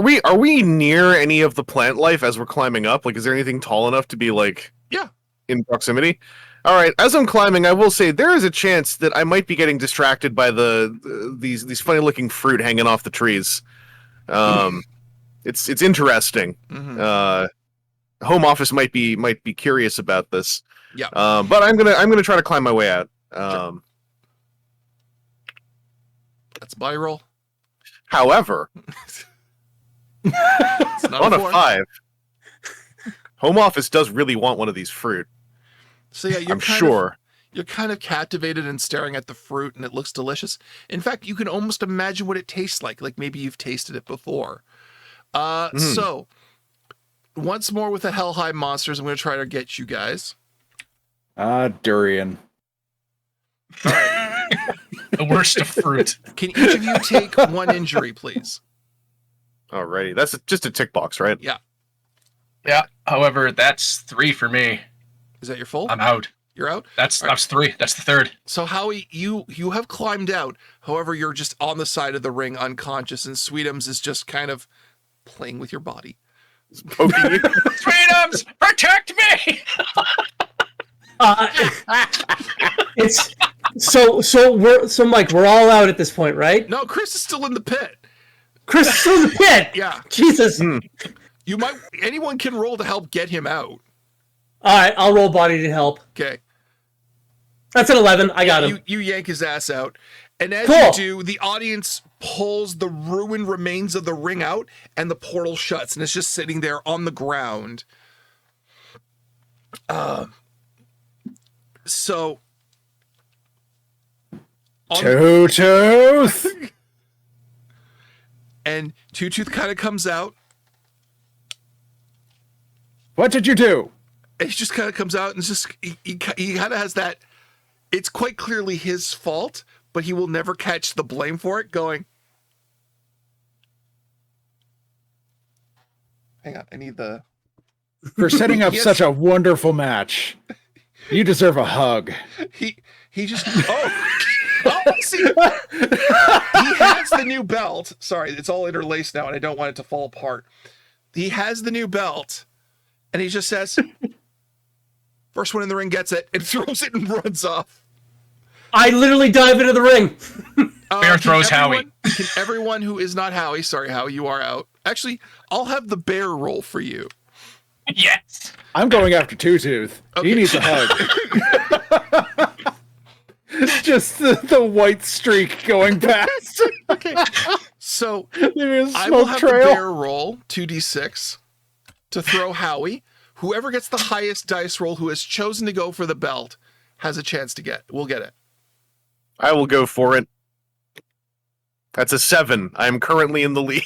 Speaker 11: we near any of the plant life as we're climbing up? Like, is there anything tall enough to be like,
Speaker 10: Yeah.
Speaker 11: in proximity? All right. As I'm climbing, I will say there is a chance that I might be getting distracted by these funny looking fruit hanging off the trees. It's interesting.
Speaker 10: Mhm.
Speaker 11: Home office might be curious about this.
Speaker 10: Yeah.
Speaker 11: But I'm gonna try to climb my way out.
Speaker 10: That's a body roll.
Speaker 11: However,
Speaker 10: It's not
Speaker 11: on a
Speaker 10: four.
Speaker 11: 5, home office does really want one of these fruit.
Speaker 10: So yeah,
Speaker 11: I'm sure.
Speaker 10: You're kind of captivated and staring at the fruit, and it looks delicious. In fact, you can almost imagine what it tastes like maybe you've tasted it before. So, once more with the Hell High Monsters, I'm going to try to get you guys.
Speaker 3: Durian.
Speaker 2: The worst of fruit.
Speaker 10: Can each of you take 1 injury, please?
Speaker 11: Alrighty, that's just a tick box, right?
Speaker 10: Yeah.
Speaker 2: Yeah. However, that's 3 for me.
Speaker 10: Is that your full?
Speaker 2: I'm out.
Speaker 10: You're out?
Speaker 2: That's 3. That's the third.
Speaker 10: So, Howie, you have climbed out. However, you're just on the side of the ring unconscious, and Sweetums is just kind of playing with your body.
Speaker 11: Poking you.
Speaker 2: Sweetums, protect me!
Speaker 9: It's so Mike, we're all out at this point, right?
Speaker 10: No, Chris is still in the pit.
Speaker 9: Chris is still in the pit.
Speaker 10: Yeah.
Speaker 9: Jesus.
Speaker 10: Anyone can roll to help get him out.
Speaker 9: All right, I'll roll body to help.
Speaker 10: Okay.
Speaker 9: That's an 11. I got him.
Speaker 10: You yank his ass out. And as
Speaker 9: Cool.
Speaker 10: you do, the audience pulls the ruined remains of the ring out, and the portal shuts, and it's just sitting there on the ground. So...
Speaker 3: Two Tooth.
Speaker 10: And Two Tooth kind of comes out.
Speaker 3: What did you do?
Speaker 10: And he just kind of comes out and just he kind of has that. It's quite clearly his fault, but he will never catch the blame for it. Going, hang on, I need the.
Speaker 3: For setting up
Speaker 10: Yes.
Speaker 3: such a wonderful match. You deserve a hug.
Speaker 10: He just see, he has the new belt. Sorry, it's all interlaced now, and I don't want it to fall apart. He has the new belt, and he just says, "First one in the ring gets it," and throws it and runs off.
Speaker 9: I literally dive into the ring.
Speaker 2: Bear throws Howie.
Speaker 10: Can everyone who is not Howie, sorry Howie, you are out. Actually, I'll have the bear roll for you.
Speaker 2: Yes.
Speaker 3: I'm going after Two Tooth.
Speaker 10: Okay.
Speaker 3: He needs a hug. Just the white streak going past.
Speaker 10: Okay. So
Speaker 3: There is
Speaker 10: I will
Speaker 3: smoke
Speaker 10: have
Speaker 3: trail.
Speaker 10: the bear roll 2d6 to throw Howie. Whoever gets the highest dice roll who has chosen to go for the belt has a chance to we'll get it.
Speaker 11: I will go for it. That's a 7. I am currently in the lead.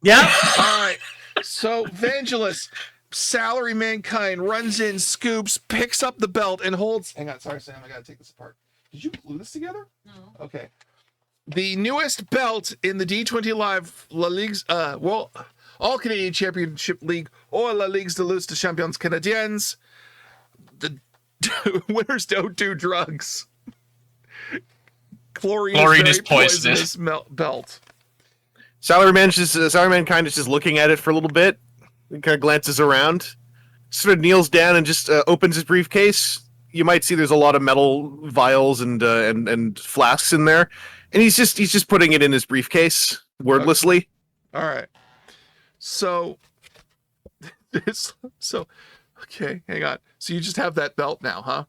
Speaker 9: Yeah.
Speaker 10: All right. So Vangelis, salary mankind, runs in, scoops, picks up the belt, and holds. Hang on, sorry, Sam, I gotta take this apart. Did you glue this together?
Speaker 5: No.
Speaker 10: Okay. The newest belt in the D20 Live La Ligue, All Canadian Championship League, or La Ligue de Lutte des Champions Canadiens. The winners don't do drugs. Chlorine
Speaker 2: is
Speaker 10: very
Speaker 2: poisonous.
Speaker 10: belt.
Speaker 11: Salaryman kind of just looking at it for a little bit. He kind of glances around, sort of kneels down and just opens his briefcase. You might see there's a lot of metal vials and flasks in there, and he's just putting it in his briefcase wordlessly.
Speaker 10: All right. So, okay, hang on. So you just have that belt now, huh?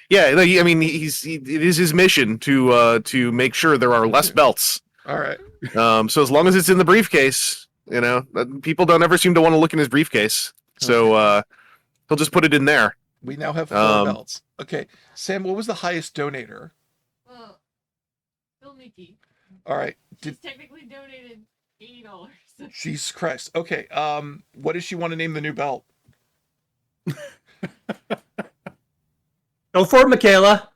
Speaker 11: Yeah, no, I mean, it is his mission to make sure there are less belts.
Speaker 10: All right.
Speaker 11: So as long as it's in the briefcase, people don't ever seem to want to look in his briefcase. So he'll just put it in there.
Speaker 10: We now have 4 belts. Okay, Sam, what was the highest donator?
Speaker 8: Well, Phil Mickey.
Speaker 10: All right.
Speaker 8: She's technically donated $80.
Speaker 10: Jesus Christ. Okay. What does she want to name the new belt?
Speaker 9: Go for it, Michaela.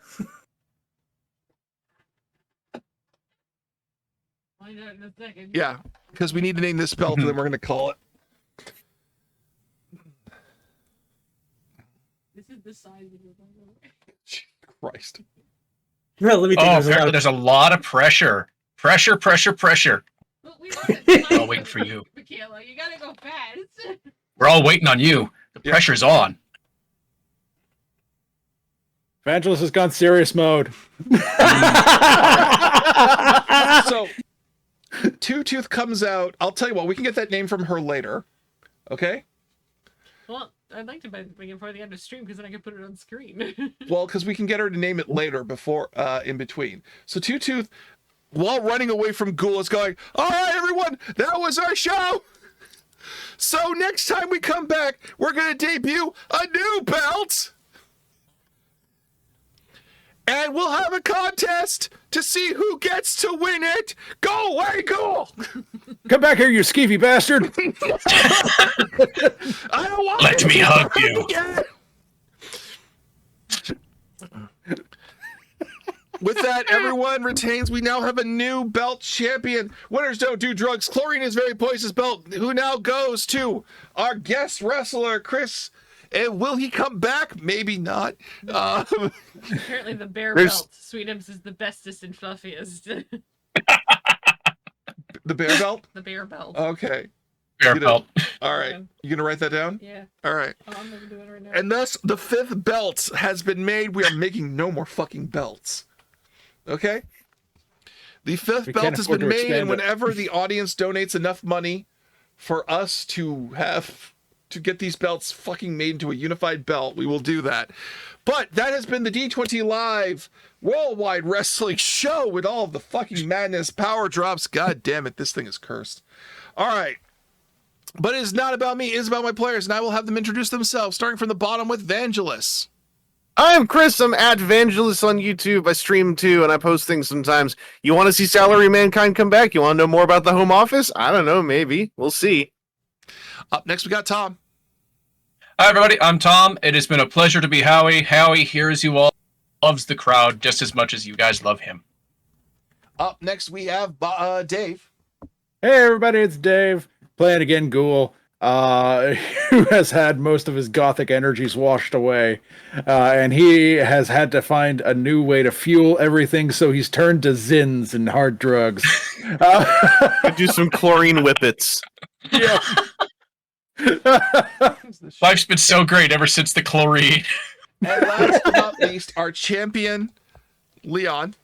Speaker 8: Find out in a second.
Speaker 10: Yeah, because we need to name this belt, and then we're gonna call it.
Speaker 8: This is the size of it, by the way.
Speaker 10: Christ.
Speaker 9: No, let me take this
Speaker 2: apparently
Speaker 9: out.
Speaker 2: there's a lot of pressure. Pressure.
Speaker 8: Well, we want it
Speaker 2: We're all waiting for you.
Speaker 8: Michaela, you gotta go fast.
Speaker 2: We're all waiting on you. The pressure's on.
Speaker 3: Evangelist has gone serious mode.
Speaker 10: So, Two Tooth comes out. I'll tell you what, we can get that name from her later. Okay?
Speaker 8: Well, I'd like to bring it before the end of stream because then I can put it on screen.
Speaker 10: Well, because we can get her to name it later before, in between. So Two Tooth, while running away from Ghoul, is going, all right, everyone, that was our show. So next time we come back, we're going to debut a new belt. And we'll have a contest to see who gets to win it. Go away, Ghoul!
Speaker 3: Come back here, you skeevy bastard!
Speaker 10: I don't want
Speaker 2: Let
Speaker 10: to
Speaker 2: me
Speaker 10: be
Speaker 2: hug
Speaker 10: hurt
Speaker 2: you.
Speaker 10: again. With that, everyone retains. We now have a new belt champion. Winners don't do drugs. Chlorine is very poisonous belt, who now goes to our guest wrestler, Chris. And will he come back? Maybe not.
Speaker 8: Apparently the bear
Speaker 11: There's-
Speaker 8: belt. Sweetums is the bestest and fluffiest.
Speaker 10: The bear belt?
Speaker 8: The bear belt.
Speaker 10: Okay.
Speaker 2: Bear
Speaker 10: You know-
Speaker 2: belt.
Speaker 10: All right. You gonna write that down?
Speaker 8: Yeah.
Speaker 10: All right.
Speaker 8: Oh, I'm gonna do it right now.
Speaker 10: And thus, the 5th belt has been made. We are making no more fucking belts. Okay? The 5th
Speaker 3: We
Speaker 10: belt
Speaker 3: can't
Speaker 10: has
Speaker 3: afford
Speaker 10: been
Speaker 3: to
Speaker 10: made,
Speaker 3: expand
Speaker 10: and
Speaker 3: it.
Speaker 10: whenever the audience donates enough money for us to get these belts fucking made into a unified belt, we will do that. But that has been the D20 Live Worldwide Wrestling Show with all of the fucking madness, power drops. God damn it, this thing is cursed. All right. But it is not about me, it is about my players, and I will have them introduce themselves, starting from the bottom with Vangelis.
Speaker 11: I'm Chris. I'm at Vangelis on YouTube. I stream too, and I post things sometimes. You want to see Salary Mankind come back? You want to know more about the Home Office? I don't know. Maybe. We'll see.
Speaker 10: Up next, we got Tom.
Speaker 2: Hi, everybody. I'm Tom. It has been a pleasure to be Howie. Howie hears you all, loves the crowd just as much as you guys love him.
Speaker 10: Up next, we have Dave.
Speaker 3: Hey everybody, it's Dave. Playing again, Ghoul. Who has had most of his gothic energies washed away. And he has had to find a new way to fuel everything, so he's turned to Zins and hard drugs.
Speaker 11: I do some chlorine whippets.
Speaker 3: Yeah.
Speaker 2: Life's been so great ever since the chlorine.
Speaker 10: And last but not least, our champion, Leon.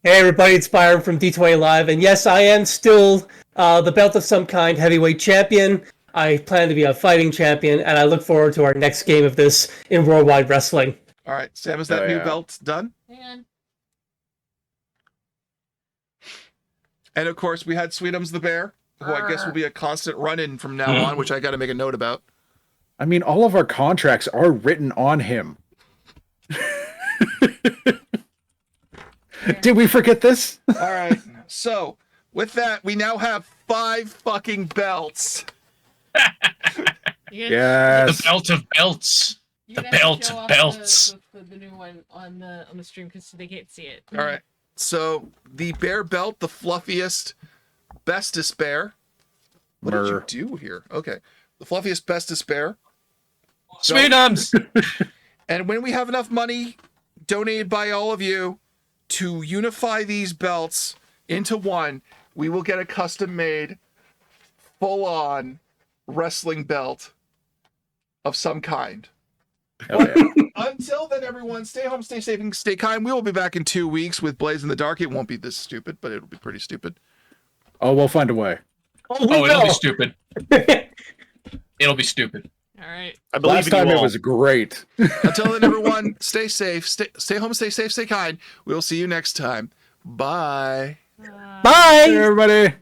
Speaker 9: Hey everybody, it's Byron from D20 Live, and yes, I am still the belt of some kind heavyweight champion. I plan to be a fighting champion, and I look forward to our next game of this in Worldwide Wrestling.
Speaker 10: All right, Sam, is that
Speaker 3: Oh,
Speaker 10: new
Speaker 3: yeah.
Speaker 10: belt done?
Speaker 8: Hang on.
Speaker 10: And of course, we had Sweetums the Bear, who I guess will be a constant run-in from now on, which I got to make a note about.
Speaker 3: I mean, all of our contracts are written on him. Did we forget this?
Speaker 10: All right, so with that, we now have 5 fucking belts.
Speaker 8: You
Speaker 3: Yes.
Speaker 2: The belt of belts.
Speaker 8: you
Speaker 2: The
Speaker 8: have to
Speaker 2: belt
Speaker 8: show
Speaker 2: of
Speaker 8: off
Speaker 2: belts.
Speaker 8: The new one on the stream because they can't see it.
Speaker 10: All right, so the bear belt, the fluffiest, bestest bear. What did you
Speaker 3: Mer.
Speaker 10: do here? Okay, the fluffiest, bestest bear.
Speaker 2: Sweetums!
Speaker 10: And when we have enough money, donated by all of you to unify these belts into one, we will get a custom-made, full-on wrestling belt of some kind. Until then, everyone, stay home, stay safe, and stay kind. We will be back in 2 weeks with Blaze in the Dark. It won't be this stupid, but it'll be pretty stupid.
Speaker 3: Oh, we'll find a way.
Speaker 2: Oh, it'll be stupid. It'll be stupid.
Speaker 8: All right.
Speaker 11: I believe
Speaker 3: Last
Speaker 11: in you
Speaker 3: time it
Speaker 11: all.
Speaker 3: was great.
Speaker 10: Until then, everyone, stay safe, stay home, stay safe, stay kind. We'll see you next time. Bye.
Speaker 9: Bye.
Speaker 3: Hey, everybody.